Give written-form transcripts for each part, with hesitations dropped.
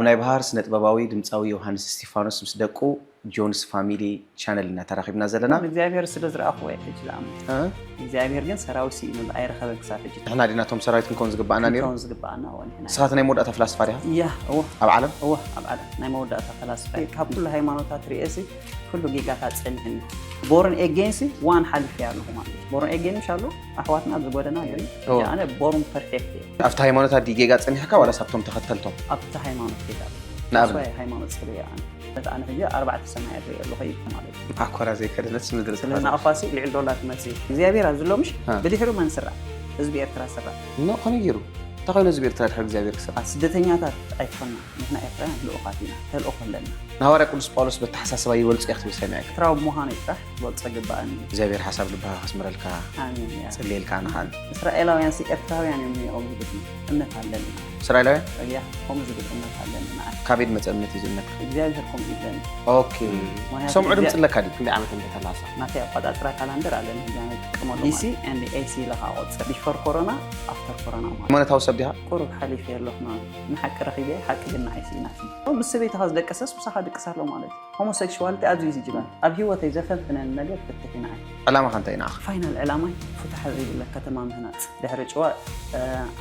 ኣብናይ ባህር ስነ ጥበባዊ ድምፃዊ ዮሐንስ እስጢፋኖስ ምስ ደቁ ጆንስ ፋሚሊ ቻነል እና ተራኺብና ዘለና እግዚአብሔር ስለ ዝረአኹ ወይ ሕጅላም እግዚአብሔር ግን ሰራዊት ሲኑ አይረኸበን ክሳብ ሕጅ ንሕና ዲናቶም ሰራዊት ክንኮን ዝግባአና ነይሩ ክንኮን ዝግባአና ወንሕና ንስኻት ናይ መወዳእታ ፈላስፋ ዲኻ ያ ኣብ ዓለም ኣብ ዓለም ናይ መወዳእታ ፈላስፋ ካብ ኩሉ ሃይማኖታት ርእሲ ኩሉ ጌጋታት ፀንሕኒ ቦርን ኤጌንሲ ዋን ሓሊፍ ያለሁ ማለት ቦርን ኤጌን ሻሎ ኣሕዋትና ዝጎደና ይሪ ኣነ ቦርን ፐርፌክት ኣብታ ሃይማኖታት ዲጌጋ ፀኒሕካ ወላ ሳብቶም ተኸተልቶም ኣብታ ሃይማኖት ጌጋ ንኣብነት ሃይማኖት ጽልያ أنا هجي 4 سنوات اللي هي كمالك. أكورا زي كده نفس مدرسة. لأن أقاسي $100 مسي. زيابير هذلهمش بدي حلو ما نسرع. زبير ترى سرع. لا خلينا نجيرو. تقول زبير ترى حق زبير سرع. سدتنياتات أيقنا. نحن أيقنا لأقاتنا. هالأقل لنا. نهار يقول سبالوس بتحسس باي ولد يختبر سمعك. تراوب مهاني صح. ولد سجل بقى. زبير حسب لبها خسمر الكا. آمين يا. سليل كان حال. إسرائيل ويان سي إفتاو يعني مني أول بدي. إنه تعلمنا. إسرائيل؟ يا هم زبير إنه تعلمنا. كابيد متأمنت يزنك. زيابيركم إذن. أوكي. سو معلوم تسلك هذه كل عام تنتهي خلاص. ما في قد أترك كالندر على يعني DC and AC لها واتس. before corona after corona. ما نتهاوس بديها؟ قرب حليف يلا ما نحكي رخيبة حكي لنا عايزين نحن. بس بيت هذا دك أساس بصح هذا كسر له مالك. homosexuality أزوج جبان. أبي هو تيزفن من النجار فتحنا عين. علامة خنتين آخر. فاينل علامة فتح الريب لك تمام هنا. ده رجوا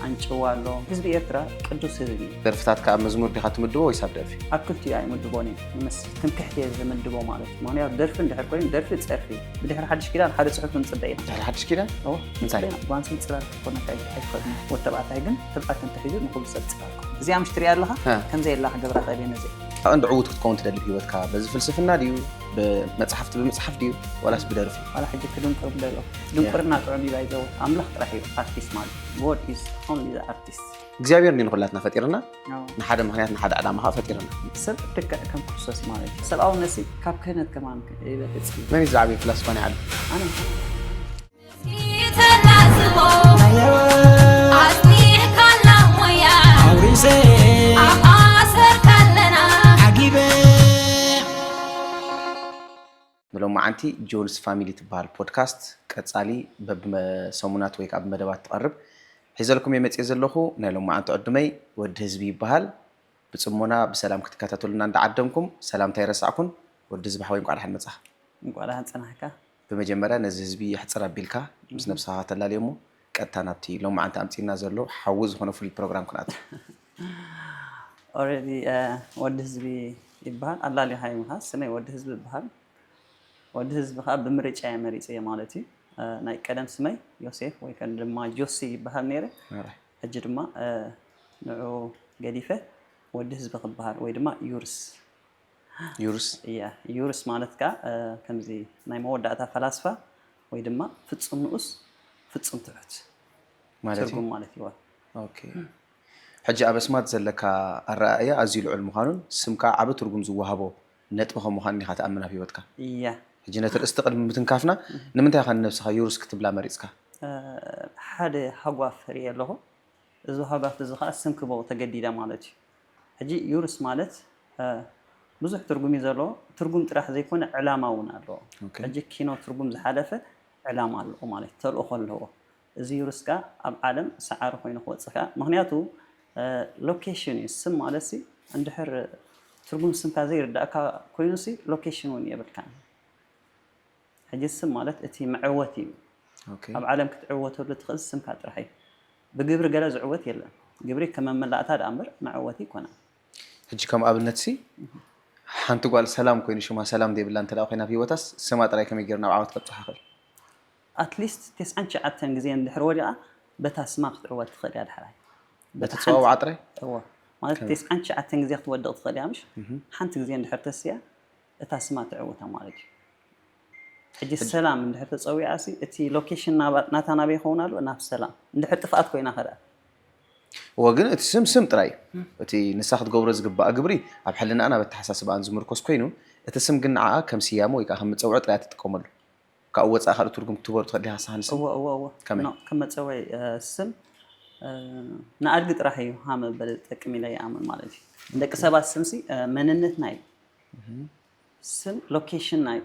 عن جوالو. بس بيرترا كدو سيري. درفتات كمزمور دي خاتم الدبو يساب درفي. أكلت يعني مدبوني. بس كم كحتي زي مدبو مالك. ما أنا درفن ده كوين درفت تعرفي. بدي حدش كده حدش صحف من صدقين. حدش كده؟ أوه. من سالي. وانس متصل كنا كأي خدمة. وتبعت هيجن تبعت تنتهي نقول ستة. زي عم اشتري لها. كم زي الله قبل قليل نزل. عند عود تكون تدلي في وقتها بس فلسفة ديو بمتصحف بمتصحف ديو ولا سبدرفي ولا حاجة كلهم قرب دلو دون قرنا تعمل بايزو عمله راح يبقى artist مال God is only the artist እግዚአብሔር እንዲን ሁላትና ፈጢርና ንሓደ ምክንያት ንሓደ ዓላማ ፈጢርና ሰብ ደቀ ከም ክርስቶስ ማለት ሰብኣው ነሲ ካብ ክህነት ከማን ይበጽ መን ይዛዕብ ፍልስፋ ናይ ዓለም ኣነ ملو معنتي جونس فاميلي تبال بودكاست قصالي بسمونات ويك اب مدبات تقرب حيزلكم يمصي زلخو نالو معنتو قدمي ود حزبي يبحال بصمونا بسلام كتكاتتولنا اندعدمكم سلام تيرسعكم ود حزب حوي انقال حد مصح انقال حد صنحكا بمجمرا نزي حزبي يحصر بيلكا مس نفسها تلاليمو قطاناتي لو معنت امصينا زلو حوز هنا في البروجرام كنات already ود حزبي يبحال الله لي هاي مها سنه ود حزب يبحال ود حزب خاب بمرጫ يمريص يمالتي ናይ ቀደም ስመይ ዮሴፍ ወይ ከን ድማ ጆሲ ይባሃል ነይረ እጅ ድማ ንዑ ገዲፈ ወዲ ህዝብ ክባሃል ወይ ድማ ዩርስ ማለት ካ ከምዚ ናይ መወዳእታ ፈላስፋ ወይ ድማ ፍጹም ንኡስ ፍጹም ትሑት ትርጉም ማለት እዩ ኦኬ ሕጂ አበስማት ዘለካ አራእያ አዝዩ ልዑል ምዃኑን ስምካ ዓብ ትርጉም ዝወሃቦ ነጥብ ከምዃን ኢኻ ተኣምና ሂወትካ جينا ترستقل متنكافنا نمنتها خان نفسها يورس كتب لا مريسكا حدا حقواف ريا له إذا حقواف تزخا اسم كبو تجديدا مالتي هجي يورس مالت بزح ترجمي زلو ترجم راح زي يكون علامة ونالو هجي كينو ترجم زحلفة علامة له مالت تلو خل هو إذا يورس كا أب عالم سعر خوين خوات سكا مهنياتو لوكيشن اسم مالسي عند حر ترجم اسم كازير داكا كوينسي لوكيشن وني بالكان حجسم مالت اتي معوتي اوكي اب عالم كتعوته لتخص سم كاطرحي بجبر جلاز عوت يلا جبري كمان ملأت هذا امر معوتي كنا حجي كم ابنتسي حنت قال سلام كوين شو ما سلام دي بالله انت لا خينا في وتس سما طراي كم يجرنا عاوت قطحخل اتليست 9 غزي اندحر وديا بتاسما قطعوت تخدي هذا حراي بتتصاو عطري هو مالت 9 غزي تودق تخدي مش حنت غزي اندحر تسيا تاسما تعوتها مالك حجي السلام اللي حتى تصوي عسي اتي لوكيشن ناتانا بيخونالو ناف السلام اللي حتى فات كوينا خدا وغن اتي سم طراي اتي نساخت غبرز غبا غبري اب حلنا انا بتحساسب ان زمركوس كوينو اتسم غن عا كم سيامو يكا خم تصوع طراي تتقملو كاوصا خالو ترغم تبور تخدي حسان سم هو كم تصوي سم نادق طراحيو هام بلطقمي لا يعمل مالتي عندك سبات سمسي مننت ناي سم لوكيشن ناي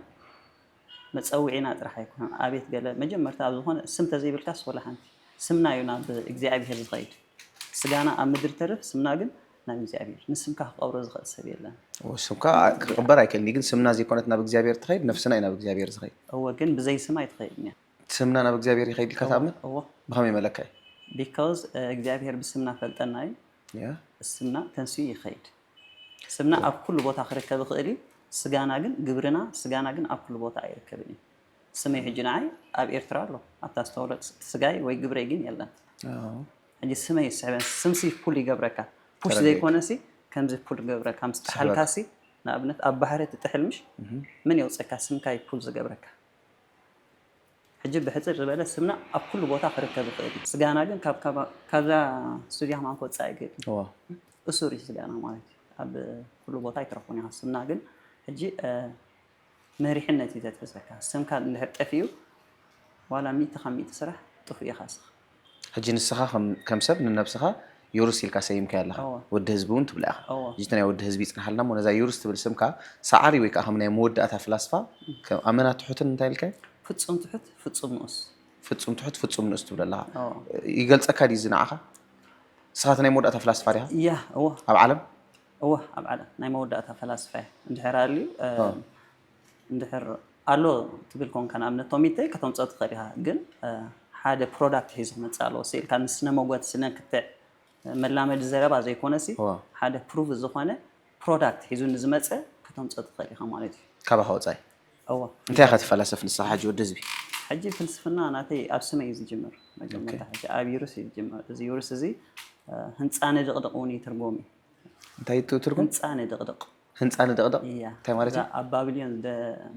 متصوعينا طرح يكون ابيت قال مجمرتا زخون سم تزيب الكاس ولا حنت سمنا يونا باغزابير زغيد سغانا امدر ترف سمنا ግን ናብ እግዚአብሔር ንስምካ ክቀብሮ ዝኽእል ሰብ የለን ወስምካ ክቅበር ኣይከልኒ ግን ስምና ዘይኮነት ናብ እግዚአብሔር ትኸይድ ነፍስና ናብ እግዚአብሔር ዝኸይድ እወ ግን ብዘይ ስም ኣይትኸይድኛ ስምና ናብ እግዚአብሔር ይኸይድ ኢልካ ተኣምን እወ ብኸመይ መለክዕ because እግዚአብሔር ብስምና ፈልጠና እዩ ያ ስምና ተንስዩ ይኸይድ ስምና ኣብ ኩሉ ቦታ ክርከብ ይኽእል እዩ ስጋና ግን ግብርና ስጋና ግን ኣብ ኩሉ ቦታ ኣይርከብን እዩ ስመይ ሕጂ ንዓይ ኣብ ኤርትራ ኣሎ ኣብታ ዝተወለድ ስጋይ ወይ ግብረይ ግን የለን ሕጂ ስመይ ስሕበን ስምሲ ፑል ይገብረካ ፑሽ ዘይኮነሲ ከምዚ ፑል ገብረካ ምስ ተሓልካሲ ንኣብነት ኣብ ባሕሪ ትጥሕልምሽ ምን የውፅካ ስምካይ ፑል ዝገብረካ ሕጂ ብሕፅር ዝበለ ስምና ኣብ ኩሉ ቦታ ክርከብ ይኽእል እዩ ስጋና ግን ካብዛ ስቱድያ ማን ክወፅእ ኣይግእን እሱር እዩ ስጋና ማለት እዩ ኣብ ኩሉ ቦታ ኣይትረኽቡን ኢኻ ስምና ግን ሕጂ መሪሕነት እዩ ዘትሕዘካ ስምካ እንድሕር ጠፍዩ ዋላ 100 ስራሕ ጥፍኡ ኢኻ ስኻ ሕጂ ንስኻ ከም ሰብ ንነብስኻ ዩሩስ ኢልካ ሰይምካ ኣለኻ ወዲ ህዝቢ እውን ትብላ ኢኻ ሕጂ ናይ ወዲ ህዝቢ ይፅናሓልና እሞ ነዛ ዩሩስ ትብል ስምካ ሰዓሪ ወይ ከዓ ከም ናይ መወዳእታ ፍላስፋ ኣመና ትሑትን እንታይ ኢልካ ፍፁም ትሑት ፍፁም ንኡስ ፍፁም ትሑት ፍፁም ንኡስ ትብል ኣለኻ ይገልፀካ ድዩ ዝንዓኻ ንስኻ ናይ መወዳእታ ፍላስፋ ዲኻ ያ እወ ኣብ ዓለም እወ ኣብ ዓለም ናይ መወዳእታ ፈላስፋ እንድሕር ኣልዩ እንድሕር ኣሎ ትብል ኮንካ ንኣብነት ቶሚተይ ከተምፅኦ ትኽእል ኢኻ ግን ሓደ ፕሮዳክት ሒዙ ክመፅእ ኣለዎ ስኢልካ ንስነ መጓት ስነ ክትዕ መላመዲ ዘረባ ዘይኮነሲ ሓደ ፕሩቭ ዝኾነ ፕሮዳክት ሒዙ ንዝመፀ ከተምፅኦ ትኽእል ኢኻ ማለት እዩ ካባኻ ወፃኢ እወ እንታይ ኢኻ ትፈላሰፍ ንስኻ ሕጂ ወዲ ህዝቢ ሕጂ ፍልስፍና ናተይ ኣብ ስመይ እዩ ዝጅምር መጀመርታ ሕጂ ኣብ ዩሩስ እዩ ዝጅምር እዚ ዩሩስ እዚ ህንፃ ነድቕድቕ እውን እዩ ትርጉም እዩ እንታይ ትርጉም ህንፃ ነድቕድቕ ህንፃ ነድቕድቕ እንታይ ማለት እዩ ኣብ ባቢሎን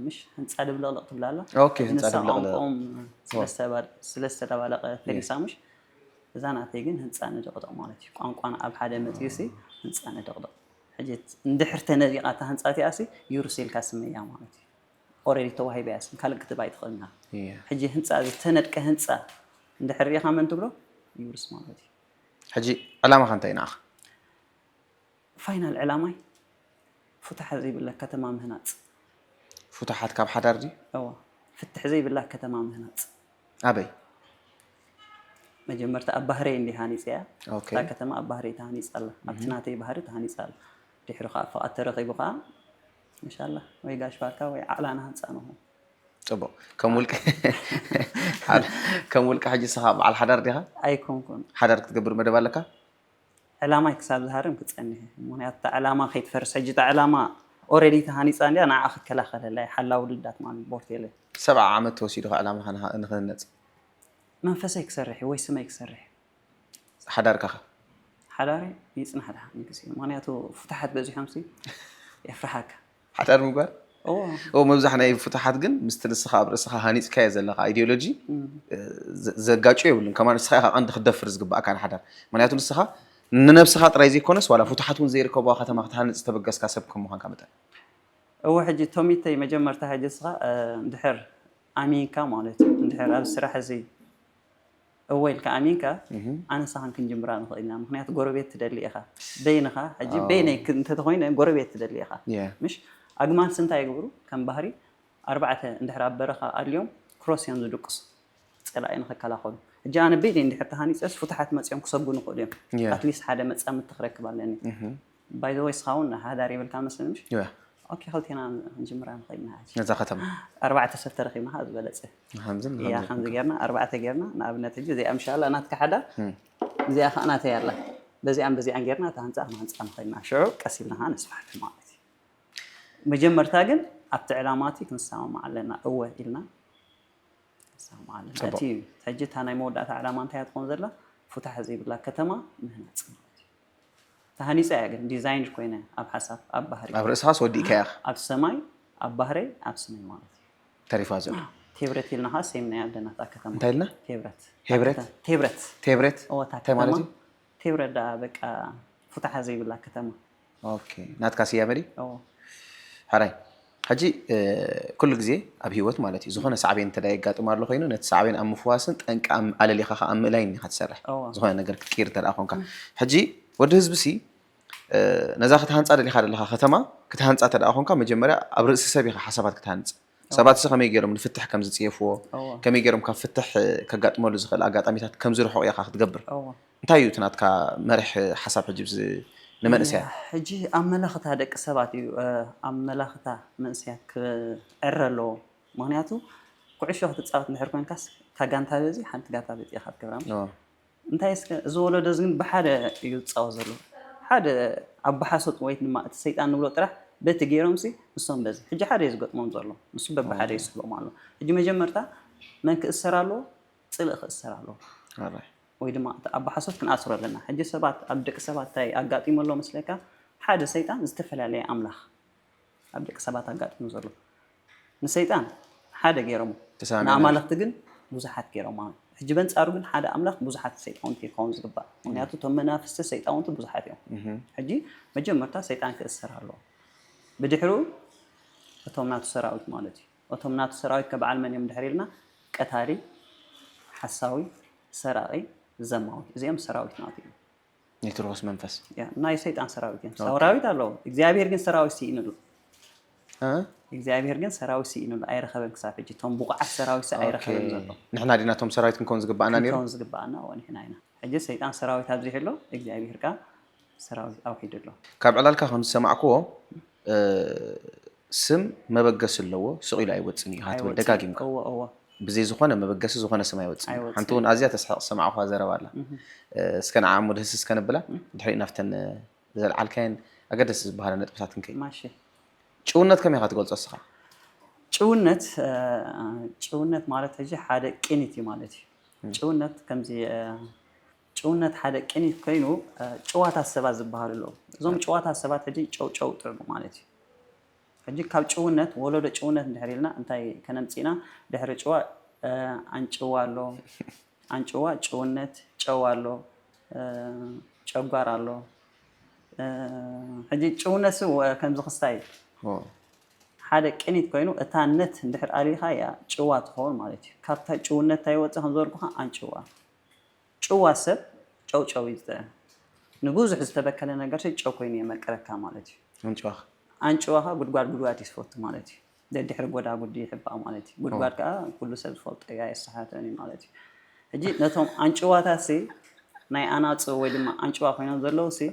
ምሽ ህንፃ ድብልቕልቕ ትብላ ኣላ ኦኬ ህንፃ ድብልቕልቕ ቋንቋኦም ስለዝተደባለቐ ፈሪሳ ምሽ እዛ ናተይ ግን ህንፃ ነድቕድቕ ማለት እዩ ቋንቋና ኣብ ሓደ መፅዩሲ ህንፃ ነድቕድቕ ሕጂ እንድሕር ተነዲቓ እታ ህንፃ እቲኣሲ ዩሩስ ኢልካ ስመያ ማለት እዩ ኦልሬዲ ተዋሂባ እያ ስም ካልእ ክትባ ኣይትኽእልና ሕጂ ህንፃ እዚ ተነድቀ ህንፃ እንድሕር ሪኢኻ መን ትብሎ ዩሩስ ማለት እዩ ሕጂ ዕላማኻ እንታይ ንኣኻ ፋይናል ዕላማይ ፍትሕ ዘይብላ ከተማ ምህናፅ ፍትሓት ካብ ሓዳር ድዩ እወ ፍትሕ ዘይብላ ከተማ ምህናፅ ኣበይ መጀመርታ ኣብ ባህረይ እንዲ ሃኒፅ እያ እታ ከተማ ኣብ ባህረይ ተሃኒፅ ኣላ ኣብቲ ናተይ ባህሪ ተሃኒፅ ኣላ ድሕሪ ከዓ ፍቓድ ተረኺቡ ከዓ ኢንሻላ ወይ ጋሽ ባርካ ወይ ዓቕላና ህንፃ ንኹ ፅቡቅ ከም ውልቂ ሕጂ ስኻ በዓል ሓዳር ዲኻ ኣይኮንኩን ሓዳር ክትገብር መደብ ኣለካ ዕላማይ ክሳብ ዝሃርም ክፀንሕ ምክንያቱ እታ ዕላማ ከይትፈርስ ሕጂ እታ ዕላማ ኦልሬዲ ተሃኒፃ እንድያ ንዓ ክትከላኸለላ ሓላዊ ውልዳት ማለት ቦርቴለ 7 ዓመት ተወሲዱካ ዕላማኻ ንክህነፅ መንፈሰይ ክሰርሕ ወይ ስመይ ክሰርሕ ሓዳርካ ሓዳሪ ይፅናሕ ድሓ ንግዜ ምክንያቱ ፍትሓት በዚሖምሲ የፍርሓካ ሓዳር ምግባር መብዛሕ ናይ ፍትሓት ግን ምስቲ ንስኻ ኣብ ርእስኻ ሃኒፅካዮ ዘለካ ኢዲዮሎጂ ዘጋጩ የብሉን ከማ ንስኻ ኢኻ ቀንዲ ክደፍር ዝግባእካ ንሓዳር ምክንያቱ ንስኻ ንነብስኻ ጥራይ ዘይኮነስ ዋላ ፍትሓት እውን ዘይርከቦ ከተማ ክትሃንፅ ዝተበገስካ ሰብ ከም ምዃንካ መጠን እወ ሕጂ ቶሚተይ መጀመርታ ሕጂ ስኻ እንድሕር ኣሚንካ ማለት እዩ እንድሕር ኣብ ስራሕ እዚ እወ ኢልካ ኣሚንካ ኣነ ስኻን ክንጅምራ ንኽእል ኢና ምክንያቱ ጎረቤት ትደሊ ኢኻ በይንኻ ሕጂ በይነይ እንተተኮይነ ጎረቤት ትደሊ ኢኻ ምሽ ኣግማንስ እንታይ ይገብሩ ከም ባህሪ 4 እንድሕር ኣብ በረኻ ኣልዮም ክሮስ እዮም ዝድቅሱ ፀላኢ ንኽከላኸሉ ሕጂ ኣነ በይነይ እንድሕር ተሃኒፀስ ፍትሓት መፅኦም ክሰጉኑ ይኽእሉ እዮም ኣትሊስት ሓደ መፃምድ ትኽረክብ ኣለኒ ባይ ዘ ወይ ስኻ እውን ሓዳር ይብልካ መስለኒ ምሽ ኦኬ ክልቴና ክንጅምራ ንኽእል ኢና ነዛ ከተማ 4 ሰብ ተረኺብና ዝበለፀ እያ ከምዚ ጌርና 4 ጌርና ንኣብነት ሕጂ እዚኣ ምሻላ ናትካ ሓዳር እዚኣ ከዓ ናተይ ኣላ በዚኣን በዚኣን ጌርና እታ ህንፃ ክንህንፃ ንኽእል ኢና ሽዑ ቀስ ኢልና ንስፋሕቲ ማለት እዩ መጀመርታ ግን ኣብቲ ዕላማቲ ክንሰማማዕ ኣለና እወ ኢልና ክንሰማማዕ ኣለና እቲ ሕጂ እታ ናይ መወዳእታ ዕላማ እንታይ እያ ትኾን ዘላ ፍትሓ ዘይብላ ከተማ ምህናፅ ተሃኒፀ እያ ግን ዲዛይን ኮይነ ኣብ ሓሳብ ኣብ ባህሪ ኣብ ርእስኻስ ወዲእካ ኢኻ ኣብ ሰማይ ኣብ ባህረይ ኣብ ሰማይ ማለት እዩ ተሪፋ ዘሎ ቴብረት ኢልና ኻ ሰይምናያ ኣለና እታ ከተማ እንታይ ኢልና ቴብረት ቴብረት እንታይ ማለት እዩ ቴብረት ዳ በቃ ፍትሓ ዘይብላ ከተማ ኦኬ ናትካ ስያመ ዲ ሓራይ ሕጂ ኩሉ ግዜ ኣብ ሂወት ማለት እዩ ዝኾነ ሳዕቤን እንተዳ የጋጥም ኣሎ ኮይኑ ነቲ ሳዕቤን ኣብ ምፍዋስን ጠንቂ ኣለሊኻ ኸ ኣብ ምእላይን ኢኻ ትሰርሕ ዝኾነ ነገር ክትቀይር እንተደኣ ኮንካ ሕጂ ወዲ ህዝቢ ሲ ነዛ ክትሃንፃ ደሊኻ ዘለኻ ከተማ ክትሃንፃ እንተደኣ ኮንካ መጀመርያ ኣብ ርእሲ ሰብ ኢኻ ሓሳባት ክትሃንፅ ሰባት ሲ ከመይ ገይሮም ንፍትሕ ከም ዝፅየፍዎ ከመይ ገይሮም ካብ ፍትሕ ከጋጥመሉ ዝኽእል ኣጋጣሚታት ከም ዝርሕቑ ኢኻ ክትገብር እንታይ እዩ እቲ ናትካ መሪሕ ሓሳብ ሕጂ ንመንእሰያ ሕጂ ኣመላኽታ ደቂ ሰባት እዩ ኣመላኽታ መንእሰያት ክዕረሎ ምክንያቱ ኩዕሾ ክትፃወት እንድሕር ኮንካስ ካጋንታ በዚ ሓንቲ ጋንታ በፂኻ ትገብራ እንታይ እስከ እዚ ወለዶ ግን ብሓደ እዩ ዝፃወት ዘሎ ሓደ ኣብ ባሓሶት ወይ ድማ እቲ ሰይጣን ንብሎ ጥራሕ በቲ ገይሮም ሲ ንሶም በዚ ሕጂ ሓደ ዝገጥሞም ዘሎ ንሱ በብሓደ ይስሎም ኣሎ ሕጂ መጀመርታ መን ክእሰር ኣለዎ ፅልእ ክእሰር ኣለዎ ወይ ድማ ኣብ ባሓሶት ክንኣስሮ ኣለና ሕጂ ሰባት ኣብ ደቂ ሰባት እንታይ ኣጋጢሞ ኣሎ መስለካ ሓደ ሰይጣን ዝተፈላለየ ኣምላኽ ኣብ ደቂ ሰባት ኣጋጢሞ ዘሎ ንሰይጣን ሓደ ገይሮም ንኣማልክቲ ግን ብዙሓት ገይሮም ሕጂ በንፃሩ ግን ሓደ ኣምላኽ ብዙሓት ሰይጣውንቲ ይኸውን ዝግባእ ምክንያቱ እቶም መናፍስቲ ሰይጣውንቲ ብዙሓት እዮም ሕጂ መጀመርታ ሰይጣን ክእሰር ኣለዎ ብድሕሪኡ እቶም ናቱ ሰራዊት ማለት እዩ እቶም ናቱ ሰራዊት ከበዓል መን እዮም ድሕሪ ኢልና ቀታሊ ሓሳዊ ሰራቂ ዘማዊ እዚኦም ሰራዊት ናቱ እዮም ኔትሮስ መንፈስ ናይ ሰይጣን ሰራዊት እዮም ሰራዊት ኣለዎ እግዚአብሔር ግን ሰራዊት ሲኢንሉ እግዚአብሔር ግን ሰራዊት ሲኢንሉ ኣይረኸበን ክሳብ ሕጂ እቶም ቡቕዓት ሰራዊት ኣይረኸበን ዘሎ ንሕና ዲና እቶም ሰራዊት ክንኮን ዝግባአና ነይሩ ክንኮን ዝግባአና ወንሕና ኢና ሕጂ ሰይጣን ሰራዊት ኣብዚ ሕሎ እግዚአብሔር ካ ሰራዊት ኣውሒዱ ኣሎ ካብ ዕላልካ ከም ዝሰማዕክዎ ስም መበገስ ኣለዎ ስቂሉ ኣይወፅን እዩ ሃትብል ደጋጊምካ ብዘይ ዝኾነ መበገሲ ዝኾነ ስም ኣይወፅን ሓንቲ እውን ኣዝያ ተስሓቕ ሰማዕኳ ዘረባ ኣላ እስከ ንዓሙ ደስ እስከ ንብላ ድሕሪኡ ናብተን ዘለዓልካየን ኣገደሲ ዝበሃለ ነጥብታት ክንከይ ማሺ ጭውነት ከመይ ኢኻ ትገልፆ እስኻ ጭውነት ማለት ሕጂ ሓደ ቅኒት እዩ ማለት እዩ ጭውነት ከምዚ ጭውነት ሓደ ቅኒት ኮይኑ ጭዋታት ሰባት ዝበሃሉ ኣለዉ እዞም ጭዋታት ሰባት ሕጂ ጨውጨው ጥዕሙ ማለት እዩ ሕጂ ካብ ጭውነት ወለዶ ጭውነት እንድሕር ኢልና እንታይ ከነምፂና ድሕሪ ጭዋ ኣንጭዋ ኣሎ ኣንጭዋ ጭውነት ጨው ኣሎ ጨጓር ኣሎ ሕጂ ጭውነት ከምዚ ክስታይ ሓደ ቅኒት ኮይኑ እታ ነት እንድሕር ኣሊኻ ያ ጭዋ ትኸውን ማለት እዩ ካብታ ጭውነት እንታይ ይወፅእ ከም ዝበልኩኻ ኣንጭዋ ጭዋ ሰብ ጨውጨው እዩ ንብዙሕ ዝተበከለ ነገር ጨው ኮይኑ የመቀረካ ማለት እዩ ኣንጭዋኻ ጉድጓድ ይስፈቱ ማለት እዩ ደድሕሪ ጎዳጉዲ ይሕባእ ማለት እዩ ጉድጓድ ከዓ ኩሉ ሰብ ዝፈልጦ እያ የሰሓተኒ ማለት እዩ ሕጂ ነቶም ኣንጭዋታት ሲ ናይ ኣናፁ ወይ ድማ ኣንጭዋ ኮይኖም ዘለዉ ሲ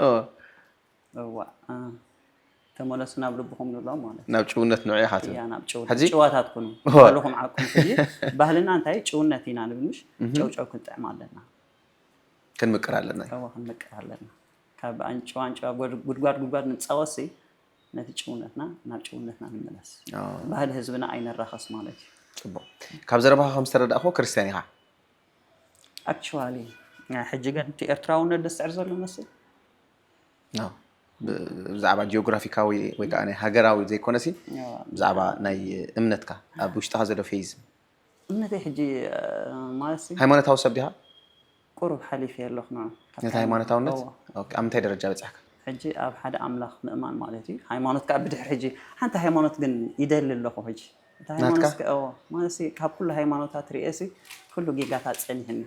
ተመለሱ ናብ ልብኹም ንብሎም ማለት ናብ ጭውነት ንዑ ኢኻ ናብ ጭዋታት ኩኑ ባልኹም ዓቁም ሕጂ ባህልና እንታይ ጭውነት ኢና ንብልሽ ጨውጨው ክንጥዕም ኣለና ክንምቅር ኣለና ክንምቅር ኣለና ካብ ኣንጭዋ ጉድጓድ ንፃወሲ ነቲ ጭውነትና ናብ ጭውነትና ንመለስ ባህሊ ህዝብና ኣይነራኸስ ማለት እዩ ፅቡቅ ካብ ዘረባኻ ከም ዝተረዳእხო ክርስቲያን ኢኻ ኣክቹዋሊ ሕጂ ግን እቲ ኤርትራውነት ደስዕር ዘሎ መስል ብዛዕባ ጂኦግራፊካዊ ወይ ከዓ ናይ ሃገራዊ ዘይኮነሲ ብዛዕባ ናይ እምነትካ ኣብ ውሽጥኻ ዘሎ ፌይዝም እምነተይ ሕጂ ማለት ሃይማኖታዊ ሰብ ዲኻ ቁሩብ ሓሊፍ ኣለኹ ነቲ ሃይማኖታውነት ኣብ ምንታይ ደረጃ በፂሕካ ሕጂ ኣብ ሓደ ኣምላኽ ምእማን ማለት እዩ ሃይማኖት ከዓ ብድሕሪ ሕጂ ሓንቲ ሃይማኖት ግን ይደሊ ኣለኹ ሕጂ እታ ሃይማኖት ማለት ካብ ኩሉ ሃይማኖታት ርእሲ ኩሉ ጌጋታት ፀኒሕኒ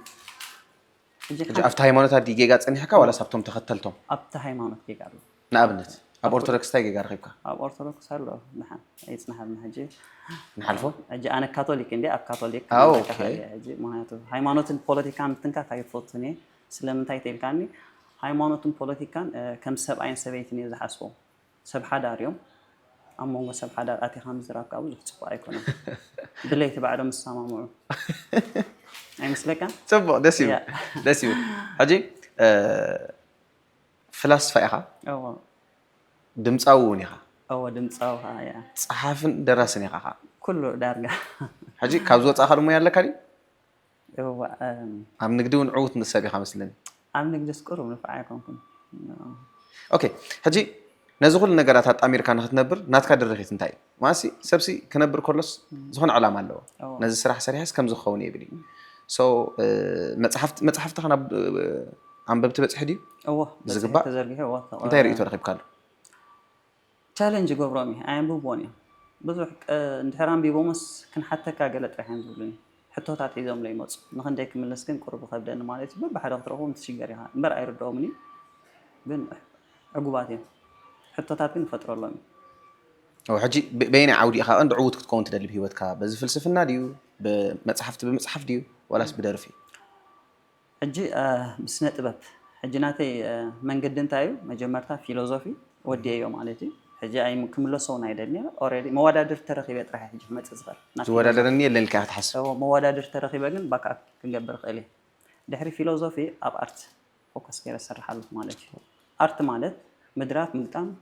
ሕጂ ኣብቲ ሃይማኖታት ጌጋ ፀኒሕካ ዋላስ ኣብቶም ተኸተልቶም ኣብቲ ሃይማኖት ጌጋ ኣሎ ንኣብነት ኣብ ኦርቶዶክስ እንታይ ጌጋ ረኺብካ ኣብ ኦርቶዶክስ ኣሎ ንሓን ኣይፅናሓልና ሕጂ ንሓልፎ ሕጂ ኣነ ካቶሊክ እንዴ ኣብ ካቶሊክ ሕጂ ምክንያቱ ሃይማኖትን ፖለቲካን ምትንካፍ ኣይፈቱን እየ ስለምንታይ ተኢልካኒ ሃይማኖትን ፖለቲካን ከም ሰብኣይን ሰበይትን እየ ዝሓስቦ ሰብ ሓዳር እዮም ኣብ መንጎ ሰብ ሓዳር ኣቲኻ ምዝራብ ከዓ ብዙሕ ፅቡቅ ኣይኮነን ብለይቲ ባዕዶም ዝሰማምዑ ኣይመስለካ ፅቡቅ ደስ ይብል ሕጂ ፍላስፋ ኢኻ ድምፃዊ እውን ኢኻ ድምፃዊ እያ ፀሓፍን ደራስን ኢኻ ኩሉ ዳርጋ ሕጂ ካብ ዝወፃእኻ ድሞ ኣለካ ድዩ ኣብ ንግዲ እውን ዕዉት ንሰብ ኢኻ መስለኒ ኣብ ንግዲስ ቁሩብ ንፍዓ ኣይኮንኩን ኦኬ ሕጂ ነዚ ኩሉ ነገራት ኣጣሚርካ ንክትነብር ናትካ ድርኺት እንታይ እዩ ማሲ ሰብሲ ክነብር ከሎስ ዝኾነ ዕላማ ኣለዎ ነዚ ስራሕ ሰሪሐስ ከም ዝኸውን ይብል እዩ መፅሓፍትኻ ናብ ኣንበብቲ በፂሕ ድዩ ዝግባእ እንታይ ርእቶ ረኺብካ ኣሎ ቻሌንጅ ገብሮም እዩ ኣየንብብዎን እዮም ብዙሕ እንድሕር ኣንቢቦምስ ክንሓተካ ገለ ጥራሕ እዮም ዝብሉኒ ሕቶታት ሒዞም ለይመፁ ንክንደይ ክምለስ ግን ቁርብ ከብደኒ ማለት እዩ በብሓደ ክትረኽቦም ትሽገር ኢኻ እምበር ኣይርድኦምኒ ግን ዕጉባት እዮም ሕቶታት ግን ይፈጥረሎም እዩ ሕጂ በየናይ ዓውዲ ኢኻ ቀንዲ ዕዉት ክትከውን ትደሊ ብሂወትካ በዚ ፍልስፍና ድዩ ብመፅሓፍቲ ብምፅሓፍ ድዩ ዋላስ ብደርፊ ሕጂ ብስነ ጥበብ حجناتي من قد انتايو مجمرتها فيلوزوفي وديو مالتي حجي اي كملصو نايدني اوريدي موادادر ترخيبه طرح حجي متصغر زوادادرني اللي كان تحسب هو موادادر ترخيبه كن باك اب كنقبر قلي دحري فيلوزوفي اب ارت فوكس كير سرحال مالتي ارت مالت مدرات ملطام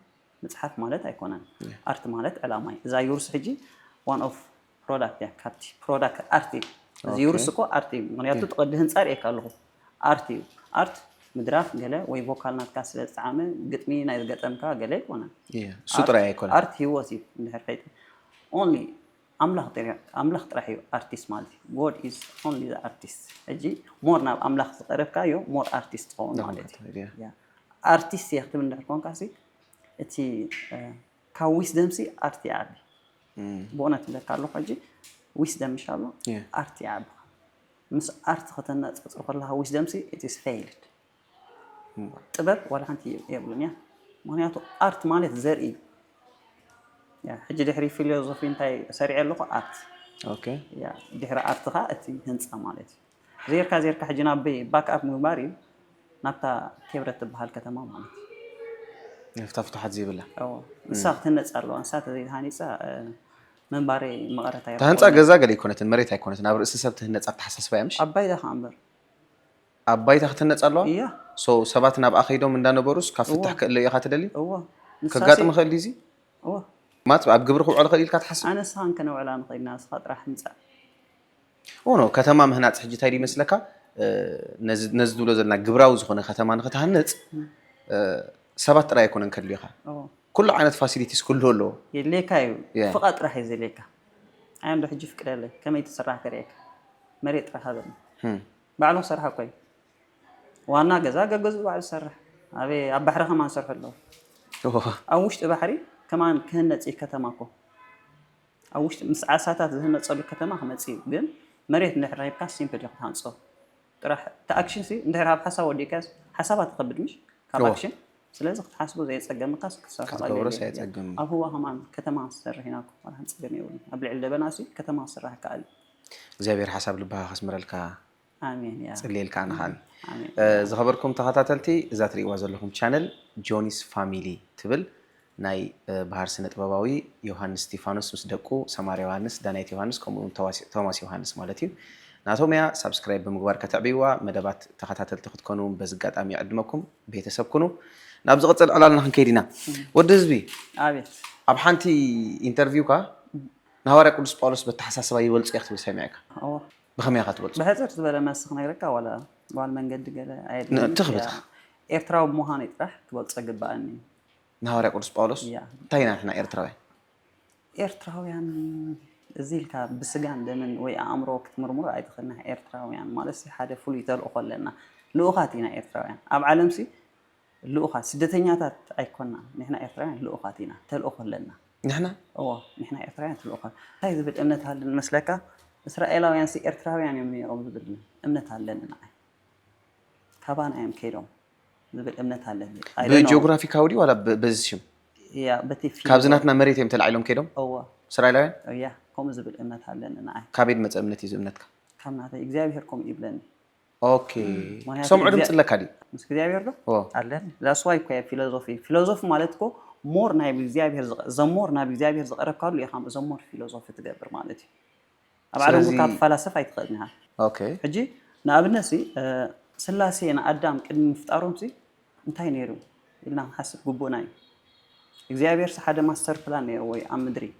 مصحف مالت ايكونان ارت مالت علاماي اذا يورس حجي وان اوف برودكت يا كابتي برودكت ارتي يورس كو ارتي منياتو تقد هنصار يكالو ارتي ارت مدراف قال وي فوكال نات كاس تعامل قطمي ناي قطمكا قال يكون سطر يكون ارت هي وسي ندير حيت اونلي املاح طرح ارتست مالتي God is only the artist اجي مور ناب املاح تقربكا يو مور ارتست هون مالتي يا ارتست يخدم ندير كون كاسي اتي كاويس دمسي ارتي عبي بونات لك الله حجي ويسدم ان شاء الله ارتي عبي مس ارت ختنا تصرف لها ويسدم سي it is failed طبب ولا انت يبلنيا معناته ارت مالت زرعي يا حجي دحري فيلوزوفي انتي سريع له ارت اوكي يا دحري ارت خا اتي هنصا مالتي زيركا حجنا بي باك اب مباري نابتا كبرت بحال كتما مالتي يفتفتح حد زي بالله او مساق تنصالو انسات زي هانيصا منباري مقرتا يا تهنصا غزا قال يكونت المريت هيكونت نابر اسسب تهنصا تحسسبا يمش ابايدا خامبر ابايتا تهنصالو يا سو سبات ناب اخيدوم እንዳነበሩስ ካፍታህ ከለ ይኻ ተደሊ هو ከጋጥም خليزي هو ما تبع بجبرخو على خليل كتحسب انا سان كنو على نقي الناس خاطر حنصا ونو كتما مهنا صحجي تايدي مسلكا نزدولو زلنا جبراو زخونه كتما نختهنص سبات راي يكون كليخا كل عينت فاسيليتيز كله له يليكايو فقط راح يزليكا عام ده حجي فكره له كما يتسرح كريك مريت راح هذا بعلو صراحه كوي وانا غزا غزو بعد صرح ابي ابحر كمان صرح له اوشت بحري كمان كهنصي كتماكو اوشت مسعاساتات زهنصلو كتما خمصي ግን مريت نحريبካ سيمبل يخانصو طرح تاكشن سي نديرها بحساب وديكاس حسابات تقبل مش كاكشن ስለዚህ ተሐስቦ ዘይጸገምካ ከተገብሮ ሳይጸገም አሁን ሃማን ከተማ ሰረህናኩ ወራን ጸገም ይውል አብልዕ ለበናሲ ከተማ ሰራህ ካል እግዚአብሔር ሐሳብ ልባህ ከስመረልካ አሜን ያ ጽልልካ አንሃን ዝኸበርኩም ተኸታተልቲ እዛ ትሪእዋ ዘለኹም ቻነል ጆኒስ ፋሚሊ ትብል ናይ ባህር ስነ ጥበባዊ ዮሐንስ ስቲፋኖስ ምስ ደቁ ሰማርያ ዮሐንስ ዳናይት ዮሐንስ ከምኡ ቶማስ ዮሐንስ ማለት እዩ ናቶሚያ ሰብስክራይብ በመግባር ከተዕቢዋ መደባት ተኸታተልቲ ክትኮኑ በዝጋጣሚ ያዕድመኩም ቤተሰብ ኩኑ ናብ ዝቕፅል ዕላልና ክንከይዲና ወዲ ህዝቢ አቤት ኣብ ሓንቲ ኢንተርቪው ካ ናዋርያ ቅዱስ ጳውሎስ በተሓሳስባ ይበልጽ ይኽትብል ሰሚዕካ ብኸመይ ካ ትበልጽ ብሕፅር ዝበለ መስኽ ነግረካ ዋላ ዋል መንገዲ ገለ አይድ ትኽብታ ኤርትራዊ ምዃኑ ይጥራሕ ክበልጸ ግባአኒ ናዋርያ ቅዱስ ጳውሎስ እንታይ ኢና ንሕና ኤርትራውያን እዚልካ ብስጋን ደምን ወይ አእምሮ ክትምርምሩ አይትኽልና ኤርትራውያን ማለት ሓደ ፍሉይ ተልእኾ ኣለና ልኡኻት ኢና ኤርትራውያን ኣብ ዓለም ሲ ልኡኻት ስደተኛታት ኣይኮንና ንሕና ኤርትራውያን ልኡኻት ኢና ተልእኾ ኣለና ንሕና ኤርትራውያን ተልእኾት እንታይ ዝብል እምነት ሃለን መስለካ እስራኤላውያን ሲ ኤርትራውያን እዮም ነይሮም ዝብል እምነት ኣለና ካባና እዮም ከይዶም ዝብል እምነት ኣለኒ በጂኦግራፊካዊ ዲ ዋላ በዚሽም ያ በቲፊ ካብዝናትና መሬት እዮም ተላዒሎም ከይዶም እስራኤላውያን ያ كم زبل إمنت هالنا نعم. كابيد مت إمنتي زبنتك. كم نعطي إجابة كم يبلن. أوكي. سمع عدم تقول لك هذه. مش إجابة ده؟ هالن. لا سواي كي فيلوزوفي مالتكو مور نايب إجابة زمور نايب إجابة قرب كارل يخام زمور فيلوزوفي تجبر مالتي. أبعدهم كاب فلسفة يتقدمها. أوكي. حجي نقابلنا سي سلاسي أنا قدام كده مفتقرهم سي انتهي نيرو. إلنا حسب جبوناي. إجابة حدا ماستر بلان نيرو وي عم مدري.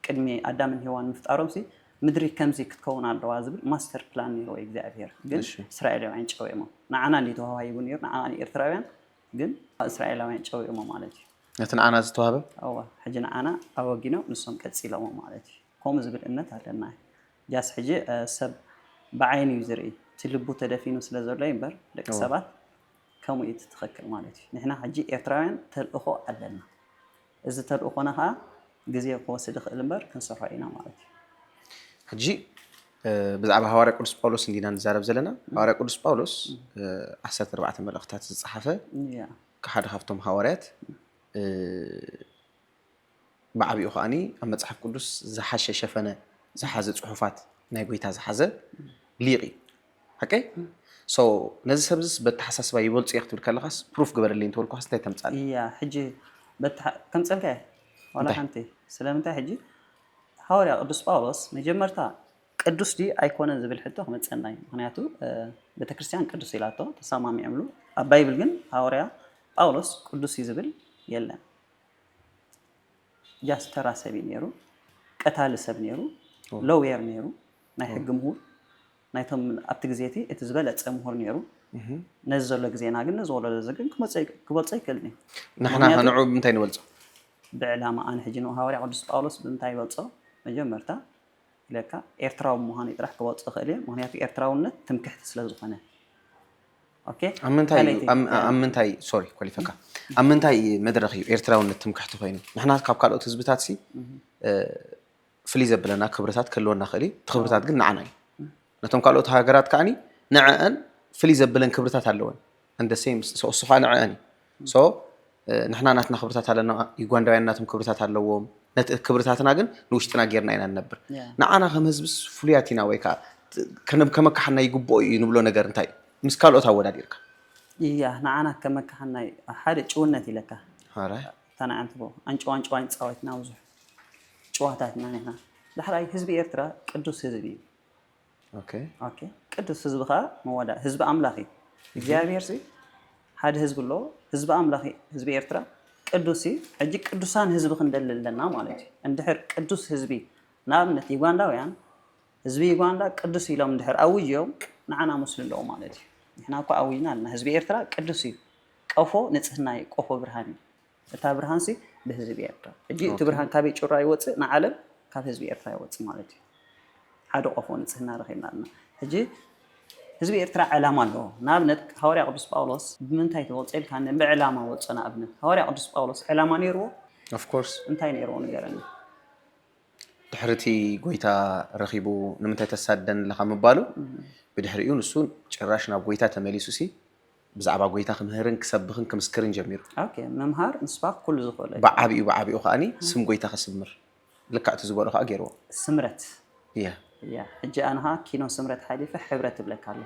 ቅድሚ አዳምን ሔዋን ምፍጣሮም ሲ ምድሪ ከምዚ ክትከውን ኣለዋ ዝብል ማስተር ፕላን ነይሩ እግዚአብሔር ግን እስራኤላውያን ጨወሞ ንዓና እንዲተዋሃይቡ ነይሩ ንዓና ኤርትራውያን ግን እስራኤላውያን ጨወሞ ማለት እዩ ነቲ ንዓና ዝተዋሃበ ሕጂ ንዓና ኣወጊኖም ንሶም ቀፂሎም ማለት እዩ ከምኡ ዝብል እምነት ኣለና ጃስ ሕጂ ሰብ ብዓይኒ እዩ ዝርኢ እቲ ልቡ ተደፊኑ ስለ ዘሎ እምበር ደቂ ሰባት ከምኡ እዩ ትኽክል ማለት እዩ ንሕና ሕጂ ኤርትራውያን ተልእኾ ኣለና እዚ ተልእኾና ከዓ ጊዜ ከወስድ ይኽእል እምበር ክንሰርሖ ኢና ማለት እዩ ሕጂ ብዛዕባ ሃዋርያ ቅዱስ ጳውሎስ እንዲና ንዛረብ ዘለና ሃዋርያ ቅዱስ ጳውሎስ 14 መልእኽትታት ዝፀሓፈ ሓደ ካብቶም ሃዋርያት ብዓቢኡ ከዓኒ ኣብ መፅሓፍ ቅዱስ ዝሓሸ ሸፈነ ዝሓዘ ፅሑፋት ናይ ጎይታ ዝሓዘ ሊቅ እዩ ሓቀይ ነዚ ሰብስ በተሓሳስባ ይበልጽ ይኽትብል ከለኻስ ፕሩፍ ግበረልኝ ትብል ኳስ እንታይ ተምጻል እያ ሕጂ ከምጸልከ ወላ ሓንቲ ስለምንታይ ሕጂ ሐዋርያ ቅዱስ ጳውሎስ መጀመርታ ቅዱስ ዲ ኣይኮነን ዝብል ሕቶ ክመጸና እዩ ምክንያቱ ቤተክርስቲያን ቅዱስ ኢላቶ ተሰማሚ ይምሉ ኣብ ባይብል ግን ሐዋርያ ጳውሎስ ቅዱስ ይዝብል የለን ጃስተራ ሰብ ነይሩ ቀታሊ ሰብ ነይሩ ሎዌር ነይሩ ናይ ሕጊ ምሁር ናይቶም ኣብቲ ግዜቲ እቲ ዝበለፀ ምሁር ነይሩ ነዚ ዘሎ ግዜና ግን ነዚ ወለዶ ዘግን ክበልፀ ይክእልኒ ንሕና ንዑ ብምንታይ ንበልፆ ብዕላማ ኣነ ሕጂ ነው ሐዋርያ ቅዱስ ጳውሎስ ብምንታይ ይበልፆ መጀመርታ ኢለካ ኤርትራዊ ምዃኑ ጥራሕ ክበልፆ ክእል እየ ምክንያቱ ኤርትራውነት ትምክሕቲ ስለ ዝኾነ ኦኬ ኣምንታይ ሶሪ ኮሊፈካ ኣምንታይ መድረኽ እዩ ኤርትራውነት ትምክሕቲ ኮይኑ ንሕና ካብ ካልኦት ህዝብታት ሲ ፍልይ ዘብለና ክብርታት ከለወና ክእል ትኽብርታት ግን ንዓና እዩ ነቶም ካልኦት ሃገራት ከዓኒ ንዕአን ፍልይ ዘብለን ክብርታት ኣለወን እንደ ሴም እሱኻ ንዕአን ሶ ንሕና ናትና ክብርታት ኣለና ዩጋንዳውያን ናቶም ክብርታት ኣለዎም ነቲ ክብርታትና ግን ንውሽጥና ጌርና ኢና ንነብር ንዓና ከም ህዝብስ ፍሉያት ኢና ወይ ከዓ ከመካሓና ይግብኦ እዩ ንብሎ ነገር እንታይ ምስ ካልኦት ኣወዳዲርካ እያ ንዓና ከመካሓና ሓደ ጭውነት ኢለካ ተናዓንትቦ አንጭዋን ፃወትና ብዙሕ ጨዋታትና ንሕና ዳሕራይ ህዝቢ ኤርትራ ቅዱስ ህዝቢ እዩ ኦኬ ቅዱስ ህዝቢ ከዓ መወዳ ህዝቢ ኣምላኺ እግዚአብሔር ሲ ሓደ ህዝቢ ኣሎ ህዝቢ ኣምላኺ ህዝቢ ኤርትራ ቅዱስ ሕጂ ቅዱሳን ህዝቢ ክንደልለና ማለት እዩ እንድሕር ቅዱስ ህዝቢ ንኣብነት ዩጋንዳውያን ህዝቢ ዩጋንዳ ቅዱስ ኢሎም እንድሕር ኣውጅዮም ንዓና መስሉ ኣለዎ ማለት እዩ ንሕና እኳ ኣውጅና ኣለና ህዝቢ ኤርትራ ቅዱስ እዩ ቀፎ ንፅህና እዩ ቀፎ ብርሃን እዩ እታ ብርሃን ሲ ብህዝቢ ኤርትራ ሕጂ እቲ ብርሃን ካበይ ጭራ ይወፅእ ንዓለም ካብ ህዝቢ ኤርትራ ይወፅእ ማለት እዩ ሓደ ቀፎ ንፅህና ረኺብና ኣለና ሕጂ ህዝቢ ኤርትራ ዕላማ ኣለዎ ንኣብነት ሐዋርያ ቅዱስ ጳውሎስ ብምንታይ ተወፅኦ ኢልካ ብዕላማ ወፅኦ ንኣብነት ሐዋርያ ቅዱስ ጳውሎስ ዕላማ ነይርዎ ኦፍኮርስ እንታይ ነይርዎ ንገረኒ ድሕርቲ ጎይታ ረኺቡ ንምንታይ ተሳደን ኣለኻ ምባሉ ብድሕሪኡ ንሱ ጭራሽ ናብ ጎይታ ተመሊሱ ሲ ብዛዕባ ጎይታ ክምህርን ክሰብኽን ክምስክርን ጀሚሩ ኦኬ መምሃር ንስባክ ኩሉ ዝኽእል ብዓቢኡ ከዓኒ ስም ጎይታ ክስምር ልክዕቲ ዝበሎ ከዓ ገይርዎ ስምረት እያ يا حجي أنا كينو سمرت حليفة حبرت بلك على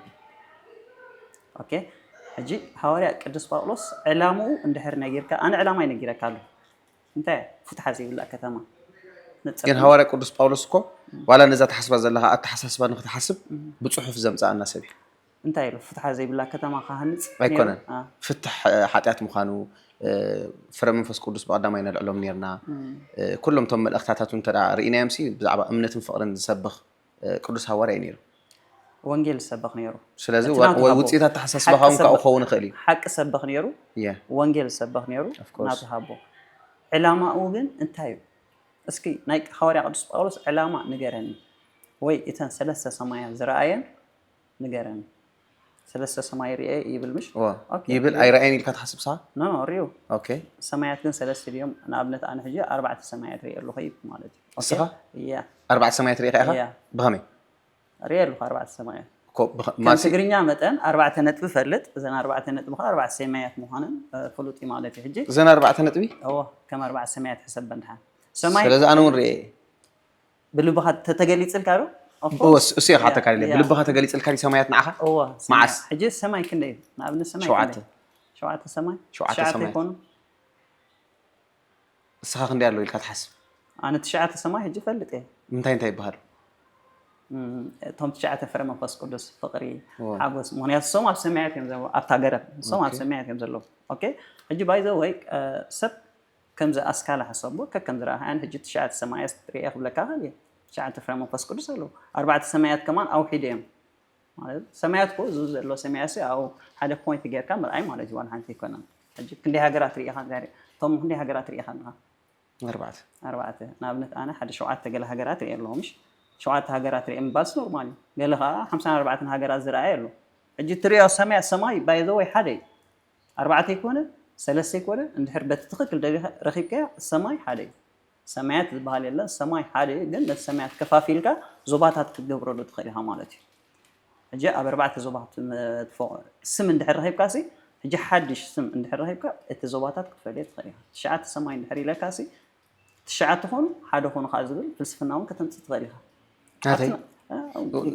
أوكي حجي حوالي قدس باولوس علامو اندهر نغيرك أنا علامة نغيرك على أنت فتح زي ولا كتما كان حوالي قدس باولوس كو ولا نزات تحسب زلها أتحسب أنك تحسب بتصحف زمزة الناس بي أنت فتح زي ولا كتما خاهنت أيكون فتح حاتيات مخانو فرم منفس قدس بقدامين العلوم نيرنا كلهم تم الأختاتاتون ترى رئينا يمسي بزعبا أمنة فقرن سبخ ቅዱስ ሐዋርያ ነይሩ ወንጌል ሰበኽ ነይሩ ስለዚህ ውጽኢታት ተሐሳስበኻውን ካው ኸውን ኽእል እዩ ሓቂ ሰበኽ ነይሩ ወንጌል ሰበኽ ነይሩ ናቱ ሃቦ ዕላማኡ ግን እንታይ እዩ እስኪ ናይ ሐዋርያ ቅዱስ ጳውሎስ ዕላማ ንገረኒ ወይ እተን ሰለስተ ሰማያት ዝረአየን ንገረኒ ሰለስተ ሰማይ ርአ ይብል ምሽ ይብል ኣይረአየን ኢልካ ትሓስብ ሳ ኖ ሪዮ ኦኬ ሰማያት ግን ሰለስተ ድዮም ንኣብነት ኣነ ሕጂ 4 ሰማያት ርአ ኣለኹ ማለት እዩ እስኻ ያ 4 ሰማያት ርአ ኢኻ ብኸመይ ርአ ኣለኹ 4 ሰማያት ከም ትግርኛ መጠን 4 ነጥቢ ፈልጥ እዘን 4 ነጥቢ ከዓ 4 ሰማያት ምዃነን ፍሉጥ ማለት እዩ ሕጂ እዘን 4 ነጥቢ ከም 4 ሰማያት ሕሰበን ድሓን ሰማይ ስለዚ ኣነ እውን ርአ ብልብኻ ተገሊፅልካ ዶ እሱ ኢኻ ተካሊለ ብልብኻ ተገሊፅልካ ሰማያት ንዓኻ ማዓስ ሕጂ ሰማይ ክንደይ ንኣብነት ሰማይ ሸውዓተ ሰማይ ሸውዓተ ይኮኑ እስኻ ክንደይ ኣሎ ኢልካ ትሓስብ ኣነ ትሽዓተ ሰማይ ሕጂ ፈልጥ እየ እንታይ ይበሃሉ እቶም ትሽዓተ ፍረ መንፈስ ቅዱስ ፍቕሪ ሓጎስ ምክንያቱ ሶም ኣብ ሰማያት እዮም ዘለዉ ኣብታ ገረብ ሶም ኣብ ሰማያት እዮም ዘለዉ ኦኬ ሕጂ ባይ ዘ ወይ ሰብ ከምዚ ኣስካላ ሓሰቦ ከከም ዝረኣኸ ሕጂ ትሽዓተ ሰማያት ርአ ክብለካ ኽእል እየ ትሽዓተ ፍረ መንፈስ ቅዱስ ኣለዉ 4 ሰማያት ከማን ኣውሒደ እዮም ማለት ሰማያት ኮ ዙ ዘሎ ሰማያት ኣብ ሓደ ፖይንት ጌርካ ምርኣይ ማለት እዩ ዋን ሓንቲ ይኮነን ሕጂ ክንደይ ሃገራት ርኢኻ እቶም ክንደይ ሃገራት ርኢኻ ኣለኻ 4 ንኣብነት ኣነ ሓደ 7 ገለ ሃገራት ርአ ኣለኹ ምሽ 7 ሃገራት ርአ ምባልስ ኖርማል እዩ ገለ ከዓ 54 ሃገራት ዝረኣየ ኣሎ ሕጂ ትሪኦ ሰማይ ባይ ዘ ወይ ሓደ 4 ይኮነ 3 ይኮነ እንድሕር በቲ ትኽክል ረኺብካዮ ሰማይ ሓደ እዩ ሰማያት ዝበሃል የለን ሰማይ ሓደ ግን ነቲ ሰማያት ከፋፊልካ ዞባታት ክትገብረሉ ትኽእል ኢኻ ማለት እዩ ሕጂ ኣብ 4 ዞባት ስም እንድሕር ረኺብካ ሲ ሕጂ ሓድሽ ስም እንድሕር ረኺብካ እቲ ዞባታት ክትፈልየ ትኽእል ኢኻ ትሽዓተ ሰማይ እንድሕር ኢለካ ሲ ትሽዓተ ኾኑ ሓደ ኾኑ ከዓ ዝብል ፍልስፍና እውን ከተምፅእ ትኽእል ኢኻ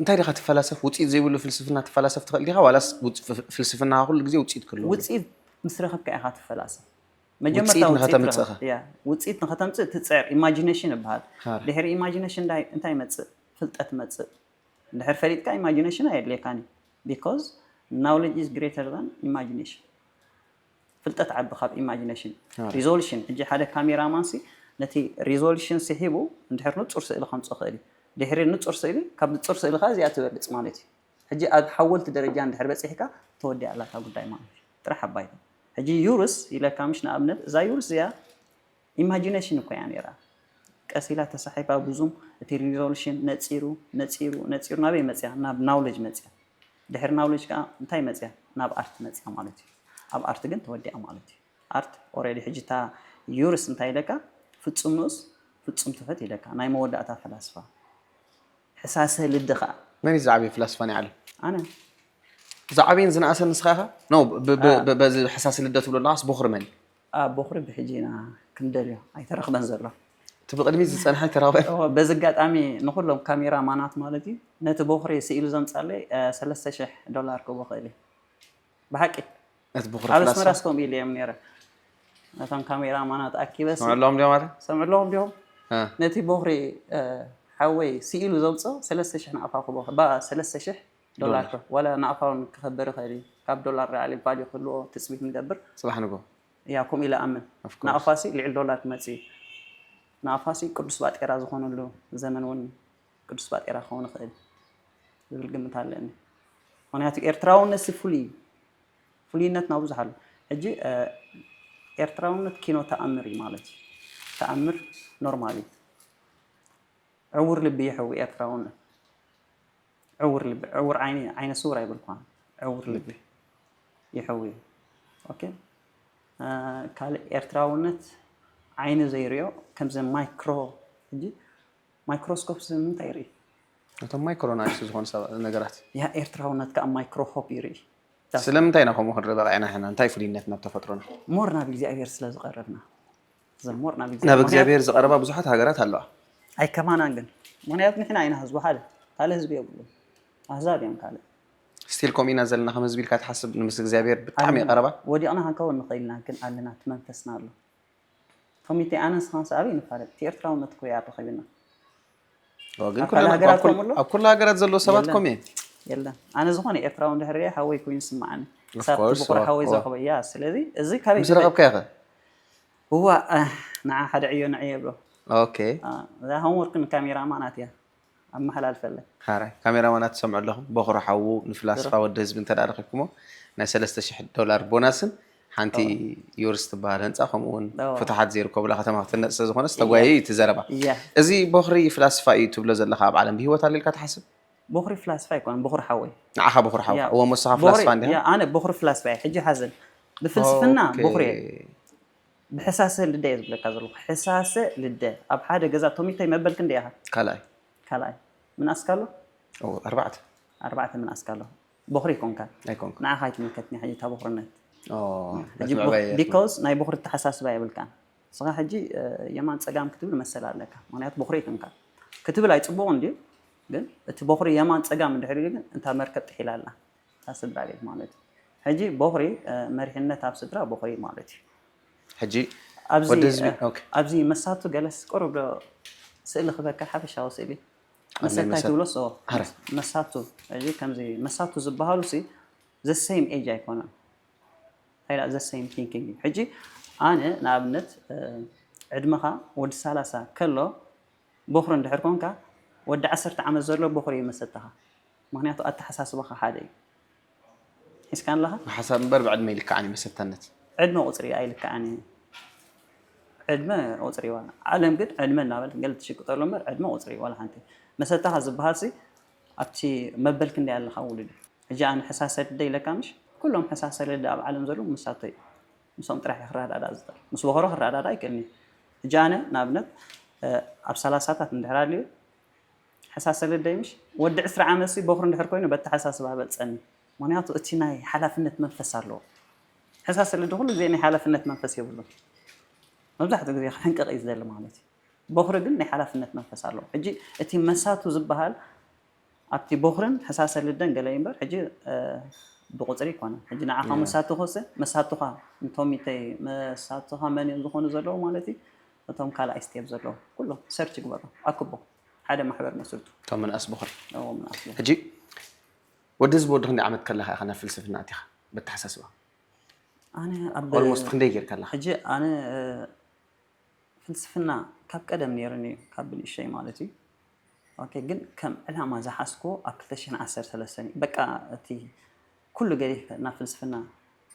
እንታይ ዲኻ ትፈላሰፍ ውፅኢት ዘይብሉ ፍልስፍና ትፈላሰፍ ትኽእል ዲኻ ዋላስ ፍልስፍና ኩሉ ግዜ ውፅኢት ክህልዎ ውፅኢት ምስ ረኸብካ ኢኻ ትፈላሰፍ ውፅኢት ንኸተምፅእኻ ውፅኢት ንኸተምፅእ ትፅዕር ኢማጂኔሽን ይበሃል ድሕሪ ኢማጂኔሽን እንታይ ይመፅእ ፍልጠት መፅእ ድሕሪ ፈሊጥካ ኢማጂኔሽን ኣየድልየካኒ ቢኮዝ knowledge is greater than imagination ፍልጠት ዓቢ ካብ ኢማጂኔሽን ሪዞሉሽን ሕጂ ሓደ ካሜራማን ሲ ነቲ ሪዞሉሽን ሲሒቡ እንድሕር ንፁር ስእሊ ከምፅእ ክእል ድሕሪ ንፁር ስእሊ ካብ ንፁር ስእሊ ካ እዚኣ ትበልፅ ማለት እዩ ሕጂ ኣብ ሓወልቲ ደረጃ እንድሕር በፂሕካ ተወዲኣ ኣላታ ጉዳይ ማለት እዩ ጥራሕ ኣባይታ ሕጂ ዩርስ ኢለካ ምሽ ንኣብነት እዛ ዩርስ እዚኣ ኢማጂኔሽን እኮ እያ ነይራ ቀሲላ ተሳሒባ ብዙም እቲ ሪዞሉሽን ነፂሩ ናበይ መፅያ ናብ ናውሌጅ መፅያ ድሕሪ ናውሌጅ ከዓ እንታይ መፅያ ናብ ኣርት መፅያ ማለት እዩ ኣብ ኣርት ግን ተወዲኣ ማለት እዩ ኣርት ኦልሬዲ ሕጂ እታ ዩርስ እንታይ ኢለካ ፍፁም ንኡስ ፍፁም ትፈት ኢለካ ናይ መወዳእታ ፈላስፋ ሕሳሰ ልዲ ከዓ መን እዩ ዝዓበየ ፈላስፋ ናይ ዓለም ኣነ ዝዓበየን ዝነኣሰን ንስኻ ኢኻ ኖ በዚ ሕሳሰ ልደ ትብሎ ኣለኻስ በኹሪ መን በኹሪ ብሕጂና ክንደልዮ ኣይተረኽበን ዘሎ እቲ ብቅድሚ ዝፀንሐ ተረኽበ በዚ ኣጋጣሚ ንኩሎም ካሜራማናት ማለት እዩ ነቲ በኹሪ ስኢሉ ዘምፃለይ $3,000 ክቦ ክእል ብሓቂ እቲ በኹሪ ኣብ ኣስመራስ ከምኡ ኢለ እዮም ነይረ ነቶም ካሜራማናት ኣኪበስ ሰምዕለዎም ዲኦም ማለት ሰምዕለዎም ዲኦም ነቲ በኹሪ ሓወይ ስኢሉ ዘምፅኦ 3,000 ንኣፋ ክቦ $3,000 ወላ ንኣፋውን ክኸበር ይኽእል እዩ ካብ ዶላር ላዕሊ ቫልዩ ክህልዎ ትፅቢት ንገብር ፅባሕ ንጎ ያ ከምኡ ኢለ ኣምን ንኣፋሲ ልዕሊ ዶላር ክመፅእ እዩ ንኣፋሲ ቅዱስ ባጤራ ዝኾነሉ ዘመን እውን ቅዱስ ባጤራ ክኸውን ይኽእል ዝብል ግምት ኣለኒ ምክንያቱ ኤርትራውነት ፍሉይነት ናብ ብዙሕ ኣሎ ሕጂ ኤርትራውነት ኪኖ ተኣምር እዩ ማለት እዩ ተኣምር ኖርማል እዩ ዕውር ልቢ ይሕዊ ኤርትራውነት ዕውር ልቢ ዕውር ዓይነ ስውር ኣይብልኳን ዕውር ልቢ ይሕዊ ኦኬ ካልእ ኤርትራውነት ዓይኒ ዘይርዮ ከምዚ ማይክሮ ሕጂ ማይክሮስኮፕ ምንታይ ይርኢ እቶም ማይክሮ ናይስ ዝኾኑ ነገራት ያ ኤርትራውነት ከዓ ማይክሮሆፕ ይርኢ ስለምንታይ ኢና ከምኡ ክንርኢ በቂዕና ሕና እንታይ ፍሉይነት ናብ ተፈጥሮና ሞር ናብ እግዚኣብሔር ስለ ዝቐረብና ሞር ናብ እግዚኣብሔር ዝቐረባ ብዙሓት ሃገራት ኣለዋ ኣይከማናን ግን ምክንያቱ ንሕና ኢና ህዝቢ ሓደ ካልእ ህዝቢ የብሉ ኣህዛብ እዮም ካልእ ስቲል ከምኡ ኢና ዘለና ከም ህዝቢ ኢልካ ትሓስብ ንምስ እግዚኣብሔር ብጣዕሚ ይቐረባ ወዲቕና ክንከውን ንኽእል ኢና ግን ኣለና እቲ መንፈስና ኣሎ ኮሚቴ ኣነስ ካንስ ኣበይ ንፋለጥ እቲ ኤርትራውነት እኮ ኣረኺብና ግን ኣብ ኩሉ ሃገራት ዘለዎ ሰባት ከምኡ እየን የለን ኣነ ዝኾነ ኤርትራዊ እንድሕር ሪአ ሃወይ ኮይኑ ይስማዓኒ ሳብቲ ብቑሪ ሃወይ ዘረኸበ እያ ስለዚ እዚ ካበይ ምስ ረኸብካ ኢኸ እዋ ንዓ ሓደ ዕዮ ንዕዮ ብሎ ኦኬ እዛ ሆምወርክ ንካሜራማናት እያ ኣመሓላልፈለ ሃራይ ካሜራማናት ትሰምዑ ኣለኹም በኹሪ ሓዉ ንፍላስፋ ወዲ ህዝቢ እንተ ረኺብኩሞ ናይ $3,000 ቦናስን ሓንቲ ዩርስ ትበሃል ህንፃ ከምኡውን ፍትሓት ዘይርከብላ ከተማ ክትነፅእ ዝኾነ ዝተጓየ እዩ ትዘረባ እዚ በኹሪ ፍላስፋ እዩ ትብሎ ዘለካ ኣብ ዓለም ብሂወት ኣሎ ኢልካ ትሓስብ በኹሪ ፍላስፋ ኣይኮነን በኹሪ ሓወይ ንዓኻ በኹሪ ሓወይ እዎ መስኻ ፍላስፋ እንዲኻ ኣነ በኹሪ ፍላስፋ እየ ሕጂ ሓዘን ብፍልስፍና በኹሪ ብሕሳሰ ልደ እየ ዝብለካ ዘለኹ ሕሳሰ ልደ ኣብ ሓደ ገዛ ቶሚታይ መበል ክንደይ ኢኻ ካልኣይ ምን ኣስካሎ 4 ምን ኣስካሎ በኹሪ ይኮንካ ንዓኻ ይትምልከትኒ ሕጂ እታ በኹርነት ቢኮዝ ናይ በኹሪ ተሓሳስባ የብልካን ስኻ ሕጂ የማን ፀጋም ክትብል መሰል ኣለካ ምክንያቱ በኹሪ ይኮንካ ክትብል ኣይፅቡቕን ድዩ ግን እቲ በኹሪ የማን ፀጋም እንድሕር ኢሉ ግን እንታ መርከብ ጥሒላ ኣላ እታ ስድራ ቤት ማለት እዩ ሕጂ በኹሪ መሪሕነት ኣብ ስድራ በኹሪ ማለት እዩ ሕጂ ኣብዚ መሳቱ ገለስ ቁርብ ዶ ስእሊ ክበካ ሓፈሻዊ ስእሊ መሰልታይ ትብሎስ መሳቱ ሕጂ ከምዚ መሳቱ ዝበሃሉ ሲ ዘ ሴም ኤጅ ኣይኮነን ሃይላ ዘ ሴም ቲንኪንግ ሕጂ ኣነ ንኣብነት ዕድመኻ ወዲ 30 ከሎ በኹሪ እንድሕር ኮንካ ወዲ 10 ዓመት ዘሎ በኹሪ ይመሰልተኻ ምክንያቱ ኣተሓሳስበኻ ሓደ እዩ ሒዝካ ኣለኻ ሓሳብ እምበር ብዕድመ ይልክዓኒ መሰልተነት ዕድመ ቁፅሪ ኣይልክዓኒ ዕድመ ቁፅሪ ዋላ ዓለም ግን ዕድመ እናበል ገለ ትሽቅጠሎ እምበር ዕድመ ቁፅሪ ዋላ ሓንቲ መሰልተኻ ዝበሃል ሲ ኣብቲ መበል ክንደይ ኣለኻ ውልድ ሕጂ ኣነ ሕሳሰ ልደ ኢለካ ምሽ ኩሎም ሕሳሰ ልደ ኣብ ዓለም ዘሎ ምሳቶ እዩ ምስኦም ጥራሕ ክረዳዳ ዝጠር ምስ በኹሮ ክረዳዳ ይክእልኒ ሕጂ ኣነ ንኣብነት ኣብ 30ታት እንድሕር ኣልዩ ሕሳሰ ልደ ምሽ ወዲ 20 ዓመት ሲ በኹሪ እንድሕር ኮይኑ በቲ ሓሳስባ በልፀኒ ምክንያቱ እቲ ናይ ሓላፍነት መንፈስ ኣለዎ ሕሳሰ ልደ ኩሉ ግዜ ናይ ሓላፍነት መንፈስ የብሉ መብዛሕትኡ ግዜ ሕንቅቕ እዩ ዝደሊ ማለት እዩ በኹሪ ግን ናይ ሓላፍነት መንፈስ ኣለዎ ሕጂ እቲ መሳቱ ዝበሃል أبتي بخرن حساس للدن قال ينبر حجي بقطري كنا حجي نعاقة مساتو خصه مساتوها نتومي تي مساتوها من يزخون زلوا مالتي وتوم كلا استيب زلوا كله سيرش قبره أكبر هذا محور مسؤولته توم من أسبخر أو من أصله حجي ودز بودرني عمد كلها أنا فلسفة ناتها بالتحسس بقى أنا أول مستخدم يجير كلها حجي أنا فلسفنا كاب قدم نيرني قبل الشيء مالتي أوكي جن كم علامة زحسكو أكتشفنا 10 سنين بقى أتي كل قريب نفلسفنا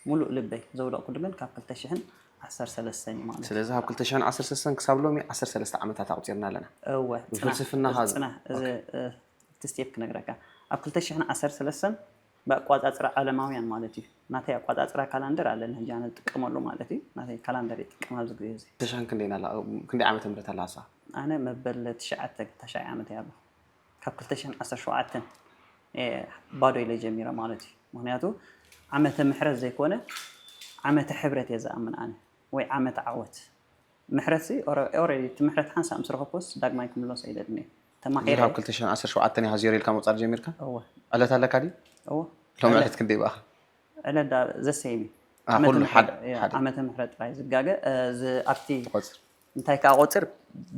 ملء لبي زود أقول جن كاب أكتشفنا 10 سنين مالتي سلازها أكتشفنا 10 سنين كسبلومي 10 عامات تعطينا لنا فلسفنا هذا تستيب كنقرأك أكتشفنا 10 سنين بقوات أسرع علماويان مالتي ناتي قوات أسرع كالندر على إنه جانا تكملوا مالتي ناتي كالندر يتكمل زوجي تشان كندينا لا كندي عامة مرت هالعصا أنا مبل تشع عامة يابا كابل تشان 10 شوعتن بادو إلى جميرة مالتي مهنياتو عامة محرز زي كونه عامة حبرت يزا من أنا وي عامة عوت محرزي أوريدي تمحرز حنسا أمسرها بوس داق ما يكون لوس إيدني تمحيري كابل تشان 10 شوعتن هزيري الكام وصار جميرك أوه ألا تهلك هذه أوه لو معلت كندي بقى أنا دا زي سيمي كل حد عامة محرز رايز جاجا ز أبتي انتي كاغوتر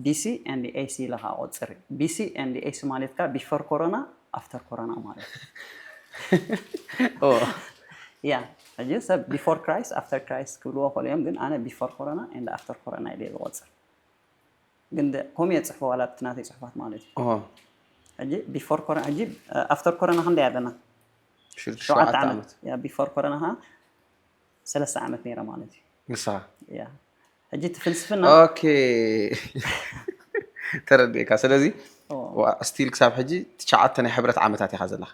BC and AC لها غوتر BC and AC مالتك before corona after corona مالت yeah أجي سب before Christ after Christ كلوا خليهم قن أنا before corona and after corona اللي غوتر قن هم يتصحوا ولا بتناتي صحبات مالتي أجي before corona أجي after corona هم ديادنا شو عملت يا before corona ها 3 عامات نيرة مالتي مسا yeah أجيت فلسفنا أوكي ترى ديك سلازي وأستيل كسب حجي تشعتني حبرة عامتاتي خازله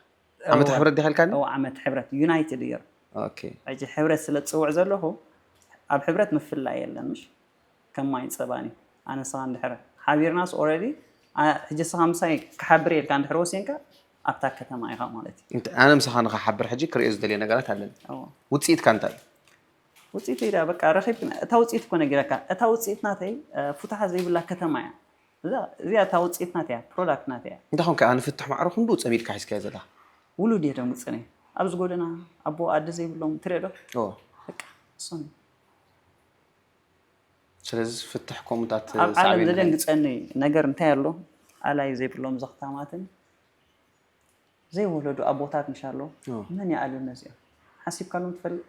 عامت حبرة دي هالكان أو عامت حبرة يونايتد ير أوكي أجي حبرة سلت صوع زله أب حبرة مفل لا يلا مش كم ما يتصباني أنا صان دحرة حبير ناس already حجي صام ساي كحبريل كان دحروسينك أبتاك كتما يها مالتي أنت أنا مسخان حبر حجي كريز دليل نقالات هلن وتصيد كان تاي وصيت إذا بقى رخيب توصيت كنا جركا توصيت ناتي فتح زي بالله كتما لا زي توصيت ناتي برودكت ناتي أنت هون كأنا فتح معروف نبوت أمير كحس كذا لا ولودي ده متصني أبز قولنا أبو أد زي بالله متريده صن سلز فتح كومنتات على ذلك تصني نجار نتايرلو على زي بالله مزختاماتن زي ولدو أبوتات إن شاء الله من يعلو الناس حسيب كانوا تفرق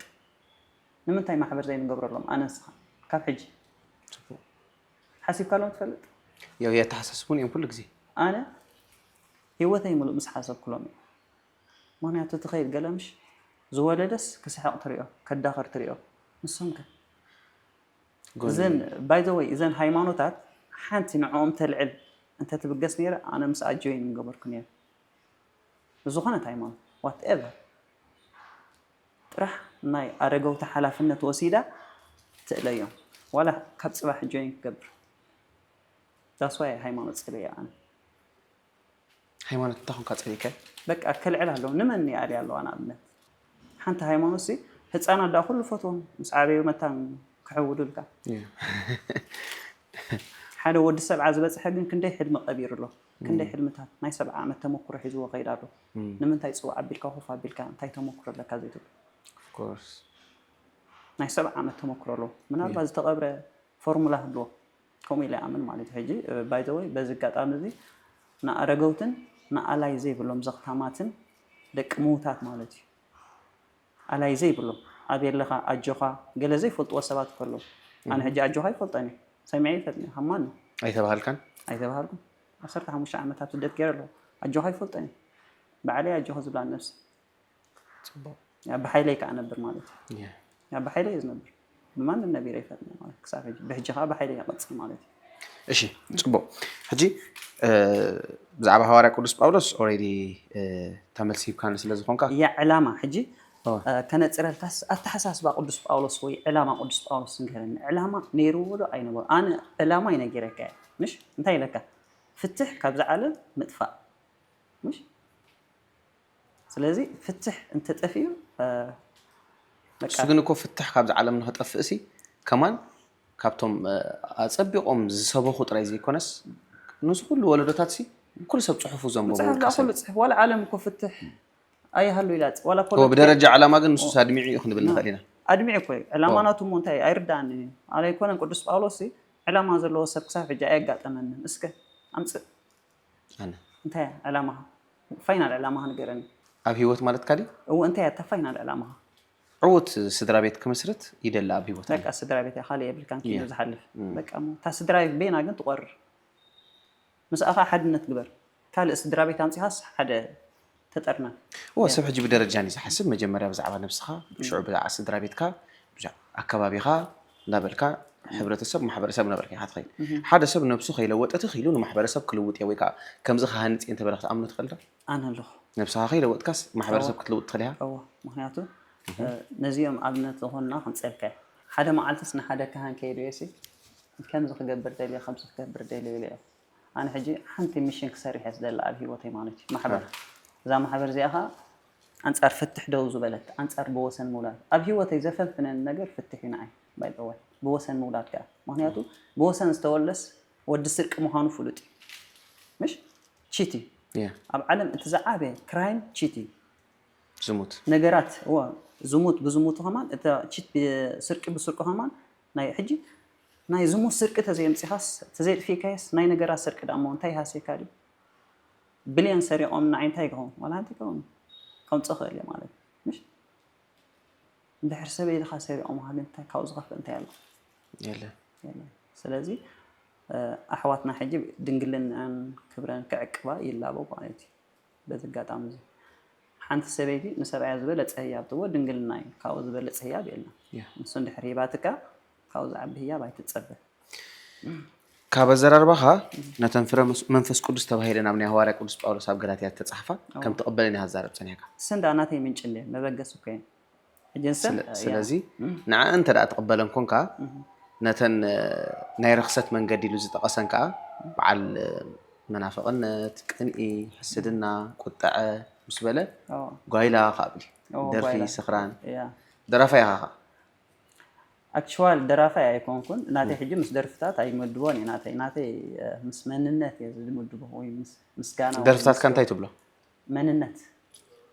نمن تاي ما حبر زي نقبر لهم أنا صح كاب حجي حسيب كانوا تفرق يا هي تحسسوني كل جزء أنا هو تاي ملو مس حسب كلامي ما أنا تتخيل قلمش زوالدس كسحق طريقة كداخر طريقة نصهم كان إذن باي ذا واي إذن هايمانوتات حنتي نعوم تلعب أنت تبقى نيرة أنا مس أجوين من قبر كنيا زخانة هايمان whatever راح ناي أرجو تحالفنا توسيدة تقليهم ولا كاب صباح جوين قبر تسوي هايمان تسكلي أنا هايمان تاخون كاتريكه بك أكل على لو نمني عليه لو أنا أبنت حنت هايمان سي هتصانا داخل فوتون مسعري متان كحولوا لك حدا ود 7 زبص حقن كندي حلم قبير له كندي حلمتات ناي 7 عام تمكر حيزو غيرادو نمنتاي صو عبيلكا خوف عبيلكا انتاي تمكر لك زيتو اوف كورس ناي 7 عام تمكر له من اربع تقبره فورمولا هدو كوم الى عمل مالت هجي باي ذا واي بزقاطام دي نا ارغوتن نا الاي زي بلوم زختاماتن دق موتات مالتي الاي زي بلوم ابي لها اجوخا قال زي فلط وسبات كله انا هجي اجوخا يفلطني سمعي فتني حمان اي تبهلكن اي تبهلكن أصرت هم مش عمتها تدت كيرلو الجوهاي فلتني بعليه الجوهاز بلا النفس يعني بحيلي كأنا برمالتي يعني بحيلي يزنبر بما أن النبي ريفتني مالك كسافج بحجها بحيلي يقص مالتي إيشي صبوا حجي بزعبها هوارا قدس باولوس already تملسيب كان سلازخونكا يا علامة حجي كانت سرال التحساس بقدس باولوس وي علامة قدس باولوس نقولن علامة نيرو ولا أي نبغى أنا علامة ينجرك مش انتهي لك فتح كابز عالم مدفع مش سلازي فتح انت تطفيه سجن كو فتح كابز عالم نه تطفئسي كمان كابتم اصبيقوم زسبخو طراي زي كونس نس كل ولدتاتسي كل سب صحفه زنبو لا كل صحف ولا عالم كفتح أي هلو يلات ولا كل هو بدرجة على ما قلنا نصوص أدمعي يخن بالنخلينا أدمعي كوي علاماناتو مونتاي أيرداني على يكون قدس باولوسي علامة زلوا سب صحف جاء قات أمن اسكه أمس أنا انتهى علامها فين العلامة هنقرن أبيوت مالت كالي وانتهى تفين العلامة عوت سدرا بيت كمسرت يدل أبيوت لك السدرا بيت خالي قبل كان كيلو زحلف لك أمو تا سدرا بينا قنت تقرر مس أخا حد نتقبر كال السدرا بيت أنت هاس حد تتقرنا هو سبح جيب درجة يعني حسب مجمرة بزعبها نفسها شعوب على السدرا بيتك بزع أكبابيها نابلك حبرتسب محبرسب نابلك هتخيل حدا سب نفسه خيلوت أتخيلون محبرسب كلوت يويك كم زخ هانت أنت بلغت أمن تخلده أنا له نفسها خيلوت كاس محبرسب كلوت تخليها مهنياته نزيهم أبنت هنا هنسألك حدا ما علتسنا حدا كهان كيريسي كم زخ جبر دليل 5 جبر دليل أنا حجي حنتي مشين كسر يحس دل أبي وتيمانتي محبر زي محبر زيها أنت فتح دوز بلد أنت بوسن مولاد أبي وتيزفن فين النجر فتحين عين باي الأول بوسن مولاد كا مهنياته بوسن استولس ودسرك مهانو فلوتي مش تشيتي أب علم تزعبه كرايم تشيتي زموت نجارات هو زموت بزموت همان إذا تشيت بسرك بسرك همان ناي حجي ناي زموت سرك تزي مسيحاس تزيد في كيس ناي نجارات سرك دامون تاي هاسي كاري بليون سري أم نعين تاي كون ولا أنت كون كون تأخذ لي مالك مش بحر سبيل خاسري أم هذا أنت كاوز غف أنت يلا سلازي أحواتنا حجي دنقلن عن كبران كعقبة يلعبوا بعيتي بذكات عمزي حنت سبيتي نسبة عزبلة هي بتوه دنقلناي كاوز بلت هي بيلنا نسون حريباتك كاوز عبهيا بايت تصبح كابزر أربعة نتنفر منفس قدس تبهيرنا من هوارك قدس باولوس أب غلاتيات تتصحفة كم تقبلني هالزارب سنيك سند أنا تي من شلة ما بقى سكين الجنسة سلازي نع أنت لا تقبلن كونكا نتن نيرخصة من قدي لوزي تقصن كا بعل منافقنا تكني حسدنا قطع مسبلة قايلة قابل درفي سخران درافة يا أكشوال درافة يكون كن ناتي حجي مس درفتات أي مدواني ناتي مس مننت يزد مدوه هو مس كانوا درفتات كان تاي تبله مننت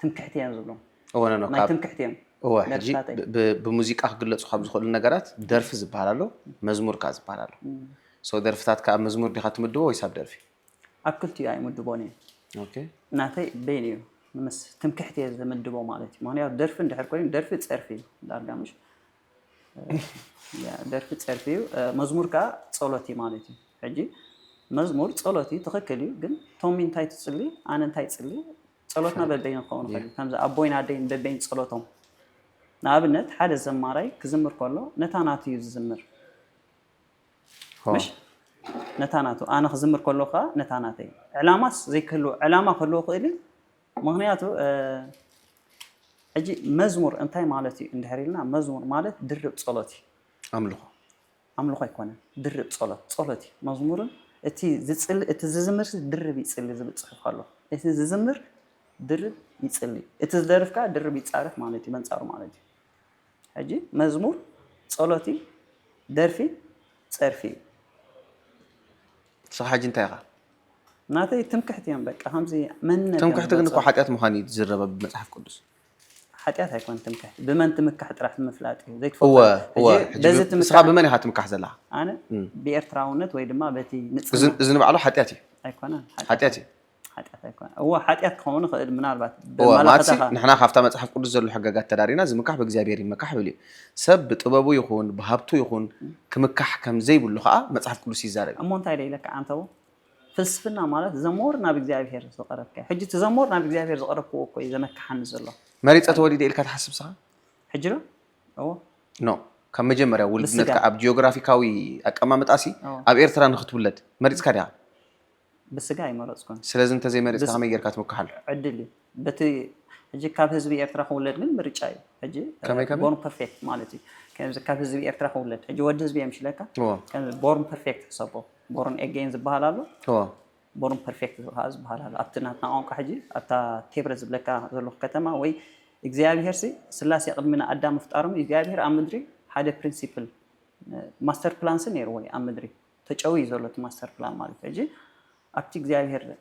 تمكحتين زبلهم هو أنا ما تمكحتين هو حجي بموسيقى أقول صحاب زخول النجارات درف زبالله مزمور كاز بالله سو درفتات كأ مزمور دي خاتم مدوه ويساب درفي أكلتي أي مدواني أوكي ناتي بيني مس تمكحتي يزد مدوه مالتي ما هي درف ده حركوين درف تصرفي دارجا مش يا درف تصرفي مزمور كا صلاتي مالتي حجي مزمور صلاتي تخكلي جن تومين تاي تصلي أنا تاي تصلي صلاتنا ببين قون خلي كم أبوينا دين ببين صلاتهم نابنت حد الزماري كزمر كله نتاناتو يزمر مش نتاناتو أنا خزمر كله خا نتاناتي علامات زي كله علامة كله خيلي مغنياتو أجي مزمور أنتي مالتي اندهريلنا مزمور مالت درب صلاتي أملخ يكونه درب صلاتي مزمور أتي زمر درب يتصلي زبط صحيح خلو أتي زمر درب يتصلي أتي درب كا درب يتصرف مالتي بنصار مالتي أجي مزمور صلاتي درفي صرفي صح حاجة أنت يا ناتي تمكحتين بك أهم زي من تمكحت إنك حاجات مخاني تجرب بمصحف قدس حاجات هيكون تمكح بمن تمكحت راح مفلاتي زيك هو صعب بمن هتمكح زلها أنا بإرتراونت ويدما بتي إذن بعله حتياتي هيكون حتياتي هيكون هو حتيات كونه خد من أربعة هو ماتسي نحنا خافتا مصحف قدس زلوا حاجات تدارينا زي مكح بإجزابيري مكح بلي سب طبابو يكون بهابتو يكون كمكح كم زي بقول له مصحف قدس يزارب أمون تايلي لك عنتو فلسفنا مالت زمورنا بإجزابير زقربك حجي تزمورنا بإجزابير زقربك وكو إذا مكح نزله مريت أتولي ديلك تحسب صح حجرة أو نو كم جمرة ولدنك أب جيوغرافيكاوي أكمامت أسي أب إيرترا نخت ولد مريت كذا بس جاي مرض كون سلازم أنت زي مريت كم يجركات مكحل عدلي بتي حجي كابز بي إيرترا ولد من مريتشاي حجي بورن بيرفكت مالتي كان كابز بي إيرترا ولد حجي ودز بي أمشي لك كان بورن بيرفكت صبوا بورن أجينز بحالله بورن بيرفكت هاز بحالله أبتنا ناقون كحجي أبتا تبرز بلكا زلوا كتما وي إجزاء هرسي سلاسي قدمنا أدم مفتارم إجزاء هر أمدري هذا برينسيبل ماستر بلان سنير وي أمدري تجاوي زلوا ماستر بلان مالك أجي أبتي إجزاء هر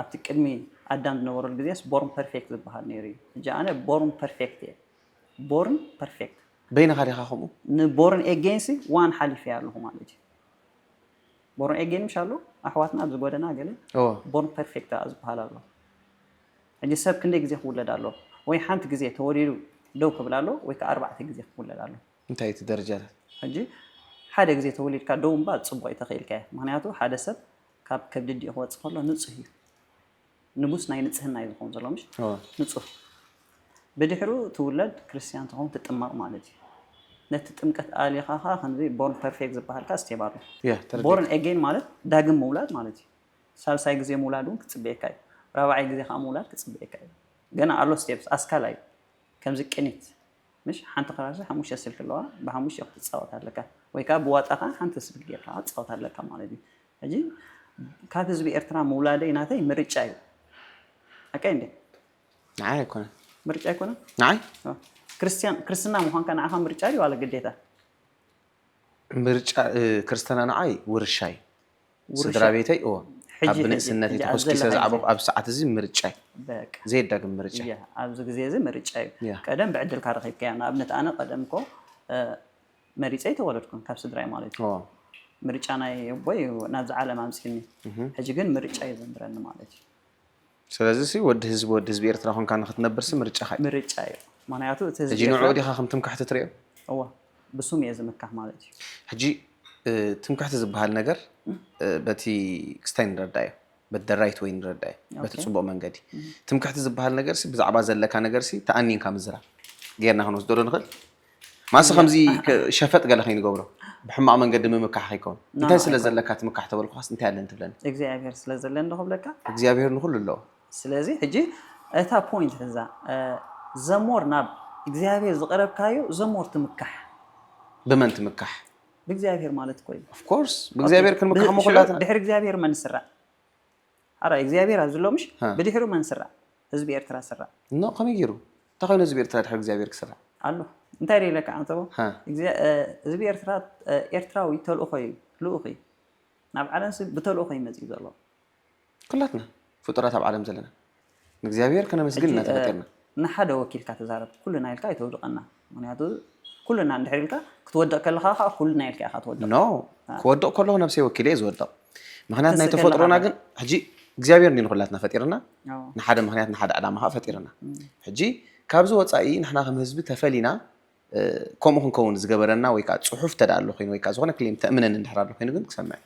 ኣብቲ ቅድሚ ኣዳም ዝነበረሉ ግዜስ ቦርን ፐርፌክት ዝበሃል ነይሩ እዩ ሕጂ ኣነ ቦርን ፐርፌክት እየ ቦርን ፐርፌክት በይንኻ ዲኻ ከምኡ ንቦርን ኤጌንሲ ዋን ሓሊፈ ኣለኹ ማለት እዩ ቦርን ኤጌን ምሽ ኣሎ ኣሕዋትና ኣብዚ ጎደና ገለ ቦርን ፐርፌክት ዝበሃል ኣሎ ሕጂ ሰብ ክንደይ ግዜ ክውለድ ኣሎ ወይ ሓንቲ ግዜ ተወሊዱ ደው ክብል ኣሎ ወይ ከዓ 4 ግዜ ክውለድ ኣሎ እንታይ እቲ ደረጃታት ሕጂ ሓደ ግዜ ተወሊድካ ደው እምበር ፅቡቅ ተኸይልካ ምክንያቱ ሓደ ሰብ ካብ ከብዲ ክወፅእ ከሎ ንጹህ እዩ ንጉስ ናይ ንጽህና እዩ ዝኸውን ዘሎ ምሽ ንጹህ ብድሕሩ ትውለድ ክርስቲያን ትኸውን ትጥመቕ ማለት እዩ ነቲ ጥምቀት ኣሊኻ ከምዚ ቦርን ፐርፌክት ዝበሃልካ ስቴብ ኣሎ ቦርን ኤጌን ማለት ዳግም ምውላድ ማለት እዩ ሳልሳይ ግዜ ምውላድ እውን ክፅበየካ እዩ ራብዓይ ግዜ ከዓ ምውላድ ክፅበየካ እዩ ገና ኣሎ ስቴፕስ ኣስካላይ ከምዚ ቅኒት مش حنت خلاص حموش السلك اللوا بحموش ياخذ تصوت هلك ويكاب بواطقه حنت السلك جيرها تصوت هلك مالدي اجي كاتز بإرترا مولادي ناتي مرچاي اكايندي نعم يكون مرچاي يكون نعم كريستيان مخان كان عها مرچاي ولا قديته مرچا كريستيان نعاي ورشاي سدرا بيتي او ኣብ ንእስነት ተኮስኪሰ ዝዓበቁ ኣብ ሰዓት እዚ ምርጫ ዘይዳግም ምርጫ ኣብዚ ግዜ እዚ ምርጫ እዩ ቀደም ብዕድልካ ረኺብካ ንኣብነት ኣነ ቀደምኮ መሪፀይ ተወለድኩን ካብ ስድራይ ማለት እዩ ምርጫ ናይ ቦይ ናብዚ ዓለም ኣምፅኒ ሕጂ ግን ምርጫ እዩ ዘንብረኒ ማለት እዩ ስለዚ ወዲ ህዝቢ ኤርትራ ኮንካ ንክትነብርሲ ምርጫ እዩ ምክንያቱ እቲ ህዝቢ ሕጂ ንዕኡ ዲኻ ከም ትምካሕቲ ትሪኦ እዋ ብሱም እየ ዝምካሕ ማለት እዩ ሕጂ ትምካሕቲ ዝበሃል ነገር በቲ ክስታይ ንረዳዮ በቲ ራይት ወይ ንረዳዮ በቲ ፅቡቅ መንገዲ ትምካሕቲ ዝበሃል ነገር ብዛዕባ ዘለካ ነገር ተኣኒንካ ምዝራብ ጌርና ክንወስዶ ዶ ንኽእል ማስ ከምዚ ሸፈጥ ገለ ከይንገብሮ ብሕማቅ መንገዲ ምምካሕ ከይኮን እንታይ ስለ ዘለካ ትምካሕ ተበልኩስ እንታይ ኣለን ትብለኒ እግዚኣብሔር ስለ ዘለን ዶ ክብለካ እግዚኣብሔር ንኩሉ ኣለዎ ስለዚ ሕጂ እታ ፖይንት እዛ ዘሞር ናብ እግዚኣብሔር ዝቀረብካዮ ዘሞር ትምካሕ ብመን ትምካሕ بإግዚአብሔር ማለት ቆይ of course بإግዚአብሔር ክንምካሕ መخላትና ድሕሪ እግዚአብሔር መን ስራ አራ እግዚአብሔር አዝሎምሽ በድሕሩ መን ስራ ህዝቢ ኤርትራ ስራ ኖ ከመይሩ ተኸይነ ህዝቢ ኤርትራ ድሕሪ እግዚአብሔር ክስራ አሎ እንታይ ሪለካ አንተቦ ህዝቢ ኤርትራዊ ተልእኾ እዩ ልኡኺ ናብ ዓለም ብተልእኾ ይመጽእ ዘሎ ኩላትና ፍጡራት ኣብ ዓለም ዘለና እግዚአብሔር ከነመስግን ተፈጠርና ንሓደ ወኪልካ ተዛረብ ኩልና ኢልካ ይተውድቀና ምክንያቱ كلنا عند حيلك كتودق كلها كلنا يلك أخذ ودق. No كودق كله نفسه وكيله زودق. مخنات نيتفطرنا جن حجي እግዚአብሔር ንخلاتنا فطيرنا. نحد مخنات نحد علامها فطيرنا. حجي كابزو وصاي نحنا خم حزب تفلينا كم كون زغبرنا ويكا صحف تدالو خين ويكا زونه كليم تامنن اندحرالو خين ግን كسمع.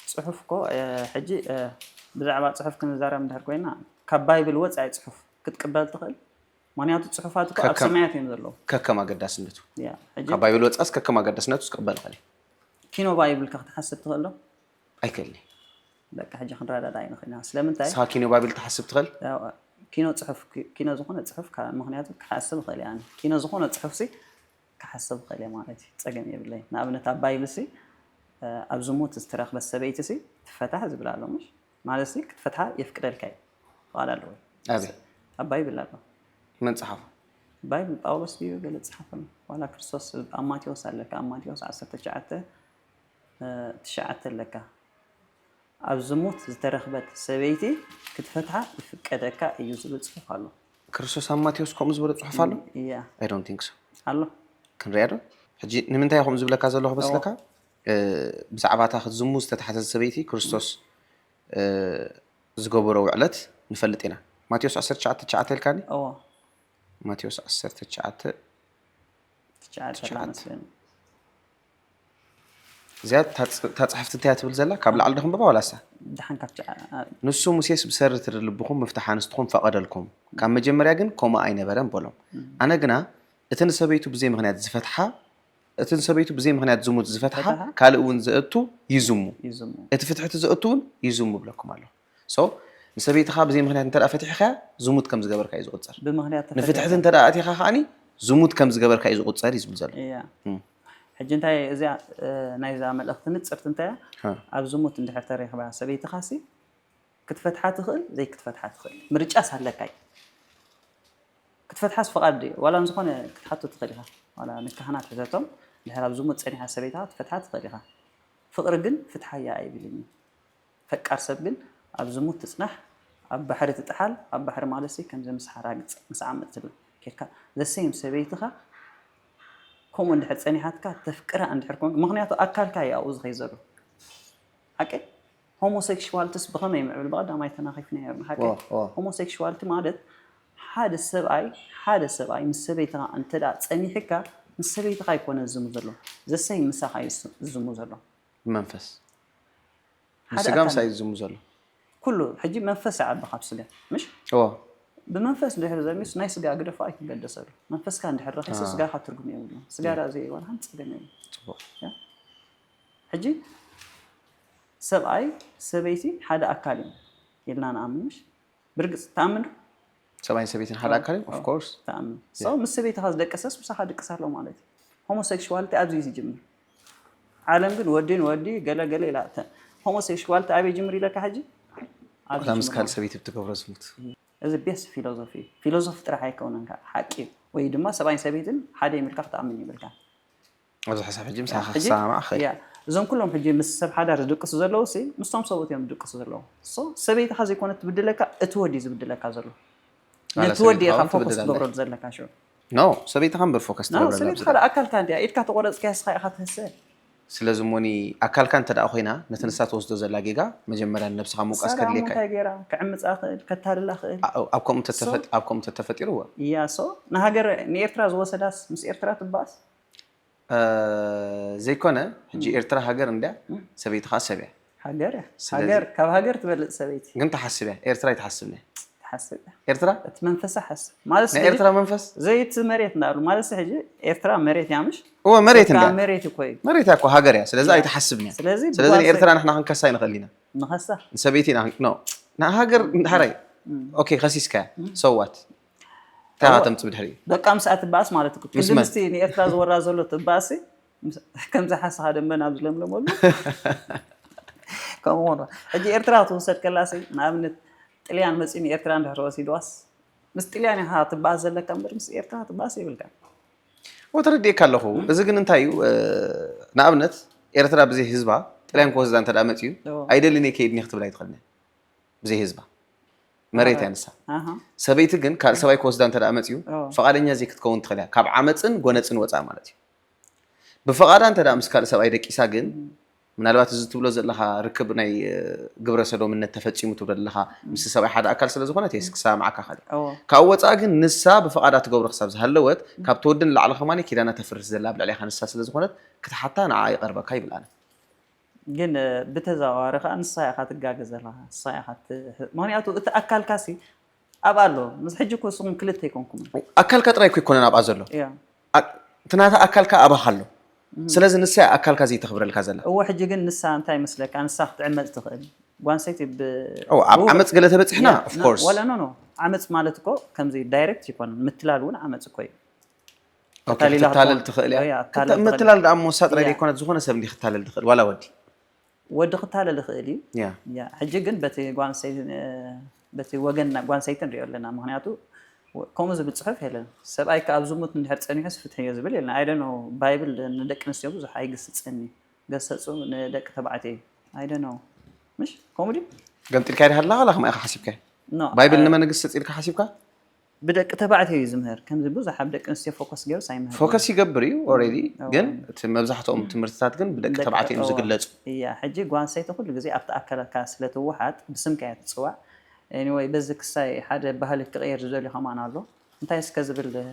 صحفكو حجي بزعبا صحف كنزارم اندحر كوينا كبايبل وصاي صحف كتقبل تخل ማንያቱ ጽሑፋት እኮ ኣብ ሰማያት እዮም ዘሎ ከከማ ገዳስነቱ ካብ ባይብል ወጻስ ከከማ ገዳስነቱ ስቀበል ኸሊ ኪኖ ባይብል ከተሐስብ ትኸሎ ኣይከልኒ በቃ ሕጂ ክንረዳዳ ኣይንኽእልና ስለምንታይ ሳ ኪኖ ባይብል ተሐስብ ትኸል ኪኖ ጽሑፍ ኪኖ ዝኾነ ጽሑፍ ምክንያቱ ክሓስብ ኸሊ ኣነ ኪኖ ዝኾነ ጽሑፍ ክሓስብ ኸሊ ማለት እዩ ፀገም የብለይ ንኣብነት ኣብ ባይብል ኣብ ዝሙት ዝተረኽበ ሰበይቲ ትፈታሕ ዝብል ኣሎ ምሽ ማለት ክትፈትሓ የፍቅደልካ እዩ ቃል ኣለዎ ኣበይ ኣብ ባይብል ኣሎ من صحف بايبل باولوس بيو قال صحفنا ولا كريستوس أماتيوس لك أماتيوس 19 تشعت لك أبزموت زترخبت سبيتي كتفتحها فكذاك يوزل صحف الله كريستوس أماتيوس كم زبر صحف الله I don't think so الله كن رياضه حجي نمنتها يخم زبل كذا الله بس لك بزعبات أخذ زموز تتحت سبيتي كريستوس زجبروا وعلت نفلتنا ماتيوس 19 الكاني ماتيوس 19 زياد تصحفت انت تبل زلا قبل علدكم بابا ولا سا دحن كاب نسو موسيس بسرت لبكم مفتاح انستكم فقدلكم كان مجمريا ግን ኮማ አይነበረም ቦሎም አነ ግና እተን ሰበይቱ ብዘይ ምክንያት ዝፈትሓ እተን ሰበይቱ ብዘይ ምክንያት ዝሙት ዝፈትሓ ካልኡን ዘእቱ ይዝሙ እቲ ፍትሕቲ ዘእቱን ይዝሙ ብለኩም ኣሎ ሶ ንሰበይትኻ ብዘይ ምክንያት እንተዳ ፈትሕኻ ዝሙት ከም ዝገበርካ እዩ ዝቁፀር ብምክንያት ንፍትሕቲ እንተዳ ኣቲኻ ኻኒ ዝሙት ከም ዝገበርካ እዩ ዝቁፀር ይዝብል ዘሎ ሕጂ እንታይ እዚኣ ናይዛ መልእኽቲ ንፅርት እንታይ ኣብ ዝሙት እንድሕር ተረኺባ ሰበይትኻ ክትፈትሓ ትኽእል ዘይክትፈትሓ ትኽእል ምርጫስ ኣለካ ክትፈትሓስ ፍቓድ ዋላ ዝኾነ ክትሓቱ ትኽእል ኢኻ ዋላ ንካህናት ሕዘቶም ድሕር ኣብ ዝሙት ፀኒሓ ሰበይትኻ ክትፈትሓ ትኽእል ኢኻ ፍቕሪ ግን ፍትሓያ ኣይብልኒ ፈቃር ሰብ ግን أبزموت تصنح أبحر تتحل أبحر مالسي كم زي مسحراقت مسعمت كيكا the same سبيتها كم عند حد ثاني حد كات تفكر عند حركون مغنياته أكل كاي أوز غيزرو حكي homosexuality بخمة يمعل بعد ما يتناقفني حكي homosexuality مالت حادث سبعي من سبيتها أنت لا تسأني حكا من سبيتها يكون الزموزلو the same مساحة الزموزلو منفس مسجام سايز الزموزلو كله حجي منفس عاد بخابس له مش بمنفس ده زميس نايس جا قدر فايك قد صار منفس كان دحر رخيص سجا خاطركم يقولون سجارة زي ولا هم سجنين حجي سبعي حدا أكاليم يلنا نأمنش برجس تأمن سبعين سبيتين حدا أكاليم of course تأمن so مس سبيت هذا دكسس بس هذا دكسر له مالتي homosexuality أبزي يجمع عالم قل ودي قلا لا homosexuality أبي جمري لك حجي خمس كان سبيت بتكبر زمت إذا بيس فيلوزوفي ترى هيكون حكي ويدما سبعين سبيتين حدا يملك تأمني بالكان هذا حسب حجم ساعة أخي زم كلهم حجي مس سب حدا ردك سوزلو سي مستم صوت يوم ردك سوزلو سبيت حظ يكون تبدلك اتودي زبدلك زلو نتودي خفوكس دبرد زلك شو سبيت هم بالفوكس سبيت خلا أكل كان دي إيدك تقولت كيس خي أخذ هسه سلازموني أكل كان تدا أخينا نتنسات وسط زلاجيجا مجمرا نفسها موقع ليك كعمت آخر كتار الآخر أبكم تتفت يروى يا نهاجر نيرتراز وسداس مس إيرترات الباس زي كنا هجي إيرترا هاجر عنده سبيت خاص سبيع هاجر كهاجر تبلد سبيتي قمت حسبه إيرترا يتحسبني إيرترا تمنفس حس مالس إيرترا منفس زي مريت نار مالس هجي إيرترا مريت يامش هو مريت عنده مريت كوي مريت أكو هاجر يا سلازا يتحسبني سلازا إيرترا نحن هنكسر نخلينا نخسه سبيتي هاجر هراي أوكي خسيسكا صوت تعاتم تبدهري دقام ساعة باس مالتك كل مستيني إفراز ورازولو تباسي كم زحس هذا من أبز لملمول كم مرة أجي إرترات وصلت كلاسي نعمل تليان مسيني إرتران بحروسي دواس مستلياني ها تباس لك أمر مس إرترات تباسي بالكام وتردي كله إذا كنا نتايو نعملت إرترا بزي حزبها تليان كوز دان تدامتيو أيدلني كيد نختبر يدخلنا بزي حزبها مريت ينسى سبيت جن كال سواي كوز دان تدامتيو فقادنيا زي كتكون تخليها كاب عمتن غونتن وصا مالتي بفقادان تدامس كال سواي دقيسا جن ምናልባት እዚ ትብሎ ዘለኻ ርክብ ናይ ግብረ ሰዶምነት ተፈጺሙ ትብሎ ዘለኻ ምስ ሰብኣይ ሓደ ኣካል ስለ ዝኾነ ተስ ክሳማዓካ ኻሊ ካብ ወፃ ግን ንሳ ብፍቓዳ ትገብሮ ክሳብ ዝሃለወት ካብ ተወድን ላዕሊ ኸማኒ ኪዳና ተፍርስ ዘላ ብላዕሊኻ ንሳ ስለ ዝኾነት ክትሓታ ንዓ ይቐርበካ ይብላና ግን ብተዛዋሪ ኸ ንሳ ኢኻ ትጋገዝ ዘለኻ ንሳ ኢኻ ምክንያቱ እቲ ኣካልካሲ ኣብ ኣሎ ምስ ሕጂ እኮ ንስኹም ክልተ ይኮንኩም ኣካልካ ጥራይ እኮ ይኮነን ኣብኣ ዘሎ ትናታ ኣካልካ ኣባኻ ኣሎ سلازم نساء أكل كذي تخبر الكذا هو حجي جن نساء أنتي مثلك أنا ساخت عمت تخيل وانسيتي أو عمت قلتها بس إحنا of course ولا نو عمت مالتكو كم زي دايركت يكون متلالون عمت كوي أوكي تتالل تخيل متلال عمو ساتر اللي يكون تزخون سبني ختالل تخيل ولا ودي ختالل تخيلي يا حجي جن بتي وانسيتي بتي وجن وانسيتي ريال لنا مهنياتو كومز بتصحف هلا سبأي كأبزمت من هرت أني حس فتحية زبل لأن I don't know بايبل ندك نسيو بزح أي قصة أني قصة ندك تبعتي I don't know مش كوميدي قلت لك هلا ولا هم أحسبك بايبل لما نقصة لك حسبك بدك تبعتي زمهر كم زي بزح بدك نسيو فوكس جيو سايمه فوكس يقبري already جن مبزحتهم تمرتات جن بدك تبعتي مزقلج يا حجي قوان سيت كل جزء أبتأكل كاسلة واحد بسم كانت تسوى anyway بزك ساي حدا بهالك تغير جزولي خمان الله انت يسكذب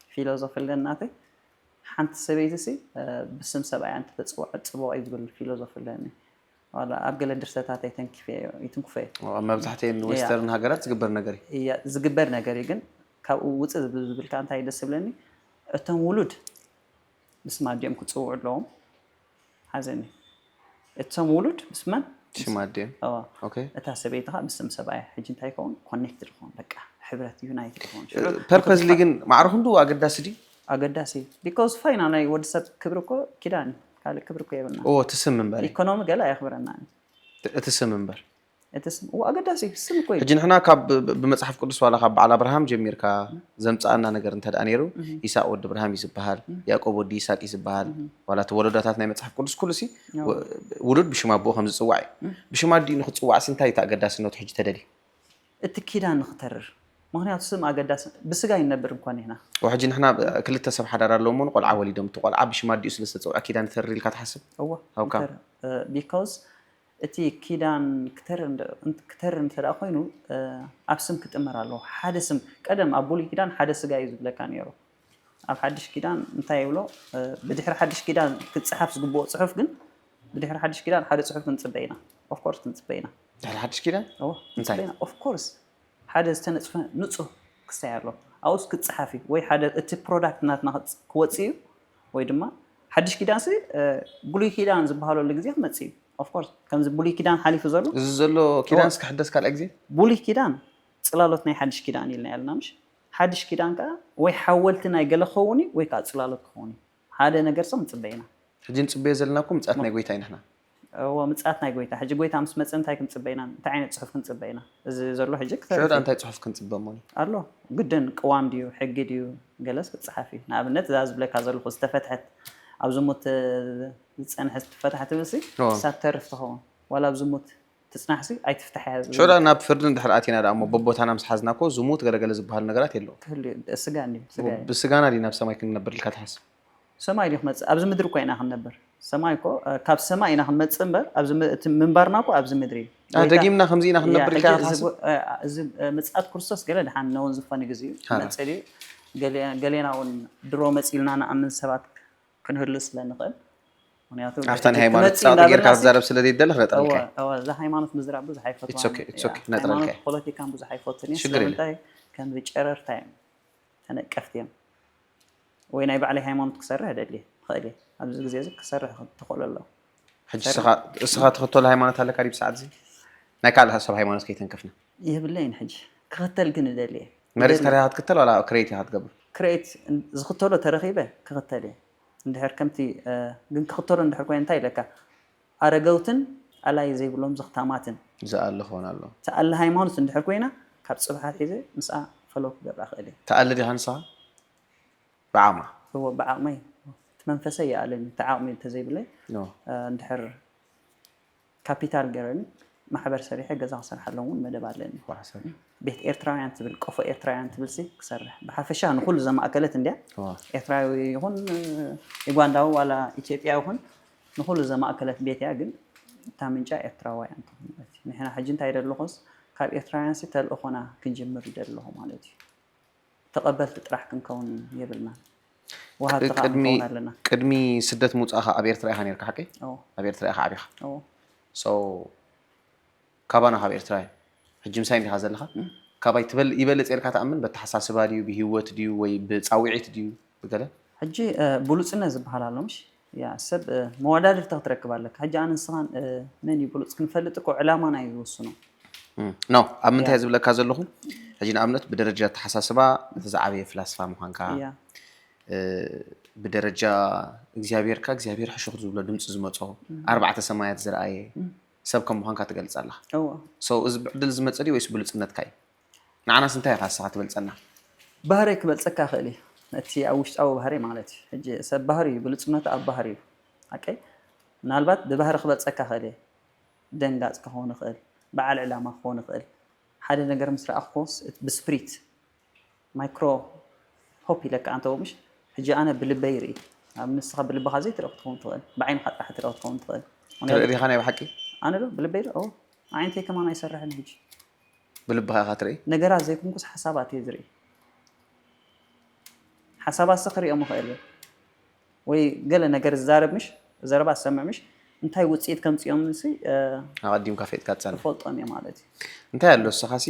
الفيلوزوف اللي ناتي حنت سبيتسي بسم سبعي انت تتصبع يقول الفيلوزوف اللي اني ولا ابقى الدرسات يتم كفايه اما بتحتين ويسترن هاجرات زقبر نغري يا زقبر نغري ግን ካብ ውጽ ዝብልካ እንታይ ደስ ብለኒ እቶም ውሉድ ብስማ ዲም ክጽውዑ ኣለዎም ሓዘኒ እቶም ውሉድ ብስማን شمادين اوكي اتا سبيتها بسم سبعي حجي انت يكون كونكتد يكون بقى حبرت يونايتد يكون purposely ግን معروف ندو اقداسي because finally what سب كبركو كيدان قال كبركو يبنا تسم منبر ايكونومي قال يخبرنا تسم منبر اتسم واقداسي سم كويس حجي نحنا كاب بمصحف قدس ولا كاب على ابراهام جميركا زمصانا ነገር እንተ ዳንኤሩ ይስሐቅ ወድ አብርሃም ይስባሃል ያዕቆብ ወድ ይስሐቅ ይስባሃል ወላ ተወለዳታት ናይ መጽሐፍ ቅዱስ ኩሉሲ ውሉድ ብሽማቦ ከም ዝጽዋዕ ብሽማዲ ንኽጽዋዕ ስንታይ ታገዳስነቱ ሕጂ ተደሊ እቲ ኪዳን ንኽተርር ምክንያቱ ስም አገዳስ ብስጋ ይነበር እንኳን ይና ወሕጂ ንሕና ክልተ ሰብ ሓዳር ኣለዎምን ቆልዓ ወሊዶም ትቆልዓ ብሽማዲ ስለዝተጽዋዕ ኪዳን ተርር ኢልካ ትሓስብ አዋ because እቲ ኪዳን ክተር እንተዳ ኮይኑ ኣብ ስም ክጥመር ኣለዎ ሓደ ስም ቀደም ኣብ ብሉይ ኪዳን ሓደ ስጋ እዩ ዝብለካ ነይሩ ኣብ ሓድሽ ኪዳን እንታይ ይብሎ ብድሕሪ ሓድሽ ኪዳን ክጽሓፍ ዝግብኦ ጽሑፍ ግን ብድሕሪ ሓድሽ ኪዳን ሓደ ጽሑፍ ክንጽበይና ኦፍ ኮርስ ክንጽበይና ድሕሪ ሓድሽ ኪዳን እንታይ ኦፍ ኮርስ ሓደ ዝተነጽፈ ንጹህ ክሳይ ኣሎ ኣውስ ክጽሓፍ ወይ ሓደ እቲ ፕሮዳክት ናትና ክወጽዩ ወይ ድማ ሓድሽ ኪዳን ሲ ብሉይ ኪዳን ዝበሃለሉ ግዜ ክመጽዩ of course ከምዚ ብሉይ ኪዳን ሓሊፉ ዘሎ ዘሎ ኪዳን ስክሕደስ ካልእ ግዜ ብሉይ ኪዳን ጽላሎት ናይ ሓድሽ ኪዳን ኢልና ያልና ምሽ ሓድሽ ኪዳን ከ ወይ ሓወልቲ ናይ ገለ ኸውኒ ወይ ከ ጽላሎት ኸውኒ ሓደ ነገር ሰም ጽበይና ሕጂ ንጽበየ ዘለናኩም ምጽኣት ናይ ጎይታ ኢና ምጽኣት ናይ ጎይታ ሕጂ ጎይታ ምስ መጽ እንታይ ክንጽበይና እንታይ ዓይነት ጽሑፍ ክንጽበይና እዚ ዘሎ ሕጂ ክተረዳ እንታይ ጽሑፍ ክንጽበሞኒ ኣሎ ግድን ቅዋም ድዩ ሕጊ ድዩ ገለስ ክጽሓፍ እዩ ንኣብነት እዛ ዝብለካ ዘለኹ ዝተፈትሐት ኣብ ዝሙት ዝጸንሐ ዝተፈትሐት ብሲ ሳተርፍ ትኸውን ወላ ኣብ ዝሙት ትጽናሕሲ ኣይትፍታሕ እያ ሾዳ ናብ ፍርድን ድሕሪ ኣቲና ዳ እሞ በቦታና ምስ ሓዝናኮ ዝሙት ገለገለ ዝበሃል ነገራት የለውም ስጋ እንዲ ብስጋና ዲ ናብ ሰማይ ክንነብር ኢልካ ትሓስብ ሰማይ ዲ ክመጽእ ኣብዚ ምድሪ እኮ ኢና ክንነብር ሰማይ እኮ ካብ ሰማይ ኢና ክንመጽእ እምበር ኣብዚ ምንባርና እኮ ኣብዚ ምድሪ ደጊምና ከምዚ ኢና ክንነብር ኢልካ ትሓስብ እዚ ምጽኣት ክርስቶስ ገለ ድሓን ነውን ዝፈኒ ግዜ መጽእ ገሌና እውን ድሮ መጽኢልና ንኣምን ሰባት ክንህሉ ስለንኽእል ምክንያቱ ኣፍታን ሃይማኖት ጻውጥ ጌርካ ትዛረብ ስለዘይደለ ነጥረልካ እዛ ሃይማኖት ምዝራብ ብዙሕ ኣይፈትዋን it's okay ነጥረልካ ፖለቲካን ብዙሕ ኣይፈትውን ስለምንታይ ከምዚ ጨረርታ እዮም ተነቀፍቲ እዮም ወይ ናይ ባዕለይ ሃይማኖት ክሰርሕ ደልየ ክእል እየ ኣብዚ ግዜ እዚ ክሰርሕ ትኽእል ኣሎ ሕጂ እስኻ ትኽተሎ ሃይማኖት ኣለካ ዲ ብሰዓት እዚ ናይ ካልእ ሰብ ሃይማኖት ከይተንከፍና የብለይን ሕጂ ክኽተል ግን ደልየ መሬት ከሪያ ክትክተል ወላ ክሬት ኢኻ ትገብር ክሬት ዝኽተሎ ተረኺበ ክኽተል እየ እንድሕር ከምቲ ግን ክኽተሎ እንድሕር ኮይነ እንታይ ኢለካ ኣረገውትን ኣላይ ዘይብሎም ዝኽታማትን ዝኣለ ክኾን ኣሎ ተኣለ ሃይማኖት እንድሕር ኮይና ካብ ጽብሓት ሒዘ ምስኣ ፈሎ ክገብራ ክእል እየ ተኣለ ዲኻ ንስኻ ብዓቕማ ብዓቕመይ እቲ መንፈሰይ ይኣለኒ ተዓቕሚ እንተዘይብለይ እንድሕር ካፒታል ገይረኒ ማሕበር ሰሪሐ ገዛ ክሰርሕ ኣለዎ እውን መደብ ኣለኒ ቤት ኤርትራውያን ትብል ቆፎ ኤርትራውያን ትብል ሲ ክሰርሕ ብሓፈሻ ንኩሉ ዘማእከለት እንድያ ኤርትራዊ ይኹን ዩጋንዳዊ ዋላ ኢትዮጵያ ይኹን ንኩሉ ዘማእከለት ቤት እያ ግን እታ ምንጫ ኤርትራውያን ትኹን ንሕና ሕጂ እንታይ ደለኹስ ካብ ኤርትራውያን ሲ ተልእኾና ክንጅምር ይደለኹ ማለት እዩ ተቐበልቲ ጥራሕ ክንከውን የብልና ወሃብቲ ከዓ ክንከውን ኣለና ቅድሚ ስደት ምውፃእኻ ኣብ ኤርትራ ኢኻ ነርካ ሓቂ ኣብ ኤርትራ ኢኻ ዓቢኻ ሶ ካባና ካብ ኤርትራ ሕጂ ምሳይ እንዲኻ ዘለኻ ካባይ ይበልፅ ኢልካ ተኣምን በተሓሳስባ ድዩ ብሂወት ድዩ ወይ ብፃዊዒት ድዩ ብገለ ሕጂ ብሉፅነት ዝበሃል ኣሎ ምሽ ያ ሰብ መወዳድርቲ ክትረክብ ኣለካ ሕጂ ኣነ ንስኻን መን እዩ ብሉፅ ክንፈልጥ እኮ ዕላማና እዩ ዝወስኖ ኖ ኣብ ምንታይ ዝብለካ ዘለኹ ሕጂ ንኣብነት ብደረጃ ተሓሳስባ እቲ ዝዓበየ ፍላስፋ ምዃንካ ብደረጃ እግዚኣብሔርካ እግዚኣብሔር ሕሹኽ ዝብሎ ድምፂ ዝመፆ ኣርባዕተ ሰማያት ዝረኣየ ሰብ ከም ምዃንካ ትገልፅ ኣለኻ ሶ እዚ ብዕድል ዝመፀ ድዩ ወይስ ብሉፅነትካ እዩ ንዓናስ እንታይ ኢኻ ንስኻ ትበልፀና ባህረይ ክበልፀካ ክእል እዩ እቲ ኣብ ውሽጣዊ ባህሪ ማለት እዩ ሕጂ ሰብ ባህሪ እዩ ብሉፅነቱ ኣብ ባህሪ እዩ ኣቀይ ምናልባት ብባህሪ ክበልፀካ ክእል እየ ደንጋፅ ክኸውን ይኽእል በዓል ዕላማ ክኸውን ይኽእል ሓደ ነገር ምስ ረኣኽኮስ ብስፕሪት ማይክሮ ሆፕ ኢለካ ኣንተ ምሽ ሕጂ ኣነ ብልበይ ርኢ ኣብ ንስኻ ብልብኻ ዘይትረአ ክትኸውን ትኽእል ብዓይንኻ ጥራሕ ትረአ ክትኸውን ትኽእል ትርኢ ዲኻ ናይ ብሓቂ ኣነ ዶ ብልበይ ኦ ዓይነተይ ከማን ኣይሰርሕን ሕጂ ብልብኻ ኢኻ ትርኢ ነገራት ዘይኩንኩስ ሓሳባት እየ ዝርኢ ሓሳባት ክሪኦም ይኽእል ወይ ገለ ነገር ዝዛረብ ምሽ ዘረባ ዝሰምዕ ምሽ እንታይ ውፅኢት ከምፅኦም ንሲ ኣቐዲምካ ፈጥካ ትፀንሕ ትፈልጦም እየ ማለት እዩ እንታይ ኣሎ ንስኻሲ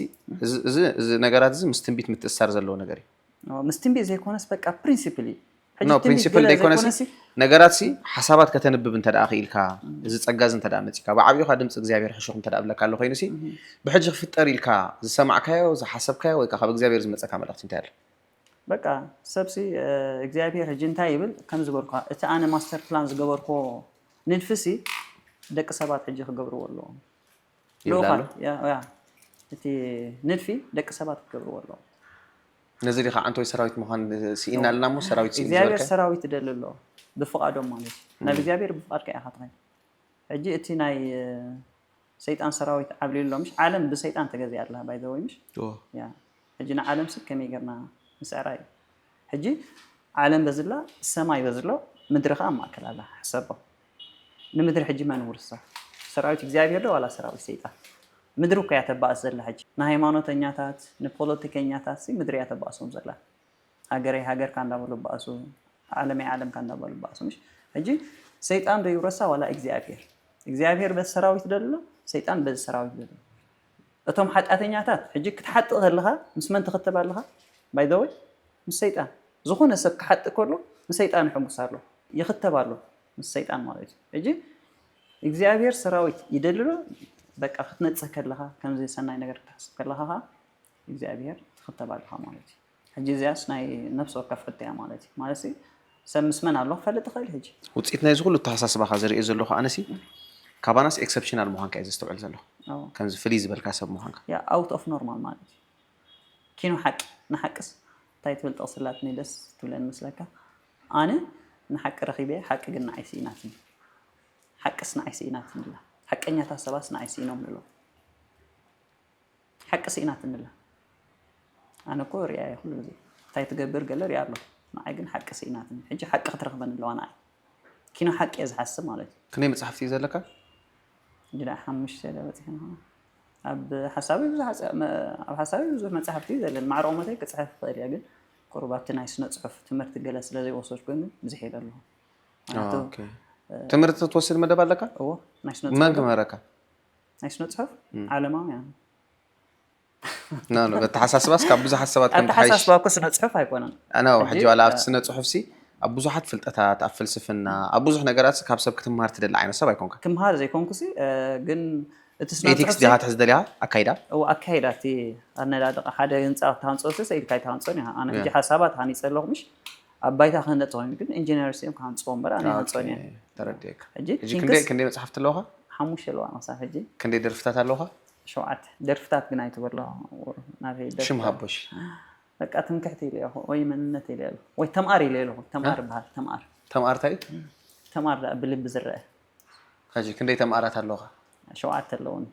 እዚ ነገራት እዚ ምስ ትንቢት ምትእስሳር ዘለዎ ነገር እዩ ምስ ትንቢት ዘይኮነስ በቃ ፕሪንሲፕል እዩ ኖ ፕሪንሲፕል ዘይኮነስ ነገራት ሲ ሓሳባት ከተንብብ እንተ ደኣ ክኢልካ እዚ ፀጋዝ እንተ ደኣ መፂካ ብዓብዩኻ ድምፂ እግዚኣብሔር ሕሹኽ እንተ ደኣ ብለካ ኣሎ ኮይኑ ሲ ብሕጂ ክፍጠር ኢልካ ዝሰማዕካዮ ዝሓሰብካዮ ወይ ካብ እግዚኣብሔር ዝመፀካ መልእኽቲ እንታይ ኣሎ በቃ ሰብሲ እግዚኣብሔር ሕጂ እንታይ ይብል ከም ዝገበርኩ እቲ ኣነ ማስተር ፕላን ዝገበርኮ ንድፍሲ ደቂ ሰባት ሕጂ ክገብርዎ ኣለዎም يبلالو يا تي ندفي دك سبات كبر والله نزل يخ عنتو سراويت مخان سينا لنا مو سراويت سين እግዚአብሔር ሰራዊት ደልሎ بفقادهم ማለት ናብ እግዚአብሔር بفقادك يا خاطر እጂ እቲ ናይ ሰይጣን ሰራዊት ዓብሊሎ ምሽ ዓለም ብሰይጣን ተገዚ ያለها ባይ ዘ ወይ ምሽ ያ እጂ ና ዓለም ስከ ከመይገርና مسعراي እጂ ዓለም በዝላ ሰማይ በዝሎ ምድርኻ ማከላላ حسبه ንምድር ሕጂ ማን ወርሳ ሰራዊት እግዚአብሔር ነው ወላ ሰራዊት ሰይጣን ምድሩ ከያተባስ ዘላ ሕጂ ና ሃይማኖተኛታት ንፖለቲከኛታት ሲ ምድር ያተባሰም ዘላ ሀገር ካንዳበሉ ባሱ ዓለም ካንዳበሉ ባሱ ምሽ ሕጂ ሰይጣን በይወርሳ ወላ እግዚአብሔር በሰራዊት ደልሎ ሰይጣን በሰራዊት ደልሎ እቶም ኃጢአተኛታት ሕጂ ክትሓጥቕ ከለኻ ምስ መን ተኸተባለኻ ባይ ዘ ወይ ምስ ሰይጣን ዝኾነ ሰብ ክሓጥቕ ከሎ ምስ ሰይጣን ይሕጉሳሉ ይኽተባሉ ምስ ሰይጣን ማለት እዩ ሕጂ እግዚአብሔር ሰራዊት ይደልሎ በቃ ክትነጽህ ከለኻ ከምዚ ሰናይ ነገር ክትሓስብ ከለኻ እግዚአብሔር ትኽተባለኻ ማለት እዩ ሕጂ ዚያስ ናይ ነፍስ ወከፍ ፍትያ ማለት እዩ ማለት ሰብ ምስ መን ኣሎ ክፈልጥ ኽእል ሕጂ ውፅኢት ናይ ዝኩሉ ተሓሳስባኻ ዝርኢ ዘለኹ ኣነሲ ካባናስ ኤክሰፕሽናል ምዃንካ እዩ ዘስተውዕል ዘለኹ ከምዚ ፍልይ ዝበልካ ሰብ ምዃንካ ያ ኣውት ኦፍ ኖርማል ማለት እዩ ኪኑ ሓቂ ንሓቅስ እንታይ ትብል ጠቕስላትኒ ደስ ትብለን መስለካ ኣነ ንሓቂ ረኺበ ሓቂ ግን ንዓይ ስኢናትኒ ሓቅስ ንዓይ ስኢናትኒ ላ ሓቀኛታት ሰባስ ንዓይ ስኢኖም ንብሎ ሓቂ ስኢናትኒ ላ ኣነ እኮ ሪኣ ኩሉ ግዜ እንታይ ትገብር ገለ ሪኣ ኣሎ ንዓይ ግን ሓቂ ስኢናትኒ ሕጂ ሓቂ ክትረኽበኒ ኣለዋ ንዓይ ኪኑ ሓቂ እየ ዝሓስብ ማለት እዩ ክንደይ መፅሓፍቲ እዩ ዘለካ جدا حمش سيدا بتحنا أب حسابي بزوج متحفتي زي المعلومات كتصحف غير يعني قرباتنا يسنى صحف تمرت جلس لذي وصوش بينهم زحيل الله اوكي تمرت توصل مدى بالك نايسنى ما كمرك نايسنى صحف عالمه يعني لا بتحسس بس كبزح حسابات كم تحسس باكو سنة صحف هيكون انا وحجي على سنة صحف سي ኣብ ብዙሓት ፍልጠታት ኣብ ፍልስፍና ኣብ ብዙሕ ነገራት ካብ ሰብ ክትምሃር ትደሊ ዓይነት ሰብ ኣይኮንካ ክምሃር ዘይኮንኩሲ ግን እቲ ስነ ኤቲክስ ዲኻ ትሕዝ ደሊኻ ኣካይዳ ኣካይዳ እቲ ኣነዳድቕ ሓደ ህንፃ ታንፆስ ሰይድካ ይታንፆን ኢኻ ኣነ ሕጂ ሓሳባት ሃኒፀ ኣለኹ ምሽ ኣብ ባይታ ክህነፅ ኮይኑ ግን ኢንጂነር ሲም ክሃንፅዎ እምበር ኣነ ሃንፆን እየ ተረዲእካ ሕጂ ክንደይ መፅሓፍቲ ኣለውኻ 5 ኣለዋ መሳብ ሕጂ ክንደይ ደርፍታት ኣለውኻ 7 ደርፍታት ግን ኣይትበሎ ናበይ ደርፍ ሽም ሃቦሽ በቃ ትምክሕቲ ኢለ ወይ መንነት ኢለ ወይ ተማር ኢለ ተማር በሃል ተማር ታይ ተማር ብልብ ዝርአ ሕጂ ክንደይ ተማራት ኣለውኻ 7 ኣለውን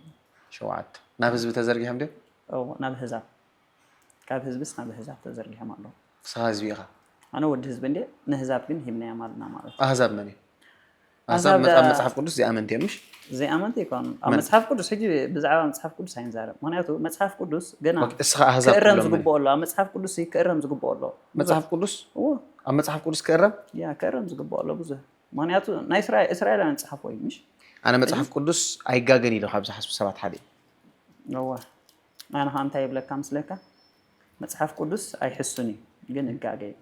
7 ናብ ህዝቢ ተዘርጊሖም ደ ናብ ህዛብ ካብ ህዝብስ ናብ ህዛብ ተዘርጊሖም ኣለዉ ክሳብ ህዝቢ ኢኻ ኣነ ወዲ ህዝቢ እንደ ንህዛብ ግን ሂብናያ ማለትና ማለት ኣህዛብ መን እዩ ኣህዛብ መፅሓፍ ቅዱስ ዘይኣመንቲ እዮም ምሽ ዘይኣመንቲ ይኮኑ ኣብ መፅሓፍ ቅዱስ ሕጂ ብዛዕባ መፅሓፍ ቅዱስ ኣይንዛረብ ምክንያቱ መፅሓፍ ቅዱስ ገና እስኻ ኣህዛብ ክእረም ዝግብኦ ኣሎ ኣብ መፅሓፍ ቅዱስ ክእረም ዝግብኦ ኣሎ መፅሓፍ ቅዱስ ኣብ መፅሓፍ ቅዱስ ክእረም ያ ክእረም ዝግብኦ ኣሎ ብዙሕ ምክንያቱ ናይ እስራኤላውያን መፅሓፍ ወይ ምሽ ኣነ መፅሓፍ ቅዱስ ኣይጋገን ኢሉ ካብ ዝሓስቡ ሰባት ሓደ እዋ ኣነ ኸ እንታይ ይብለካ ምስለካ መፅሓፍ ቅዱስ ኣይሕሱን እዩ ግን ይጋገይ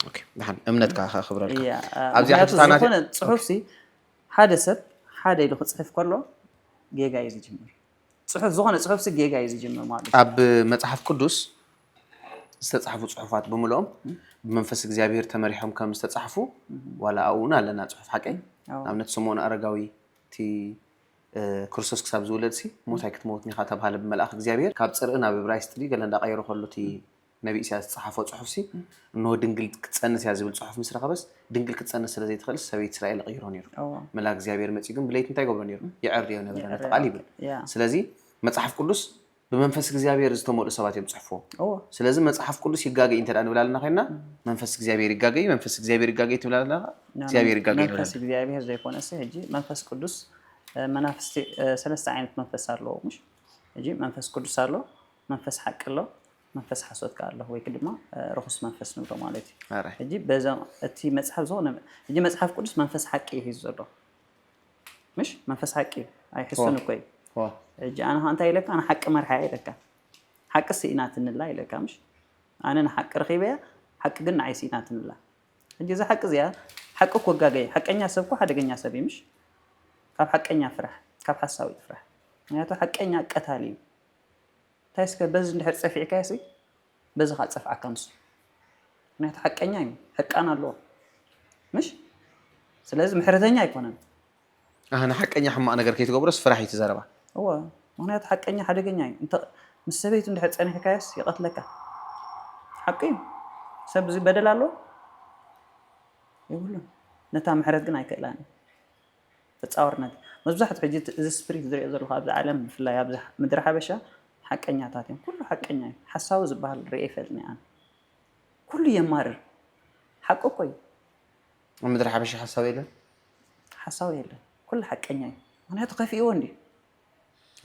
ኦኬ ንሓን እምነትካ ከኽብረልካ ኣብዚ ሓሳናት ዝኾነ ፅሑፍ ሲ ሓደ ሰብ ሓደ ኢሉ ክፅሕፍ ከሎ ጌጋ እዩ ዝጅምር ፅሑፍ ዝኾነ ፅሑፍ ሲ ጌጋ እዩ ዝጅምር ማለት ኣብ መፅሓፍ ቅዱስ ዝተፃሕፉ ፅሑፋት ብምልኦም ብመንፈስ እግዚኣብሔር ተመሪሖም ከም ዝተፃሕፉ ዋላ ኣብኡን ኣለና ፅሑፍ ሓቀይ ኣብነት ስምዖን ኣረጋዊ እቲ ክርስቶስ ክሳብ ዝውለድ ሲ ሞታይ ክትመውትኒ ኢኻ ተባሃለ ብመልኣኽ እግዚኣብሔር ካብ ፅርእ ናብ ዕብራይስጥ ገለ እንዳቀይሮ ከሎ እቲ ነቢ ኢሳያስ ዝፀሓፎ ፅሑፍ ሲ እንሆ ድንግል ክትፀንስ እያ ዝብል ፅሑፍ ምስ ረኸበስ ድንግል ክትፀንስ ስለ ዘይትኽእል ሰበይት እስራኤል ቀይሮ ነይሩ መልኣክ እግዚኣብሔር መፂኡ ግን ብለይቲ እንታይ ገብሮ ነይሩ ይዕርዮ ነበረ ነቲ ቃል ይብል ስለዚ መፅሓፍ ቅዱስ ብመንፈስ እግዚኣብሔር ዝተመልኡ ሰባት እዮም ፅሕፍዎ ስለዚ መፅሓፍ ቅዱስ ይጋገይ እንተዳ ንብል ኣለና ኮይና መንፈስ እግዚኣብሔር ይጋገይ መንፈስ እግዚኣብሔር ይጋገይ ትብል ኣለና እግዚኣብሔር ይጋገይ መንፈስ እግዚኣብሔር ዘይኮነስ ሕጂ መንፈስ ቅዱስ መናፍስቲ ሰለስተ ዓይነት መንፈስ ኣለዎ ምሽ ሕጂ መንፈስ ቅዱስ ኣሎ መንፈስ ሓቂ ኣሎ መንፈስ ሓሶትካ ኣሎ ወይ ድማ ርኩስ መንፈስ ንብሎ ማለት እዩ ሕጂ በዛ እቲ መፅሓፍ ዝኾነ ሕጂ መፅሓፍ ቅዱስ መንፈስ ሓቂ ሒዙ ዘሎ ምሽ መንፈስ ሓቂ ኣይሕሱን እኮ እዩ ሕጂ ኣነ እንታይ ኢለካ ኣነ ሓቂ መርሓያ ኢለካ ሓቂ ስኢናትንላ ኢለካ ምሽ ኣነ ንሓቂ ረኺበያ ሓቂ ግን ንዓይ ስኢናትንላ ሕጂ እዚ ሓቂ እዚኣ ሓቂ ክወጋገይ ሓቀኛ ሰብ እኮ ሓደገኛ ሰብ እዩ ምሽ ካብ ሓቀኛ ፍራሕ ካብ ሓሳዊ ፍራሕ ምክንያቱ ሓቀኛ ቀታሊ እዩ እንታይ እስከ በዚ እንድሕር ፀፊዕካ ሲ በዚ ካ ፀፍዓካ ንሱ ምክንያቱ ሓቀኛ እዩ ሕቃን ኣለዎ ምሽ ስለዚ ምሕረተኛ ኣይኮነን ኣነ ሓቀኛ ሕማቕ ነገር ከይትገብሮስ ፍራሕ እዩ ትዘረባ እዋ ምክንያቱ ሓቀኛ ሓደገኛ እዩ እንተ ምስ ሰበይቱ እንድሕር ፀኒሕካያስ ይቐትለካ ሓቂ እዩ ሰብ እዚ በደል ኣሎ ይብሉን ነታ ምሕረት ግን ኣይክእላን ተፃወርነት መብዛሕትኡ ሕጂ እዚ ስፕሪት ዝሪኦ ዘለኹ ኣብዚ ዓለም ብፍላይ ኣብዚ ምድሪ ሓበሻ ሓቀኛታት እዮም ኩሉ ሓቀኛ እዩ ሓሳቡ ዝበሃል ርአ ይፈልኒ ኣነ ኩሉ የማርር ሓቂ እኮ እዩ ኣብ ምድሪ ሓበሻ ሓሳብ የለን ሓሳቡ የለን ኩሉ ሓቀኛ እዩ ምክንያቱ ከፊእዎ እንዲ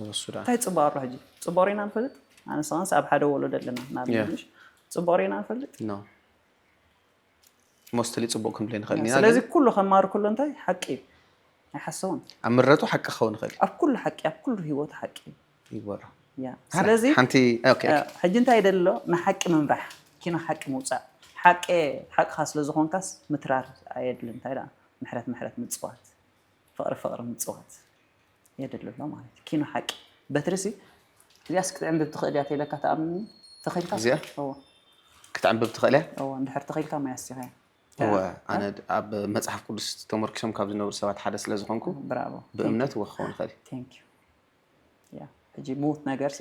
ወሱዳ እንታይ ፅቡቅ ኣሎ ሕጂ ፅቡቅ ሪና ንፈልጥ ኣነ ሰንስ ኣብ ሓደ ወለዶ ኣለና ናብሽ ፅቡቅ ሪና ንፈልጥ ኖ ሞስትሊ ፅቡቅ ክንብል ንኽእል ኢና ስለዚ ኩሉ ከማር ኩሉ እንታይ ሓቂ እዩ ኣይሓሰቡን ኣብ ምረቱ ሓቂ ክኸውን ይኽእል ኣብ ኩሉ ሓቂ ኣብ ኩሉ ሂወቱ ሓቂ ይግበሮ ስለዚ ሓንቲ ኦኬ ሕጂ እንታይ ደሎ ንሓቂ ምምራሕ ኪኖ ሓቂ ምውፃእ ሓቂኻ ስለ ዝኾንካስ ምትራር ኣየድልን እንታይ ዳ ምሕረት ምፅዋት ፍቅሪ ምፅዋት የድልሎ ማለት እዩ ኪኖ ሓቂ በትርሲ እዚያስ ክትዕንብብ ትኽእል እያ ተኢለካ ተኣምኒ ተኺልካ እዚኣ ክትዕንብብ ትኽእል እያ እንድሕር ተኺልካ ማያስቲኻ ኣነ ኣብ መፅሓፍ ቅዱስ ተመርኪሶም ካብ ዝነብሩ ሰባት ሓደ ስለ ዝኾንኩ ብራቮ ብእምነት ክኸውን ይኽእል ቴንክ ዩ ሕጂ ምዉት ነገር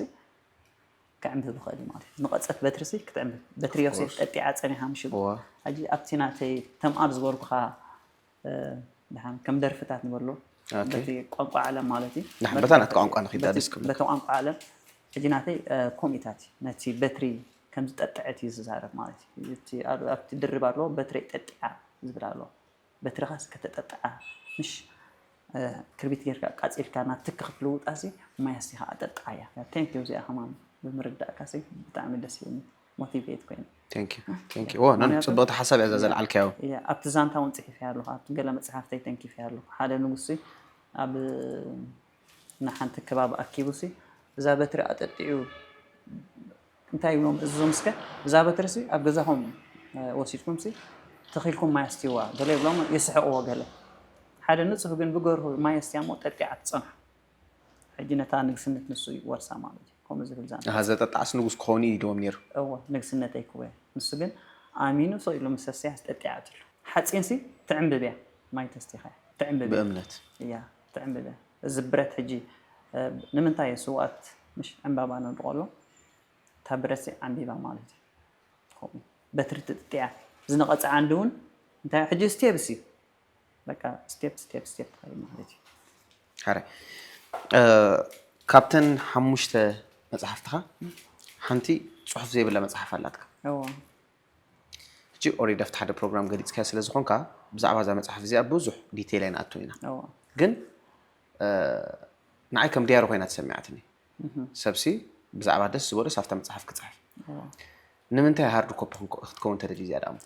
كعمل بخالي مالي نقصت بترسي كتعمل بتري يوسف قطيعه صنيحه مشي اجي ابتيناتي تم ارز ورقها دحان كم درفتات نبرلو بتي قنقع عالم مالتي نحن بتانات قنقع نخيدا ديسكم بتو قنقع عالم اجيناتي كوميتاتي نتي بتري كم تطعتي زعرف مالتي يتي ابتي دربالو بتري تطعا زبلالو بتري خاص كتطعا مش كربيت غير قاصيل كانت تكخفلو طاسي ما يسيها اطعايا ثانك يو زي احمام بمرداء كاسي بتعمل دسيني موتيفيت كوين ثانك يو وانا صبوت حسب ازازل علكاو يا ابتزانتا ونصحي فيها له قال مصحفتي ثانك يو فيها له حدا نغسي اب نحنت كباب اكيبوسي اذا بتري اططيو انتي يوم الزومسكه اذا بترسي اب غزاهم وسيتكم سي تخيلكم ما يستوى دلي بلوم يسحقوا قال حدا نصف ግን بغرو ما يستيامو ططيعه تصنح حجنتا نغسنت نسو ورسا مالجي كوم زغل زان هذا تطعس نغس كوني يدوم نير نغسنت ايكو نسو ግን امينو سو يلو مسسيا ططيعه حصين سي تعمبيا ما يتستيخا تعمبيا بامنت يا تعمبيا زبرت حجي نمنتا يسوات مش انبابا نقولو تبرسي عندي با مالجي كوم بترت ططيعه زنقص عندون انت حجي ستيبسي بقى ستيب مالتي حري كابتن حموشته مصحفتها حنتي صحف زي بلا مصحف አላትካ እጂ ኦሬዲ ደፍት ሓደ ፕሮግራም ገዲጽካ ስለ ዝኾንካ ብዛዕባ ዛ መጽሓፍ እዚኣ ብዙሕ ዲቴል አይና አትወይና ግን ንዓይ ከም ዲያሮ ኮይና ተሰሚዓትኒ ሰብሲ ብዛዕባ ደስ ዝበለ ሳፍታ መጽሓፍ ክጽሕፍ ንምንታይ ሃርድ ኮፒ ክትከውን ተደልዩ እዚኣ ዳሞ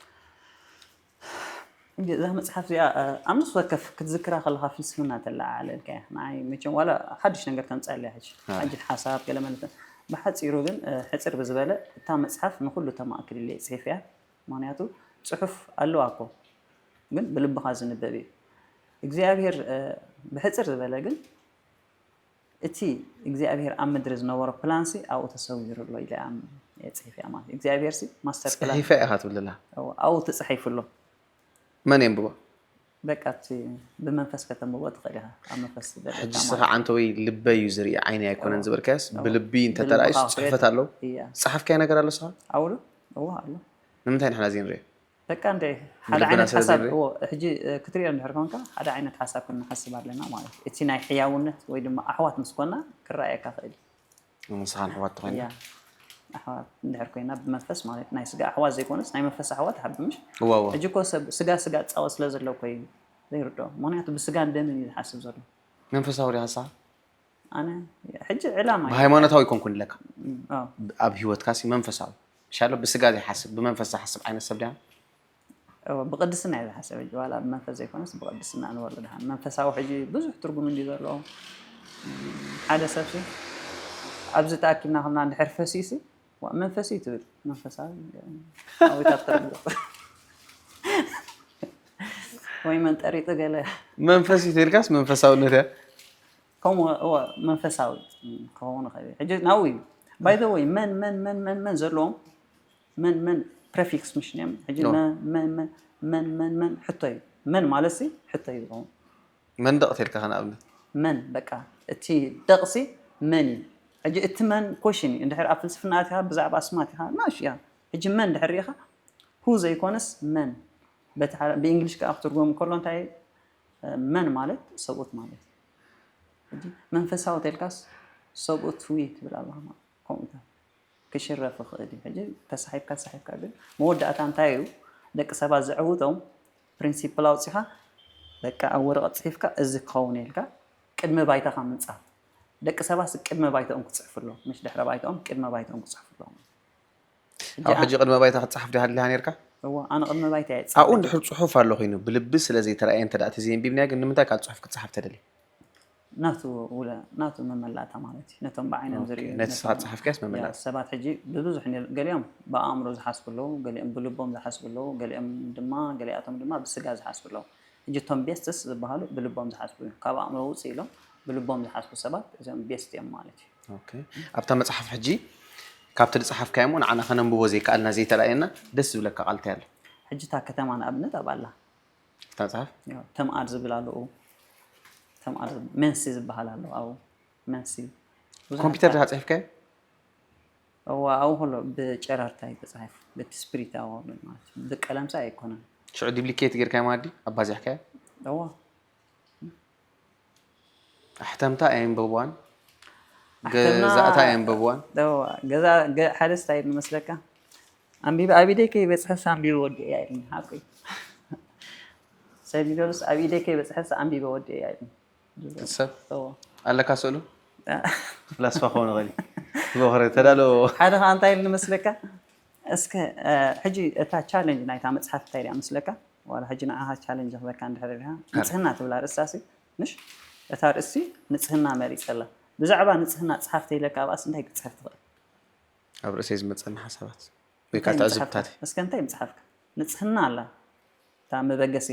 إذا مصحف زي أمس وقف كتذكرها خلها في السمنة تلعب كه معي مش ولا حدش نقدر تنسأل له حاجة حساب كلام مثلا ما حد يروجن حصر بزبالة تام مصحف نقول له تام أكل اللي صحيفة معناته صحف قالوا أكو من بلب خازن البابي إجزاء بحصر زبالة جن إتي إجزاء أم مدرز نور بلانسي أو تصوير الله إلى أم صحيفة أمان إجزاء سي ماستر بلان صحيفة هات ولا لا أو تصحيف له من ينبوا بقاتي بمنفس كتمبوا تقريها منفس حج صح عنتوي لبي يزري عيني يكون انزبر كاس بلبي انت ترايش صحفت له صحف كاي ነገር አለ صح اولو هو አለ ንምንታይ ንሕና ዚን ሪ በቃ እንደ ሓደ ዓይነት حساب هو ሕጂ ክትሪኦ እንድሕርኮንካ ሓደ ዓይነት حساب ክንሓስብ ኣለና ማለት እቲ ናይ ሕያውነት ወይ ድማ ኣሕዋት ምስኮና ክራኣየካ ክእል ምሳን ኣሕዋት ትኾይና أحوات ندير كوينا بمنفس مالك نايس جا أحواز زي كونس ناي منفس أحوات حب مش واو أجيكوا سجا تساوس لازم لو كوي زي ردوا مونياتو بسجان دم يحسب زر منفس أوري هسا أنا حج علامة بهاي ما نتاوي كون لك أبي هو تكاسي منفس أو شالو بسجاد يحسب بمنفس حسب عين السبلة بقدسنا إذا حسب ولا بمنفس زي كونس بقدسنا أنا ولا ده منفس أو حجي بزح تربو من دي ذا هذا سبشي أبزت أكلنا هم عند حرف سيسي ومنفسي تقول منفسها أو يتطرق وين من طريقة قال منفسي تركاس منفسها ونده كم هو منفسها كون خير حجة ناوي by the way من زلهم من prefix مش نعم حجة من حطي من مالسي حطي يبغون من دق تركا خنا أبدا من بقى تي دقسي من حجي اتمن كوشني اندحر افلسفناتها بزعب اسماتها ماشي يعني حجي من دحريخه هو زي كونس من بانجلش كافترغم كلون تاي من مالت صوت مالت حجي منفساو تلكاس صوت تويت بلا الله ما كونتا كشرف خدي حجي تسحيبك ግን መወዳእታ እንታይ እዩ ደቂ ሰባት ዝዕውቶም ፕሪንሲፕል አውጽኻ በቃ አወረቀት ጽሕፍካ እዚ ከውን ይልካ ቅድመ ባይታኻ ምንጻፍ ደቂ ሰባት ቅድመ ባይታኦም ክጽሕፍሎ مش ድሕረ ባይታኦም ቅድመ ባይታኦም ክጽሕፍሎ አው ሕጂ ቅድመ ባይታ ክጽሕፍ ዲሃልህ ነርካ هو انا ቅድመ ባይታ ይጽሕፍ አው እንድሕር ጽሑፍ ኣሎ ኮይኑ ብልብስ ስለዚ ተራእየ እንተ ዳእተ ዚን ቢብንያ ግን ንምንታይ ካል ጽሑፍ ክጽሕፍ ተደሊ ናቱ መመላእታ ማለት ነቶም በዓይነም ዝርዩ ነቲ ጽሕፍ ከስ መመላእታ ሰባት ሕጂ ብዙሕ ገሊኦም በአእምሮ ዝሓስብሎ ገሊኦም ብልቦም ዝሓስብሎ ገሊኦም ድማ ገሊኣቶም ድማ ብስጋ ዝሓስብሎ ሕጂ ቶም ቤስትስ ዝበሃሉ ብልቦም ዝሓስቡ ካብ አእምሮ ውፅእ ኢሎም ብልቦም ዝሓስቡ ሰባት እዞም ቤስት እዮም ማለት እዩ ኦኬ ኣብታ መጽሓፍ ሕጂ ካብቲ ዝጽሕፍ ካይሞ ንዓና ከነንብቦ ዘይከኣልና ዘይተራእየና ደስ ዝብለካ ቃልታ ያለ ሕጂ ታ ከተማ ንኣብነት ኣባላ ታጽሓፍ ተምኣር ዝብላሉ ተምኣር መንሲ ዝበሃል ኣሎ ኣው መንሲ ኮምፒውተር ዝሓጽሕፍከ አው ሁሉ በጨራርታ ይተጻሕፍ በስፒሪት አው ማለት በቀለም ሳይ አይኮንም ሽዑ ዲፕሊኬት ጌርካ ማዲ አባዚሕከ አው አሕተምታ አይን በቧን ገዛታ አይን በቧን አው ገዛ ሓደስታ አይን መስለካ አምቢባ አቢዴከ በጽሕፍ አምቢባ ወዲ አይን ሓቆይ ሰቢዶስ አቢዴከ በጽሕፍ አምቢባ ወዲ አይን ሰብ አለካ ሰሉ ላስፋ ኾነ غلي بغره تدالو حدا انتاي مسلكا اسك حجي اتا تشالنج نايتا مصحف تايريا مسلكا ولا حجي نعها تشالنج هذاك عند حريها نصحنا تبلا رساسي مش اتا رسي نصحنا مري صلا بزعبا نصحنا صحفتي لك اباس انتي تصحف تقول ابرسيز مصنا حسابات ወይ ካታዝብታት እስከ እንታይ መጽሐፍካ ንጽህና አላ ታም በገሲ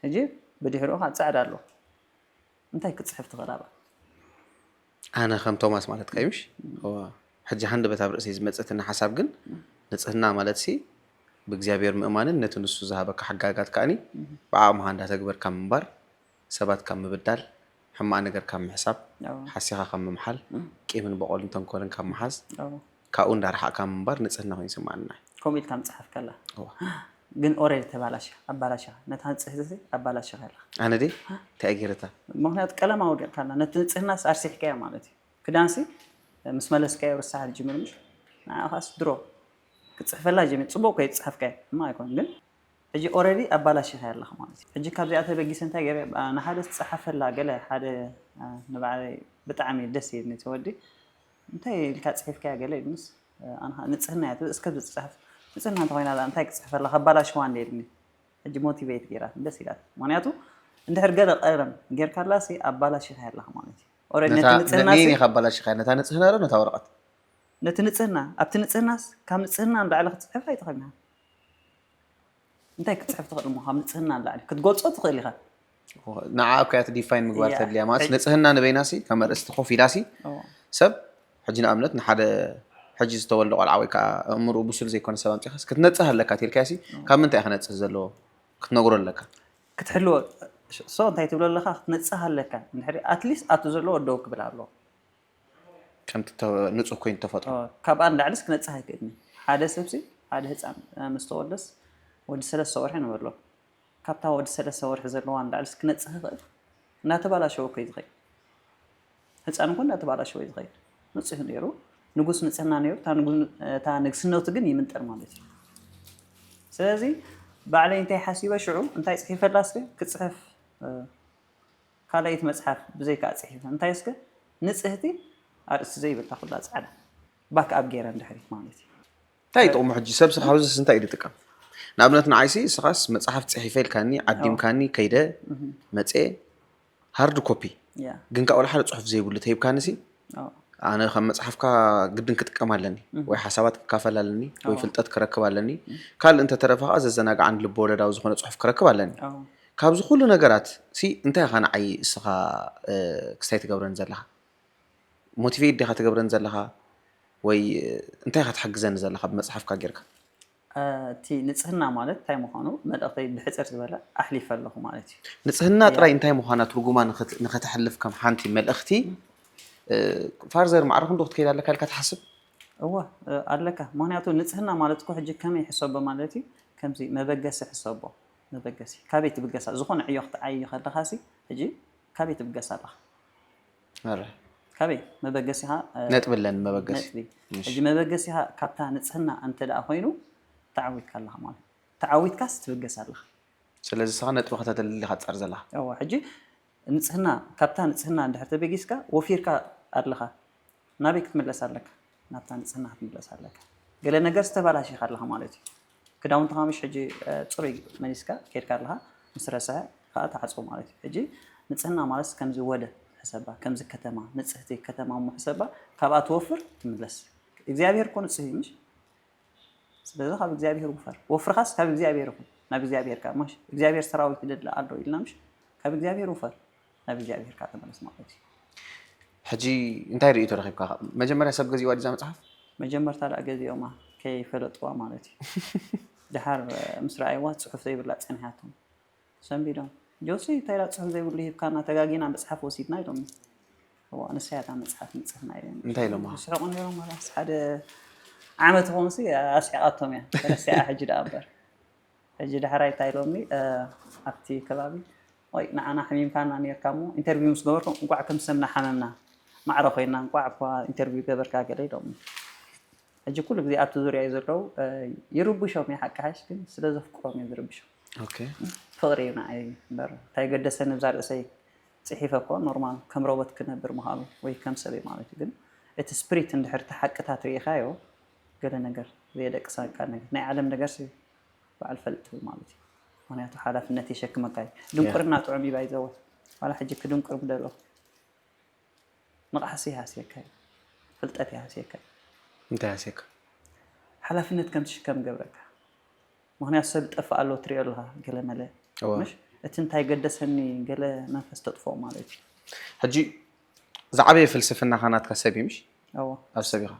እጂ በድህሮኻ ጻዕዳሎ እንታይ ክጽሕፍ ትኸራባ ኣነ ከም ቶማስ ማለት ከይምሽ ኦ ሕጂ ሃንደ በታብ ርእሰይ ዝመጽእትና ሓሳብ ግን ንጽህና ማለት ሲ በእግዚአብሔር ምእማንን ነቲ ንሱ ዝሃበካ ሓጋጋት ካኒ በአምሃ እንዳተግበር ከም ምንባር ሰባት ከም ምብዳል ሕማቅ ነገር ከም ምሕሳብ ሓሲኻ ከም ምምሓል ቂምን በቆልን ተንኮልን ከም መሓዝ ካኡ እንዳርሓቅ ከም ምንባር ንጽህና ኮይኑ ይስማዓና ኮሚል ከም ጽሕፍ ከላ ግን ኦሬዲ ተባላሽ አባላሽ ነታን ጽሕፈት አባላሽ ካላ ኣነ ዲ ተአጊረታ ምክንያት ቀለም አውድ ካላ ነቲ ጽሕና አርሲሕከያ ማለት ክዳንሲ ምስ መለስከያ ወርሳህ ጅምርምሽ ናኻስ ድሮ ክጽሕፈላ ጀሚ ጽቡቅ ከይ ጽሕፍከያ ማይኮን ግን እጂ ኦሬዲ አባላሽ ካላ ማለት እጂ ካብዚያተ በጊሰንታ ገረ ናሓደ ጽሕፈላ ገለ ሓደ ንባዕለ ብጣዕሚ ደስ ይልኒ ተወዲ እንታይ ልካ ጽሕፍከያ ገለ ይምስ ኣነ ንጽህና ያተ እስከ ጽሕፍ ንጽህና ተሆይና እንታይ ክጽሕፈላ አባላሽ ዋን ለይልኒ እጂ ሞቲቬት ገራት ደስ ይላል ምክንያቱ እንድሕር ገለ ቀረም ጌርካላሲ አባላሽ ካላ ማለት ኦሬዲ ንጽህና ነቲ አባላሽ ካላ ነታ ንጽህና ረ ነታ ወረቀት ነቲ ንጽህና ኣብቲ ንጽህናስ ካብ ንጽህና እንዳዕለ ክትጽሕፍ ኣይትኸልና እንታይ ክትጽሕፍ ትኽእል ሞ ካብ ንጽህና እንዳዕለ ክትገልጾ ትኽእል ኢኻ ንዓብ ካያት ዲፋይን ምግባር ተድልያ ማለት ንጽህና ንበይናሲ ከም ርእስቲ ኮፍ ኢላሲ ሰብ ሕጂ ንኣብነት ንሓደ ሕጂ ዝተወልደ ቆልዓ ወይ ከዓ እምሩ ብሱል ዘይኮነ ሰብ ኣምፂኻስ ክትነጽህ ኣለካ ትልካሲ ካብ ምንታይ ክነጽህ ዘለዎ ክትነግሮ ኣለካ ክትሕልዎ ሶ እንታይ ትብሎ ኣለካ ክትነጽህ ኣለካ እንድሕሪ ኣትሊስት ኣቱ ዘለዎ ደው ክብል ኣሎ ከምቲ ንጹህ ኮይኑ ተፈጥሮ ካብ እንዳዕልስ ክነጽህ ኣይክእልኒ ሓደ ሰብሲ ሓደ ህፃን ምስተወልደስ ወዲ 3 ወርሒ ነበርሎ ካብታ ወዲ 3 ወርሒ ዘለዋ እንዳዕልስ ክነጽህ ይኽእል እናተባላሸወ ከይ ዝኸይድ ህፃን እንኳን እናተባላሸወ ይዝኸይድ ንጹህ ነይሩ ንጉስ ንጽህና ነይሩ ታ ንግስነቱ ግን ይምንጠር ማለት እዩ ስለዚ ባዕለይ እንታይ ሓሲበ ሽዑ እንታይ ጽሒፈላስ ክጽሕፍ ካላይት መጽሓፍ ብዘይካ ጽሒፍ እንታይ እስከ ንጽህቲ ኣርእስቲ ዘይብልታ ኩላ ጻዕዳ ባክ ኣብ ገይረ እንድሕሪት ማለት እዩ እንታይ ጥቕሙ ሕጂ ሰብ ስኻውዝስ እንታይ ይጥቀም ንኣብነት ንዓይሲ ስኻስ መጽሓፍ ጽሒፈ ኢልካኒ ዓዲምካኒ ከይደ መጽ ሃርድ ኮፒ ግን ካብኡ ሓደ ጽሑፍ ዘይብሉ ተሂብካንሲ ኣነ ከም መጽሓፍካ ግድን ክጥቀም ኣለኒ ወይ ሓሳባት ክካፈል ኣለኒ ወይ ፍልጠት ክረክብ ኣለኒ ካልእ እንተተረፈኻ ዘዘናግዓን ልቦ ወለዳዊ ዝኾነ ጽሑፍ ክረክብ ኣለኒ ካብዚ ኩሉ ነገራት ሲ እንታይ ኻ ንዓይ እስኻ ክስታይ ትገብረን ዘለኻ ሞቲቬት ዲኻ ትገብረን ዘለኻ ወይ እንታይ ኻ ትሕግዘን ዘለኻ ብመጽሓፍካ ጌርካ እቲ ንጽህና ማለት እንታይ ምዃኑ መልእኽተይ ብሕፅር ዝበለ ኣሕሊፈ ኣለኹ ማለት እዩ ንጽህና ጥራይ እንታይ ምዃና ትርጉማ ንኸተሕልፍ ከም ሓንቲ መልእኽቲ ፋርዘር معرخ እንደው ትከይዳ ለካ ልካ ተሐስብ እዋ አለካ ምክንያቱ ንጽህና ማለት እኮ ሕጂ ከመይ ሕሰቦ ማለቲ ከምዚ መበገሲ ሕሰቦ መበገሲ ካቤት ብገሳ ዝኾነ ዕዮ ክትዓይ ከለኻሲ ሕጂ ካቤት ብገሳ ኣለኻ አረ ካቤት መበገሲኻ ነጥብለን መበገሲ ሕጂ መበገሲኻ ካብታ ንጽህና እንተ ደኣ ኮይኑ ተዓዊትካ ኣለኻ ማለት ተዓዊትካስ ትብገሳ ኣለኻ ስለዚ ሰኻ ነጥብ ከተደልሊ ኻጻር ዘለኻ እዋ ሕጂ ንጽህና ካብታ ንጽህና እንድሕር ተበጊስካ ወፊርካ ኣለኻ ናበይ ክትምለስ ኣለካ ናብታ ንጽህና ክትምለስ ኣለካ ገለ ነገር ዝተባላሽኻ ኣለኻ ማለት እዩ ክዳውንትኻ ምሽ ሕጂ ጽሩይ መሊስካ ከይድካ ኣለኻ ምስ ረስሐ ከዓ ተዓጽቦ ማለት እዩ ሕጂ ንጽህና ማለት ከምዚ ወደ ሕሰባ ከምዚ ከተማ ንጽህቲ ከተማ እሞ ሕሰባ ካብኣ ትወፍር ትምለስ እግዚኣብሔር እኮ ንጽህ እዩ ምሽ ስለዚ ካብ እግዚኣብሔር ውፈር ወፍርኻስ ካብ እግዚኣብሔር ይኹን ናብ እግዚኣብሔር ካ ማሽ እግዚኣብሔር ሰራዊት ይደላ ኣሎ ኢልና ምሽ ካብ እግዚኣብሔር ውፈር ናብ እግዚኣብሔር ካ ተመለስ ማለት እዩ ሕጂ እንታይ ርእይቶ ረኺብካ መጀመርያ ሰብ ገዚእዋ ዲዛ መጽሓፍ መጀመርታ ላ ገዚኦማ ከይፈለጥዋ ማለት እዩ ድሓር ምስ ረኣይዋ ጽሑፍ ዘይብላ ፀኒሓቶም ሰንቢዶም ጆሲ ታይላ ጽሑፍ ዘይብሉ ሂብካና ተጋጊና መጽሓፍ ወሲድና ኢሎም ንስያታ መጽሓፍ ንጽሕና ኢሎም እንታይ ኢሎም ስሕቁ ነይሮም ማለት ሓደ ዓመት ኾንሲ ኣስሕቃቶም እያ ተነስያ ሕጂ ደኣ እምበር ሕጂ ድሕራይ እንታይ ኢሎምኒ ኣብቲ ከባቢ ወይ ንዓና ሕሚምካና ነርካ እሞ ኢንተርቪው ምስ ገበርኩም እንቋዕ ከም ሰምና ሓመምና ማዕረ ኮይና እንቋዕ እኳ ኢንተርቪው ገበርካ ገለ ኢሎም ሕጂ ኩሉ ግዜ ኣብቲ ዙርያ እዩ ዘለዉ ይርብሾም እየ ሓቂሓሽ ግን ስለ ዘፍቅሮም እየ ዝርብሾም ፍቅሪ እዩ ንዓይ እምበር እንታይ ገደሰኒ ብዛ ርእሰይ ፅሒፈ እኮ ኖርማል ከም ሮቦት ክነብር ምኻሉ ወይ ከም ሰበይ ማለት እዩ ግን እቲ ስፕሪት እንድሕር ተሓቅታት ርኢኻዮ ገለ ነገር ዘየደቅሰካ ነገር ናይ ዓለም ነገር በዓል ፈልጥ ማለት እዩ ምክንያቱ ሓላፍነት የሸክመካ እዩ ድንቁርና ጥዑም እዩ ባይዘወት ዋላ ሕጂ ክድንቁር ምደሎ ንቕሓሲ ይሃስየካ እዩ ፍልጠት ይሃስየካ እዩ እንታይ ሃስየካ ሓላፍነት ከም ትሽከም ገብረካ ምክንያቱ ሰብ ጠፋ ኣሎ ትሪኦ ኣለኻ ገለ መለ ምሽ እቲ እንታይ ገደሰኒ ገለ መንፈስ ተጥፍኦ ማለት እዩ ሕጂ ዝዓበየ ፍልስፍና ኻናትካ ሰብ እዩ ምሽ ኣብ ሰብ ኢኻ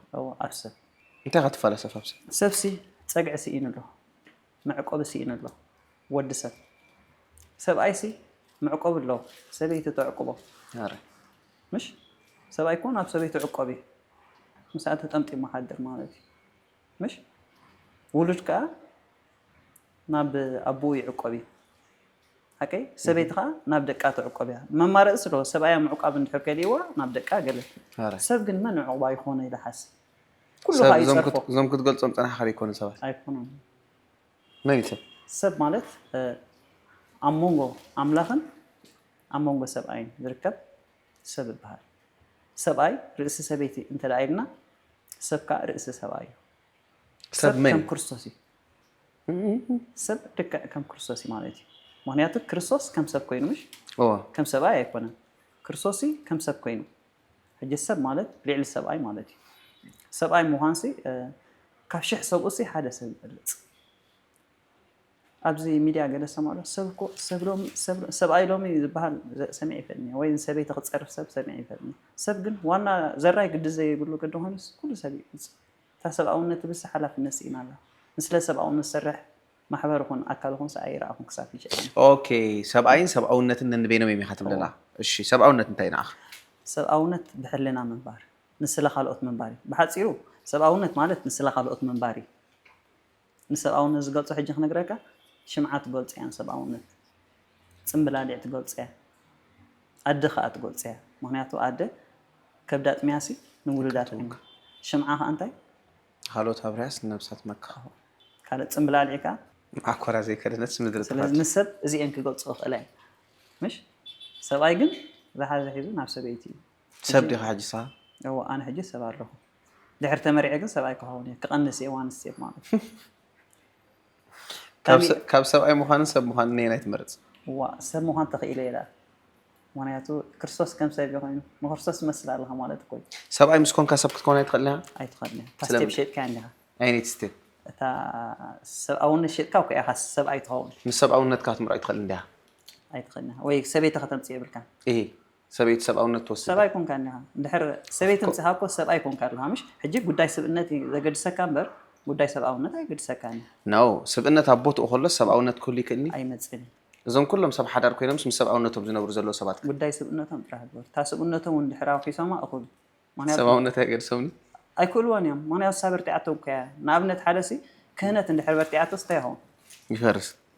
ኣብ ሰብ እንታይ ካ ትፈለሰፍ ኣብ ሰብ ሰብሲ ፀግዒ ስኢን ኣሎ መዕቆቢ ስኢን ኣሎ ወዲ ሰብ ሰብኣይሲ ምዕቆብ ኣሎ ሰበይቲ ተዕቁቦ ምሽ ሰብኣይ ኮን ኣብ ሰበይቲ ዕቆብ እዩ ምስኣ ተጠምጢሙ ሓድር ማለት እዩ ምሽ ውሉድ ከዓ ናብ ኣቦኡ ይዕቆብ እዩ ሓቀይ ሰበይቲ ከዓ ናብ ደቃ ትዕቆብ እያ መማረፂ ስለ ሰብኣያ ምዕቋብ እንድሕር ከልይዋ ናብ ደቃ ገለ ሰብ ግን መን ዕቁባ ይኾነ ኢለ ሓስብ ኩሉ ካ ይሰርፎ እዞም ክትገልፆም ፀናሕካ ዘይኮኑ ሰባት ኣይኮኑን መን እዩ ሰብ ሰብ ማለት ኣብ መንጎ ኣምላኽን ኣብ መንጎ ሰብኣይን ዝርከብ ሰብ ይበሃል ሰብኣይ ርእሲ ሰበይቲ እንተዳ ኢልና ሰብ ከዓ ርእሲ ሰብኣይ እዩ ሰብ ከም ክርስቶስ እዩ ሰብ ድክዕ ከም ክርስቶስ እዩ ማለት እዩ ምክንያቱ ክርስቶስ ከም ሰብ ኮይኑ ምሽ ከም ሰብኣይ ኣይኮነን ክርስቶስ ከም ሰብ ኮይኑ ሕጂ ሰብ ማለት ልዕሊ ሰብኣይ ማለት እዩ ሰብኣይ ምዃንሲ ካብ 1000 ሰብኡሲ ሓደ ሰብ ይበልፅ ኣብዚ ሚድያ ገለ ሰማሎ ሰብኣይ ሎሚ ዝበሃል ሰሚዕ ይፈልኒ ወይ ሰበይቲ ክትፀርፍ ሰብ ሰሚዕ ይፈልኒ ሰብ ግን ዋና ዘራይ ግድዝ ዘይብሉ ቅዲ ኮይኑስ ኩሉ ሰብ ይብልፅ እታ ሰብኣውነት ብስ ሓላፍነት ስኢና ኣላ ምስለ ሰብኣውነት ዝሰርሕ ማሕበር ይኹን ኣካል ይኹን ሰ ኣይረኣኹን ክሳብ ይሸጥ ኦኬ ሰብኣይን ሰብኣውነትን ነንበይኖም እዮም ኢኻ ትብለና እሺ ሰብኣውነት እንታይ ንኣኻ ሰብኣውነት ብሕልና ምንባር ንስለ ካልኦት ምንባር እዩ ብሓፂሩ ሰብኣውነት ማለት ንስለ ካልኦት ምንባር እዩ ንሰብኣውነት ዝገልፆ ሕጂ ክነግረካ ሽምዓ ትገልፅ እያ ሰብኣውነት ፅምብላሊዕ ትገልፅ እያ ኣደ ከዓ ትገልፅ እያ ምክንያቱ ኣደ ከብዳ ጥምያሲ ንውሉዳት ኮይኑ ሽምዓ ከዓ እንታይ ካልኦት ኣብርያስ ነብሳት መካ ካልእ ፅምብላሊዕ ከዓ ኣኮራ ዘይከደነት ምድሪ ስለዚ ንሰብ እዚአን ክገልፆ ክእለ እየ ምሽ ሰብኣይ ግን ዝሓዘ ሒዙ ናብ ሰበይቲ እዩ ሰብ ዲኻ ሕጂ ሳ ኣነ ሕጂ ሰብ ኣለኹ ድሕር ተመሪዐ ግን ሰብኣይ ክኸውን እየ ክቐንስ እየ ዋንስቴት ማለት ካብ ሰብኣይ ምዃንን ሰብ ምዃንን ነየናይ ትመርፅ ሰብ ምዃን ተኽኢለ እየ ምክንያቱ ክርስቶስ ከም ሰብ ኮይኑ ንክርስቶስ ዝመስል ኣለኻ ማለት እኮ ሰብኣይ ምስ ኮንካ ሰብ ክትኮን ኣይትኽእልን ኢኻ ኣይትኽእልን እታ ስቴፕ ሸጥካ እንዲኻ ዓይነት ስቴፕ እታ ሰብኣውነት ሸጥካ እኮ ኢኻ ሰብኣይ ትኸውን ምስ ሰብኣውነትካ ክትምርዖ ኣይትኽእልን እንዲኻ ኣይትኽእልን ወይ ሰበይቲ ከተምፅእ የብልካ ሰበይቲ ሰብኣውነት ትወስድ ሰብኣይ ኮንካ እንዲኻ እንድሕር ሰበይቲ ምፅኻ እኮ ሰብኣይ ኮንካ ኣለኻ ምሽ ሕጂ ጉዳይ ስብእነት ዘገድሰካ እምበር ጉዳይ ሰብኣውነት ኣይገድሰካኒ ናው ስብእነት ኣብ ቦትኡ ከሎ ሰብኣውነት ክህሉ ይክእልኒ ኣይመፅእን እዞም ኩሎም ሰብ ሓዳር ኮይኖም ምስ ሰብኣውነቶም ዝነብሩ ዘለዉ ሰባት ጉዳይ ስብእነቶም ጥራሕ ዝብል እታ ስብእነቶም እውን ድሕሪ ኣኺሶማ እኹል ሰብኣውነት ኣይገድሰምኒ ኣይክእልዎን እዮም ምክንያቱ ሳብ በርቲዓቶም ከያ ንኣብነት ሓደ ሲ ክህነት እንድሕር በርቲዓቶ እንታይ ይኸውን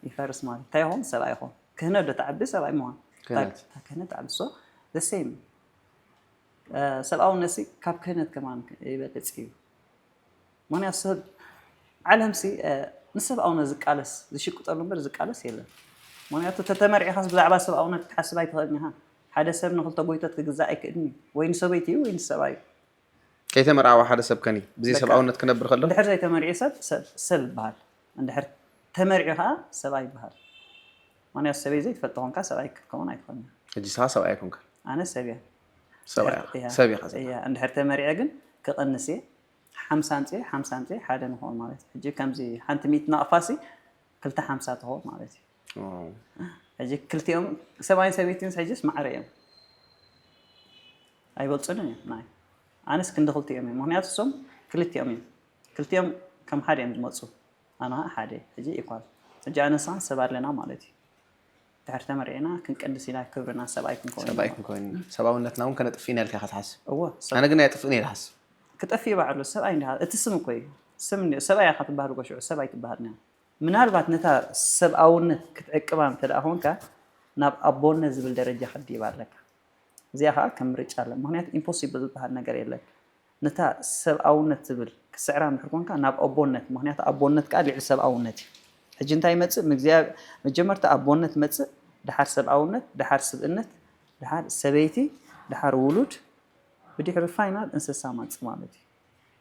ይፈርስ ማለት እንታይ ይኸውን ሰብኣይ ይኸውን ክህነት ዶ ተዓቢ ሰብኣይ ምዃን ክህነት ተዓቢ ሶ ዘሴም ሰብኣውነት ሲ ካብ ክህነት ከማን ይበልፅ እዩ ምክንያቱ ሰብ ዓለም ሲ ንሰብኣውነት ዝቃለስ ዝሽቅጠሉ እምበር ዝቃለስ የለን ምክንያቱ ተተመሪዕኻስ ብዛዕባ ሰብኣውነት ክትሓስብ ኣይትኽእልኒ ኢኻ ሓደ ሰብ ንኽልተ ጎይቶት ክግዛእ ኣይክእልኒ ወይ ንሰበይቲ እዩ ወይ ንሰብኣይ ከይተመርዓዋ ሓደ ሰብ ከኒ ብዘይ ሰብኣውነት ክነብር ከሎ እንድሕር ዘይተመሪዐ ሰብ ይበሃል እንድሕር ተመሪዑ ከዓ ሰብኣይ ይበሃል ምክንያቱ ሰበይ ዘይትፈልጦ ኮንካ ሰብኣይ ክትከውን ኣይትኽእልኒ ሕጂ ስኻ ሰብኣይ ኮንካ ኣነ ሰብ እያ ሰብ ኢኻ እንድሕር ተመሪዐ ግን ክቕንስ እየ 50 ሓደ ንኸውን ማለት እዩ ሕጂ ከምዚ ሓንቲ 100 ናቕፋሲ 250 ትኸውን ማለት እዩ ሕጂ ክልቲኦም ሰብኣይን ሰበይትን ሕጂስ ማዕረ እዮም ኣይበልፁንን እዮም ናይ ኣነስ ክንዲ ክልቲኦም እዮም ምክንያቱ እሶም ክልቲኦም ከም ሓደ እዮም ዝመፁ ኣነ ሓደ ሕጂ ኢኳል ሕጂ ኣነስኻ ሰብ ኣለና ማለት እዩ ድሕር ተመሪዕና ክንቀንስ ኢና ክብርና ሰብኣይ ክንከውን ሰብኣውነትና እውን ከነጥፍ ኢና ኢልካ ክትሓስብ እወ ኣነ ግን ኣይጥፍእን እየ ዝሓስብ ክጠፍእ ባዕሉ ሰብኣይ እንዲሃ እቲ ስም እኮ እዩ ሰብኣይ ኢኻ ትበሃል ጎሽዑ ሰብኣይ ትበሃል ና ምናልባት ነታ ሰብኣውነት ክትዕቅባ እንተደኣ ኮንካ ናብ ኣቦነት ዝብል ደረጃ ክድይባ ኣለካ እዚኣ ከዓ ከም ምርጫ ኣለ ምክንያቱ ኢምፖሲብል ዝበሃል ነገር የለን ነታ ሰብኣውነት ዝብል ክስዕራ እንድሕር ኮንካ ናብ ኣቦነት ምክንያቱ ኣቦነት ከዓ ልዕሊ ሰብኣውነት እዩ ሕጂ እንታይ ይመፅእ መጀመርታ ኣቦነት መፅእ ድሓር ሰብኣውነት ድሓር ስብእነት ድሓር ሰበይቲ ድሓር ውሉድ ብድሕሪ ፋይናል እንስሳ መፅእ ማለት እዩ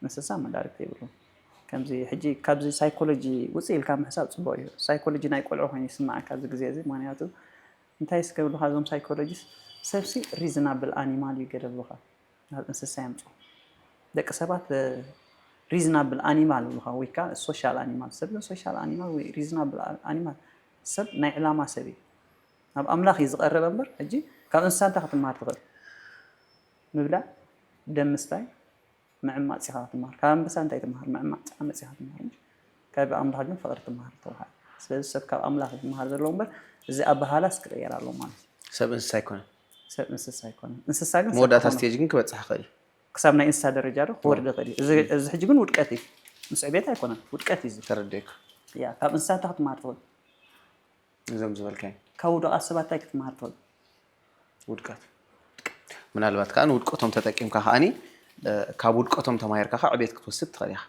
እንስሳ መዳርግቲ ይብሉ ከምዚ ሕጂ ካብዚ ሳይኮሎጂ ውፅእ ኢልካ ምሕሳብ ፅቡቅ እዩ ሳይኮሎጂ ናይ ቆልዑ ኮይኑ ይስማዓካ ኣብዚ ግዜ እዚ ምክንያቱ እንታይ ስከብልካ እዞም ሳይኮሎጂስ ሰብሲ ሪዝናብል ኣኒማል እዩ ገደብሉካ ናብ እንስሳ የምፁ ደቂ ሰባት ሪዝናብል ኣኒማል ብሉካ ወይ ከዓ ሶሻል ኣኒማል ሰብ ሶሻል ኣኒማል ወይ ሪዝናብል ኣኒማል ሰብ ናይ ዕላማ ሰብ እዩ ናብ ኣምላኽ እዩ ዝቐረበ እምበር ሕጂ ካብ እንስሳ እንታይ ክትመሃር ትኽእል ምብላዕ ደም ምስታይ ምዕማፅ ኢኻ ትመሃር ካብ ኣንበሳ እንታይ ትመሃር ምዕማፅ ዓመፅ ኢኻ ትመሃር ካብ ኣምላኽ ግን ፍቕሪ ትመሃር ተባሂሉ ስለዚ ሰብ ካብ ኣምላኽ ትመሃር ዘለዎ እምበር እዚ ኣበሃላስ ክቕየር ኣለዎ ማለት እዩ ሰብ እንስሳ ኣይኮነን ሰብ እንስሳ ኣይኮነን እንስሳ ግን መወዳእታ ስቴጅ ግን ክበፅሕ ክእል ክሳብ ናይ እንስሳ ደረጃ ዶ ክወርድ ይኽእል እዩ እዚ ሕጂ ግን ውድቀት እዩ ምስ ዕቤት ኣይኮነን ውድቀት እዩ ተረዲእኩ ያ ካብ እንስሳ እንታይ ክትመሃር ትኽእል እዞም ዝበልካዮ ካብ ውድቃት ሰባት እንታይ ክትመሃር ትኽእል ውድቀት ምናልባት ከዓ ንውድቀቶም ተጠቂምካ ከዓኒ ካብ ውድቀቶም ተማሂርካ ከዓ ዕቤት ክትወስድ ትኽእል ኢኻ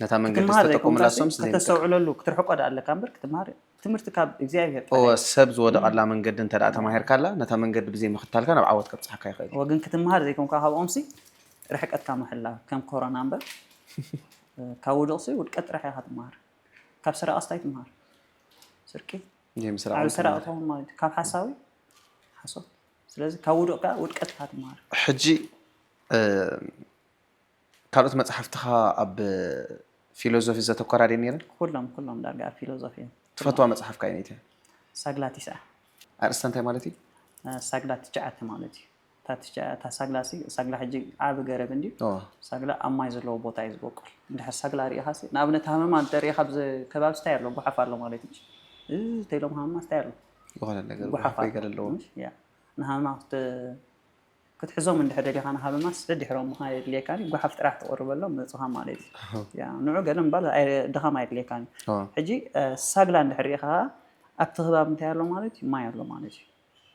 ነታ መንገዲ ዝተጠቀሙላሶም ከተሰውዕለሉ ክትርሕቆ ዳ ኣለካ እምበር ክትመሃር ትምህርቲ ካብ እግዚኣብሔር ሰብ ዝወደቐላ መንገዲ እንተ ደኣ ተማሂርካላ ነታ መንገዲ ብዘይ ምኽታልካ ናብ ዓወት ከብፅሓካ ይኽእል ወግን ክትመሃር ዘይኮንካ ካብኦም ሲ ርሕቀትካ ምሕላው ከም ኮሮና እምበር ካብ ውድቕ ሲ ውድቀት ጥራሕ ኢኻ ትመሃር ካብ ስረቃ ስታይ ትመሃር ስርቂ ኣብ ስረቃ ትኸውን ማለት ካብ ሓሳዊ ሓሶት ስለዚ ካብ ውድቕ ከዓ ውድቀት ኢኻ ትመሃር ሕጂ ካልኦት መፅሓፍትኻ ኣብ ፊሎዞፊ ዘተኮራ ድየን ነይረን ኩሎም ዳርጋ ኣብ ፊሎዞፊ እዮም ትፈትዋ መፅሓፍካ ዓይነት እያ ሳግላ 9 ኣርእስታ እንታይ ማለት እዩ ሳግላ 9 ማለት እዩ እታ ሳግላ ሲ ሳግላ ሕጂ ዓብ ገረብ እንዲ ሳግላ ኣብ ማይ ዘለዎ ቦታ እዩ ዝበቁል እንድሕር ሳግላ ሪኢኻ ሲ ንኣብነት ሃመማ እንተሪኢኻ ኣብዚ ከባቢ ስታይ ኣሎ ጉሓፍ ኣሎ ማለት እዩ እንተኢሎም ሃመማ ስታይ ኣሎ ዝኾነ ነገር ጉሓፍ ነገር ኣለዎ ንሃመማ ክትሕዞም እንድሕር ደሊኻ ንሃመማ ስደድሕሮም ምኻ የድልየካኒ ጉሓፍ ጥራሕ ትቆርበሎም መፅኻ ማለት እዩ ንዑ ገለ እምበር ድኻም ኣይድልየካኒ ሕጂ ሳግላ እንድሕር ሪኢኻ ኣብቲ ከባቢ እንታይ ኣሎ ማለት እዩ ማይ ኣሎ ማለት እዩ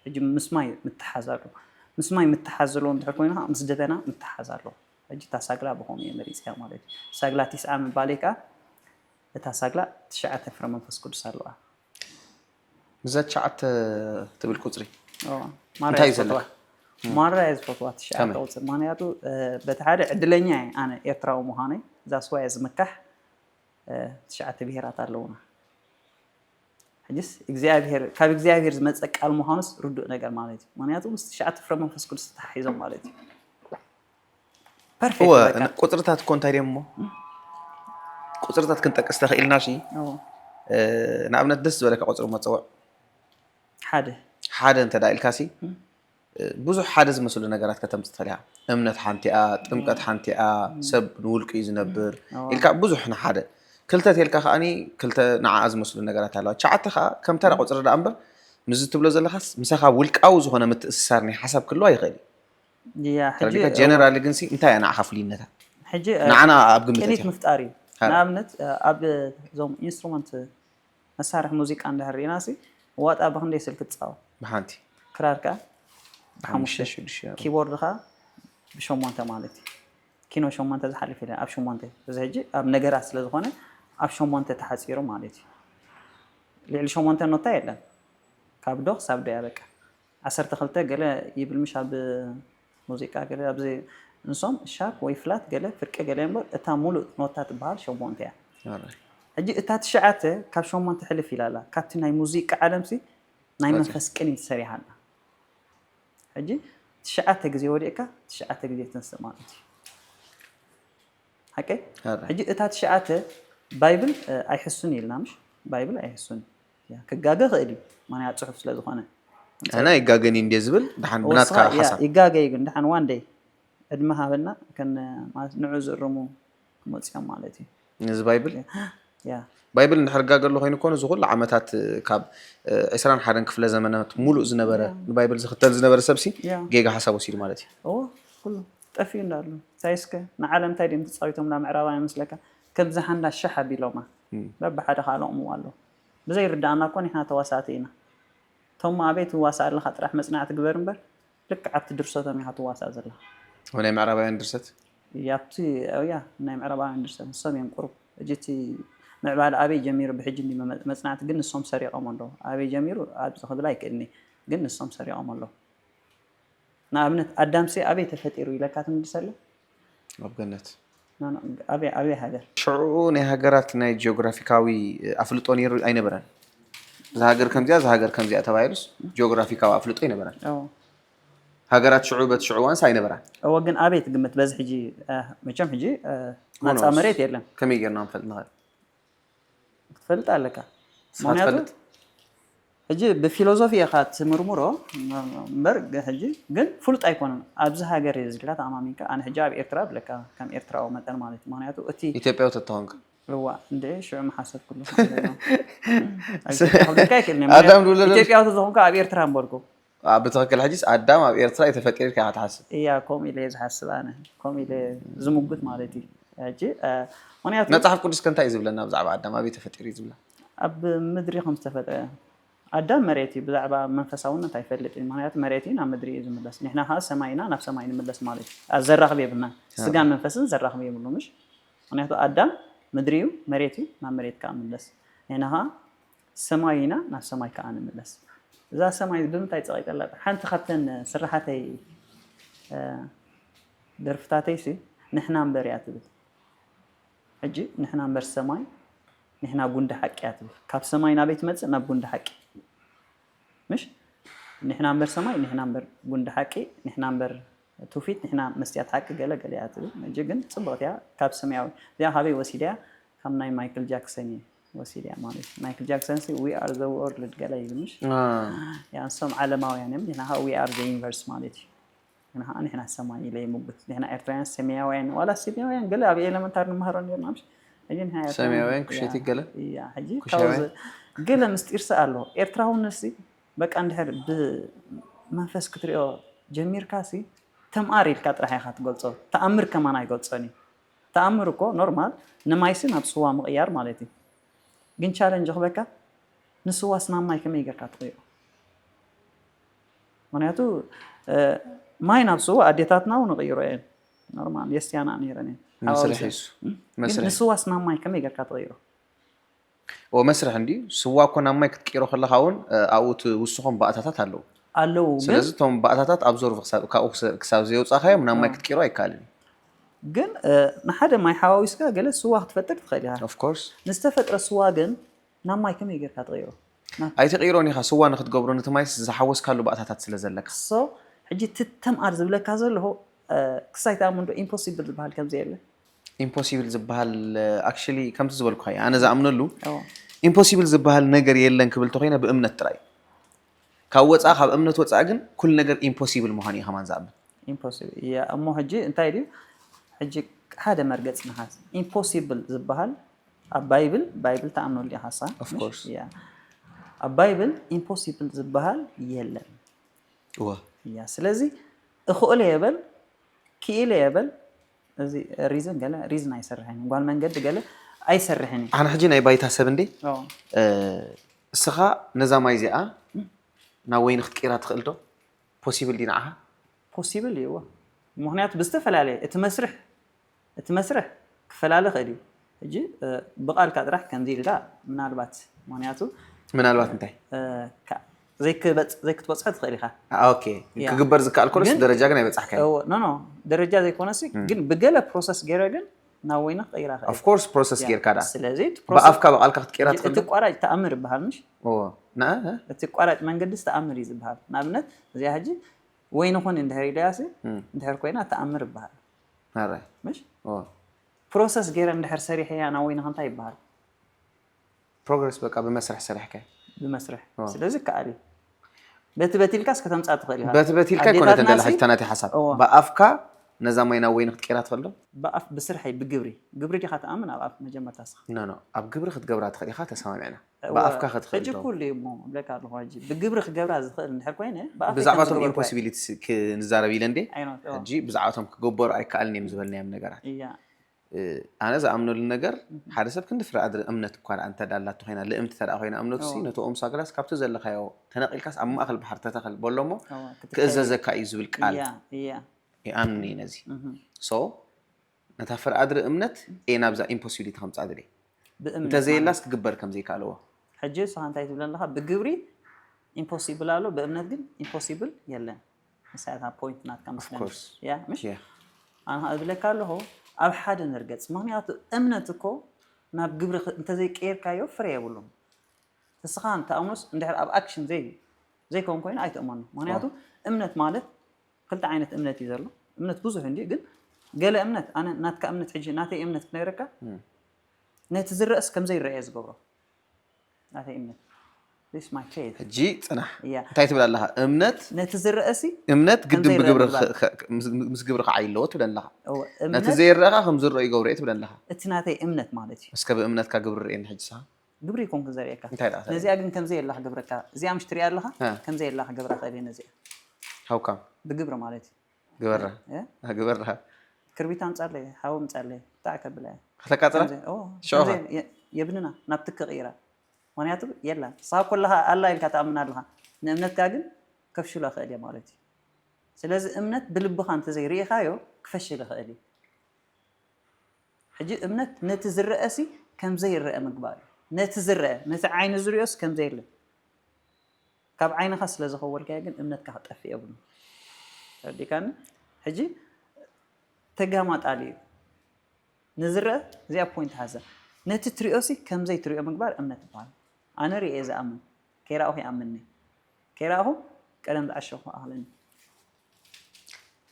ሕጂ ምስ ማይ ምትሓዝ ኣሎ ምስ ማይ ምትሓዝ ዘለዎ እንድሕር ኮይኑ ከዓ ምስ ደበና ምትሓዝ ኣሎ ሕጂ እታ ሳግላ ብኸምኡ እየ መሪፅያ ማለት እዩ ሳግላ 9 ምባል ከዓ እታ ሳግላ 9 ፍረ መንፈስ ቅዱስ ኣለዋ እዛ 9 ትብል ቁፅሪ እንታይ እዩ ዘለዋ ማራ ዝፈትዋ 9 ቁፅሪ ምክንያቱ በቲ ሓደ ዕድለኛ ኣነ ኤርትራዊ ምዃነይ እዛ ስዋየ ዝምካሕ 9 ብሄራት ኣለውና ሕጂስ ካብ እግዚኣብሔር ዝመፀ ቃል ምዃኑስ ርዱእ ነገር ማለት እዩ ምክንያቱ ምስ 9 ፍረ መንፈስ ቅዱስ ተታሒዞም ማለት እዩ ፐርፌክት ቁፅርታት እኮ እንታይ ድዮም እሞ ቁፅርታት ክንጠቅስ ተኽኢልና ሺ ንኣብነት ደስ ዝበለካ ቁፅሪ መፀውዕ ሓደ እንተ ዳ ኢልካ ሲ ብዙሕ ሓደ ዝመስሉ ነገራት ከተምፅእ ትኽእል ኢኻ እምነት ሓንቲ እያ ጥምቀት ሓንቲ እያ ሰብ ንውልቂ እዩ ዝነብር ኢልካ ብዙሕ ንሓደ ክልተ ተልካ ከዓኒ ክልተ ንዓኣ ዝመስሉ ነገራት ኣለዋ 9 ከዓ ከም ተራ ቁፅሪ ዳ እምበር ንዝ ትብሎ ዘለኻስ ምሳኻ ውልቃዊ ዝኾነ ምትእስሳር ናይ ሓሳብ ክህልዋ ይኽእል يا حجي ጀነራሊ ግን እንታይ ኣና ሓፍሊነታ حجي ንዓና ኣብ ግምት كليت مفتاري نابنت اب زوم انسترومنت مسارح موسيقى اندهرينا سي واطا بخندي سلك تصاو بحانتي كراركا بحمشش كيبورد خا بشومونتا مالتي كينو شومونتا زحلف الى اب شومونتا زهجي اب نغرات ስለዝኾነ اب شومونتا تحصيرو مالتي لعل شومونتا نوتا يلا كابدو سابدو يابك 12 ገለ ይብል ምሽ ኣብ ሙዚቃ ገለ ኣብዚ እንሶም ሻርፕ ወይ ፍላት ገለ ፍርቀ ገለ እምበር እታ ሙሉእ ኖታ ትበሃል ሸሞንተ እያ ሕጂ እታ ትሽዓተ ካብ ሸሞንተ ሕልፍ ኢላላ ካብቲ ናይ ሙዚቃ ዓለምሲ ናይ መንፈስ ቅኒ ትሰሪሓላ ሕጂ ትሽዓተ ግዜ ወዲእካ ትሽዓተ ግዜ ትንስእ ማለት እዩ ሓቂ ሕጂ እታ ትሽዓተ ባይብል ኣይሕሱን ኢልና ምሽ ባይብል ኣይሕሱን ክጋገ ክእል እዩ ማንያ ፅሑፍ ስለ ዝኾነ أنا يجاجني إنديزبل دحين بناتك حسن يجاجي دحين وان داي أدمها بنا كان نعوز الرمو كموسيقى مالتي نز بايبل يا بايبل نحرق قال له هين يكون زغل عمتات كاب إسران حرن كفلا زمانات مولو زنبرة بايبل زختل زنبرة سبسي جيجا حسب وسيل مالتي كله تأفين دارلو سايسك نعلم تايدين تصاويتهم لا معرابا مسلك كبز حنا الشحب لوما باب حدا خالو موالو بزي ردانا كون إحنا تواساتينا ثم عبيت واسع الله خاطر احمد صناعه جبرنبر لك عبت درستهم يحط واسع زله هنا معرباين درست يابتي او يا نايم معرباين درست صميم قرب جيتي معبال ابي جمير بحجني مصنعه جن الصوم سريقهم الله ابي جمير ابز خذ لايك اني جن الصوم سريقهم الله نابنت ادمسي ابي تفطيرو يلكاتم دسله ابغنت ابي هذا شعون هاجرات ناي جيوغرافيكاوي افلطوني اي نبران زهاجر كم زيا تبايلس جغرافيكا وافلطي نبران هاجرات شعوبات ساي نبران هو جن ابيت قمت بز حجي مچم حجي ما صامريت يلم كم يجرنا نفلنا تفلط عليك معناته حجي بفيلوزوفيا خات مرمرو برج حجي جن فلط ايكون ابز هاجر يزلات امامينكا انا حجاب ارتراب لك كم ارتراو متن مالتي معناته اتي ايثيوبيا وتتونك هو عندي شو محاسب كله ادم ولا ايثيوبيا وتزونك ابي ارترام بركو بتوكل حديث ادم ابي ارترا يتفكر كي حتحسب يا كومي لي حسب انا كومي لي زمغت مالتي اجي معناته نصحف قدس كنت يزبلنا بزعبه ادم ابي تفكر يزبلنا اب مدري خمس تفطر ادم مريتي بزعبه منفساونا تايفلط معناته مريتي نا مدري يزملس نحنا ها سماينا نفس سماين مدلس مالتي ازرخ بيبنا سغان منفسن زرخ بيبلو مش معناته ادم مدريو مريتي ما مريت كان ملس هنا سماينا نا سماي كان ملس اذا سماي بمتى يصيط الله حنت خدتن سرحتي درفتاتي سي نحنا مبريات حجي نحنا مبر سماي نحنا غوند حقيات كاب سماينا بيت مص نا غوند حقي مش نحنا مبر سماي نحنا مبر غوند حقي نحنا مبر توفيت نحنا مستيات حق قال قاليات نجي جن صبغتها كاب سماوي يا هابي وسيله كم ناي مايكل جاكسون وسيله مالك مايكل جاكسون سي وي ار ذا وورلد قال يمش يعني سم علماء يعني هنا وي ار ذا يونيفرس مالتي هنا احنا سماي لي مبت هنا ايرتران سماويين ولا سماويين قال ابي elementar مهرن يرنامش اجين هاي سماويين كشيتي قال يا حجي كاوز قال مستير سالو ايرتراون نسي بقى اندهر بمنفس كتريو جمير كاسي تماريل كاترحي خات قلصو تأمر كمان اي قلصوني تأمر كو نورمال نمايسي نبسوا مغيار مالتي جن چالنج خبكا نسوا اسنام ماي كم يقر كاتريو معناته ماي نبسوا اديتاتنا ونغيروين نورمال يستيانا نيرني مسرح نسوا اسنام ماي كم يقر كاتريو ومسرح عندي سوا كنا ماي كتقيرو خلاخاون اوت وسخون بااتاتات አለው አለው ስለዚህ ቶም ባታታት አብዞርቭ ክሳብ ዘው ጻኸይ ምናምን ማይ ክትቂሮ አይካልን ግን ንሓደ ማይ ሓዋዊስካ ገለ ስዋ ክትፈጥር ትኽእል ኢኻ ኦፍ ኮርስ ንዝተፈጥረ ስዋ ግን ናብ ማይ ከመይ ጌርካ ትغيሮ ኣይትغيሮን ኢኻ ስዋ ንክትገብሮ ነቲ ማይ ዝሓወስካሉ ባታታት ስለ ዘለካ ሶ ሕጂ ትተምኣር ዝብለካ ዘለዎ ክሳይታ ምንዶ ኢምፖሲብል ዝበሃል ከምዚ የለ ኢምፖሲብል ዝበሃል አክቹሊ ከምቲ ዝበልኩ ኸይ ኣነ ዝኣምነሉ ኢምፖሲብል ዝበሃል ነገር የለን ክብል ተኾይነ ብእምነት ጥራይ ካብ ወፃ ካብ እምነት ወፃ ግን ኩል ነገር ኢምፖሲብል መሆን እዩ ከማን ዝኣምን ኢምፖሲብል ያ እሞ ሕጂ እንታይ ድዩ ሕጂ ሓደ መርገጽ ነሓስ ኢምፖሲብል ዝበሃል ኣብ ባይብል ተኣምነሉ ኢኻ ሳ ኦፍ ኮርስ ያ بايبل impossible زبهال يلم يا سلازي اخو له يبل كي له يبل زي ريزن قال ريزن يسرحني قال من قد قال اي سرحني انا حجي ناي بايتا سبندي اسخا نزاماي زيا نا وين خطيرا تخلدو possible دي نعها possible يوا مهنيات بستفلالي اتمسرح كفلاله خدي اجي بقال كادرح كنزيل لا منالبات مهنياتو منالبات انتي زي كتبصح تخلي خا اوكي كغبر زكال كلش درجه غنا يبصح كاي نو درجه زي كونسي ግን بقله بروسس غير ግን ناوينا قيرا خا of course process غير كذا ስለዚህ بافكا بقالك تقيرا تخلد تقراج تامر بحالمش نا تقراج منقدس تامر يزبحال نابنت زي حجي وين هون اندهر يداسي اندهر كوينا تامر بحال هذا مش بروسس غير اندهر سريح يا ناوينا هانتا يبحال progress بقى بمسرح سريح كاي بمسرح ስለዚህ كاري بتبتيلكاس كتمصات تخليها بتبتيلكا كنت اندل حجتناتي حساب بافكا نزاماينا وين خطيرا تخلو باف بسرحي بغبري دي خاتامن اب مجمر تاسخ نو اب غبري خطغبرا تخلي خا تسامعنا بافكا خطخلو اجي كل مو لك الله واجي بغبري خغبرا زخل نحر كوينه بزعباتهم impossibilities كنزاربي لندي اجي بزعباتهم كغبر اي كالنيم زبلنا يم نغرات انا زامنو للنجر حدا سب كندفر ادر امنت كوار انت دالاتو خينا لامت تدا خينا امنت سي نتو ام ساغلاس كابتو زلخايو تنقلكاس ام اخل بحر تتخل بولمو كاززكا يزبل قال يامني نزي سو نتفر ادر امنت اينا بزا impossibility خمص ادري انت زي لاس كغبر كم زي قالوا حجي سانتاي تبلن لها بغبري impossible قالوا بامنت ግን impossible يلن مساعتها بوينت نات كم يا مش انا هقول لك قالوا اب حدا نرجس معناته امنتكو ناب غبر انت زي قيركايو فري يبلون تسخان تامنس اندحر اب اكشن زي كون كوين ايتامن معناته امنت مالت كلت عينت امنت يزلو امنت بوزو عندي ግን قال امنت انا ناتك امنت حجي ناتي امنت كنيركا نت زرس كم زي الرئيس غبره ناتي امنت this my faith حجي صنح انت تبل لها امنت نت زرسي امنت قدم بغبر مس غبر عيلو تبل لها نت زي الرقا خم زر يغوريت تبل لها اتناتي امنت مالتي اسك بامنت كا غبر ان حجسا غبري كون كزريكا انت لا نزي اغن كم زي الله غبركا زي مشتري الله كم زي الله غبره خدي نزي هاو كم بغبر مالتي غبره غبرها كربيتان صالي حاوم صالي تاعك بلا خلقاتنا شو يبننا نبتك غيره معناته يلا صار كلها الله يلك تامنا لها امنت كاغن كفشو لا خالي مالتي ስለዚህ امنت بلبخ انت زي ريخايو كفشل خالي حجي امنت نتزرئسي كم زي الرئه مقبال نتزرئ نت عين زريوس كم زي له كاب عين خاص لزخول كاغن امنت كطفي ابن ردي كان حجي تجامات علي نزرئ زي بوينت هذا نت تريوسي كم زي تريو مقبال امنت بال انا رئيز امن كيراو هي امني كيراو قلم بعشو اهلني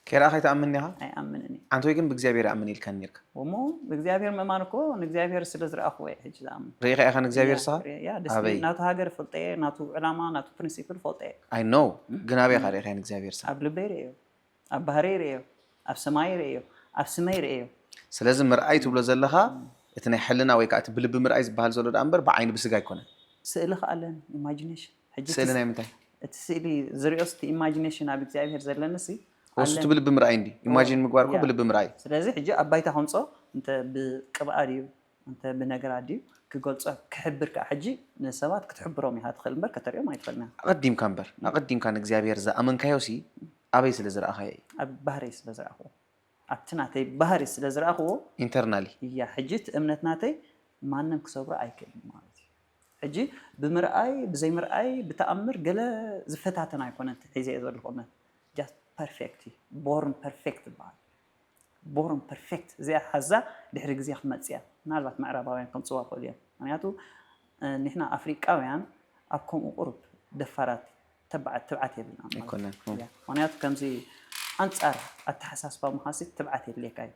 كيراو هي تامنيها اي امنني انت ويكن بእግዚአብሔር امني الكنيرك ومو بእግዚአብሔር ممانكو نእግዚአብሔር ስለዝራخ ወይ ሕጂ ዛም ريخ اخن እግዚአብሔር صح يا دسي ناتو هاجر فلطي ناتو علامه ناتو برينسيبل فلطي اي نو غنابي خاري خين እግዚአብሔር صح اب لبيريو اب بحريريو اب سمايريو اب سميريو ስለዚህ مرأيت ብሎ ዘለኻ እቲ ናይ ሕልና ወይ ካት ብልብ ምርኣይ ዝበሃል ዘሎ ዳምበር ብዓይኒ ብስጋ ይኮነ ስእሊ ኻለን ኢማጂኔሽን ሕጂ ስእሊ ናይ ምንታይ እቲ ስእሊ ዝርዮስ ቲ ኢማጂኔሽን ኣብ እግዚአብሔር ዘለንሲ ወስቱ ብልብ ምርኣይ እንዲ ኢማጂን ምግባር ኮ ብልብ ምርኣይ ስለዚህ ሕጂ ኣባይታ ኸምጾ እንተ ብቅብኣ ድዩ እንተ ብነገራ ድዩ ክገልጾ ክሕብርካ ሕጂ ንሰባት ክትሕብሮም ኢኻ ትኽእል እምበር ከተሪኦም ኣይትኽእልና ኣቐዲምካ እምበር ኣቐዲምካ ንእግዚአብሔር ዝኣመንካዮሲ ኣበይ ስለ ዝረኣኸዮ ኣብ ባህሪ ስለ ዝረኣኽዎ ኣብትናተይ ባህሪ ስለ ዝረኣኽዎ ኢንተርናሊ እያ ሕጂ እምነትናተይ ማንም ክሰብሮ ኣይክእልን ማለት እዩ ሕጂ ብምርኣይ ብዘይ ምርኣይ ብተኣምር ገለ ዝፈታተን ኣይኮነን ሒዘ ዘለኹ እምነት just perfect born perfect በሃል born perfect እዚኣ ሓዛ ድሕሪ ግዜ ክመፅያ ምናልባት ምዕራባውያን ከምፅዋ ክእሉ እዮም ምክንያቱ ንሕና ኣፍሪቃውያን ኣብ ከምኡ ቁርብ ደፋራት ተባዓት የብልና ምክንያቱ ከምዚ أنصار التحساس بمحاسب تبعت اللي كاي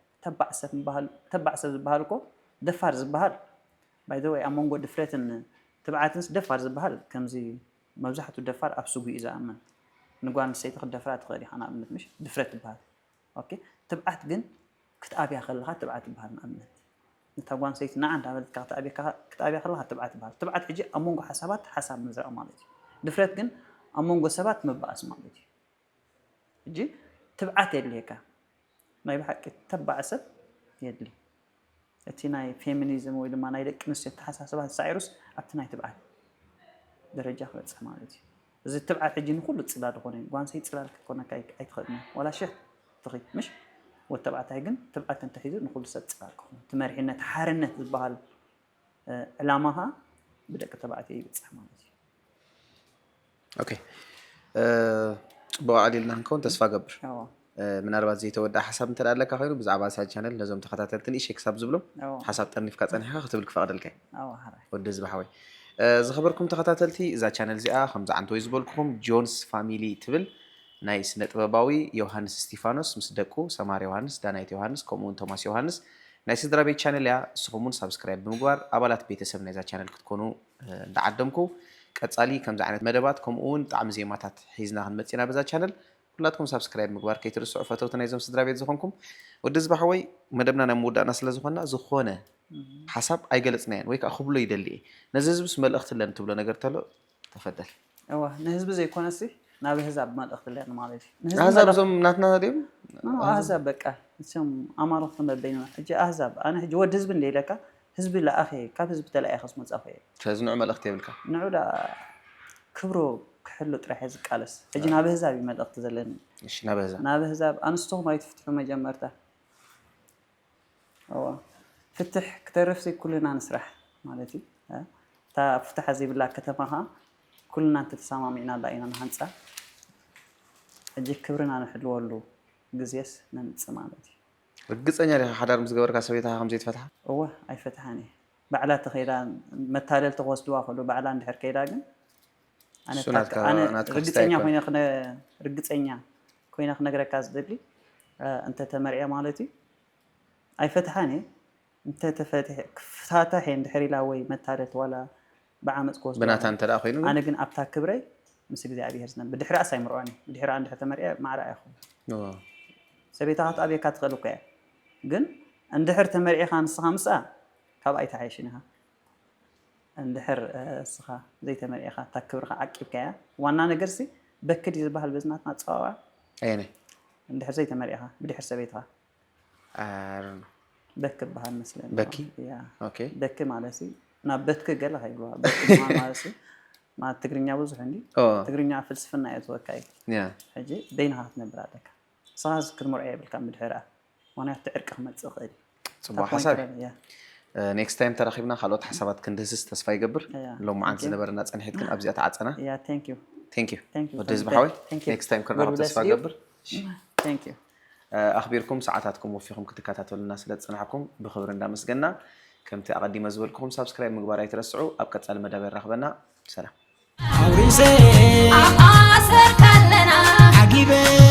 تبع سب بحالكو دفار زبحال باي ذا واي امونغو دفرتن تبعتنس دفار زبحال كمزي مبزحته دفار ابسوغي اذا امن نغوان سيت دفرات خدي انا امنت مش دفرت بحال اوكي تبعت ግን كتابيا خلها تبعت بحال امنت نتاقوان سيت نعم دابل كتابي خلاها تبعت حجي أمونغو حسابات حساب مزرعة مالتي دفرت جن أمونغو سبات مبقى اسم مالتي حجي تبعت يدلي هكا ما يبحق تبع سب يدلي اتيناي فيمينيزم وإذا ما نايدك نسي تحساسبات سايروس أبتناي تبعت درجة خلص مالتي إذا تبعت حجي نقول تصلاد خونين قوان سيت تصلاد كنا كاي تخدمه ولا شيء تغي مش وتبعت هايجن تبعت انت حيزر نقول ست صاكم تمرحنا تحارنت البحال علامها بدك تبعتي بتصح مالتي اوكي بوعدي لنا نكون تسفا قبر من أربعة زي تودع حساب انت لك خير بزعبا سايد شانل لازم تخطاتلتني شيك حساب زبلو حساب تنف كاصنيحه كتبلك فقدلك هراي ودز بحوي زخبركم تخطاتلتي اذا شانل زيا خمس عنتو يزبلكم جونز فاميلي تبل نايس نطبباوي يوحنس ستيفانوس مس دقو سمار يوحنس دانايت يوحنس كومون توماس يوحنس نايس درابي channel يا سخمون سبسكرايب بمغوار ابالات ቤተሰብ ነዛ channel ክትኮኑ እንዳዓደምኩ ቀጻሊ ከምዛ ዓይነት መደባት ከምኡን ጣዕም ዜማታት ሒዝና ክንመጽና በዛ channel ሁላትኩም ሰብስክራይብ ምግባር ከይትርስዑ ፈተውተና ይዘም ስድራ ቤት ዝኾንኩም ወድዝ ባሕወይ መደብና ናምውዳና ስለዝኾና ዝኾነ حساب ኣይገለጽናየን ወይ ከዓ ክብሎ ይደሊ ነዚ ህዝብስ መልእኽቲ ለን ትብሎ ነገር ተሎ ተፈደል ንህዝቢ ዘይኮነሲ نابي هزاب ما الأخذ اللي أنا مالتي هزاب زم ناتنا ديم هزاب بقى اسم أمارة ثم بيننا أجي أهزاب أنا هجي ود حزب اللي لك حزب لا أخي كيف حزب تلاقي خصم تصفي شاز نوع ما الأختي بالك نعود كبروا حلو ترى حزب قالس أجي نابي هزاب ما الأخذ زلين إيش نابي هزاب أنا استوى ما يتفتح ما جمرته أوه فتح كترفسي كلنا نسرح مالتي تا فتح زي بالله كتبها كلنا تتسامعنا لقينا نهنصا اجي كبرنا نحلو له غزيس نمص مالتي رغصኛ لي حدار مزغبركا سويتها خمسه يتفتح هو اي فتحاني بعلا تخيدا متالل تخوسدوا خلو بعلا اندحر كيدا ግን انا رغصኛ كوينا خنغرك ازدلي انت تمرعي مالتي اي فتحاني انت تفتح فتاح اندحري لا وي متالل ولا بعمص كوس بنات انت لا خينو انا ግን ابتا كبري مس እግዚአብሔር ዝና بدحر اساي مروني بدحر عند ተመሪያ ማራ አይኹም ሰቤታት አብየካ ትኸሉከ ግን እንድሕር ተመሪያ ካንስ خمسة ካብ አይታ አይሽንها እንድሕር ስኻ ዘይ ተመሪያ ታክብርካ አቂብከ ዋና ነገርሲ በክዲ ዝበሃል በዝናትና ጻዋ አይኔ እንድሕር ዘይ ተመሪያ بدحر ሰቤታ በክ በሃል መስለን በኪ ያ ኦኬ በክ ማለሲ ናበትከ ገለ ሃይብዋ በክ ማለሲ ما تقرينيا بوزح عندي تقرينيا فلسفنا يتوكاي يا حجي بينها تنبر عليك صاز كدمرعي بالكم بدحرا وانا تعرق خمت صخيل صباح حسابي نيكست تايم ترخيبنا خلوت حسابات كندسس تسفا يقبر لو ما عندنا نبرنا صنحيت كن ابزيات عصنا يا ثانك يو ودز بحوي نيكست تايم كنا تسفا يقبر ثانك يو اخبركم ساعاتكم وفيكم كتكاتاتوا لنا سلا صنحكم بخبر اندامسغنا كمتي اقدم زبلكم سبسكرايب مغبار يترسعوا ابقصال مدبر رخبنا سلام عوريسي عقاسر كلنا عجيبه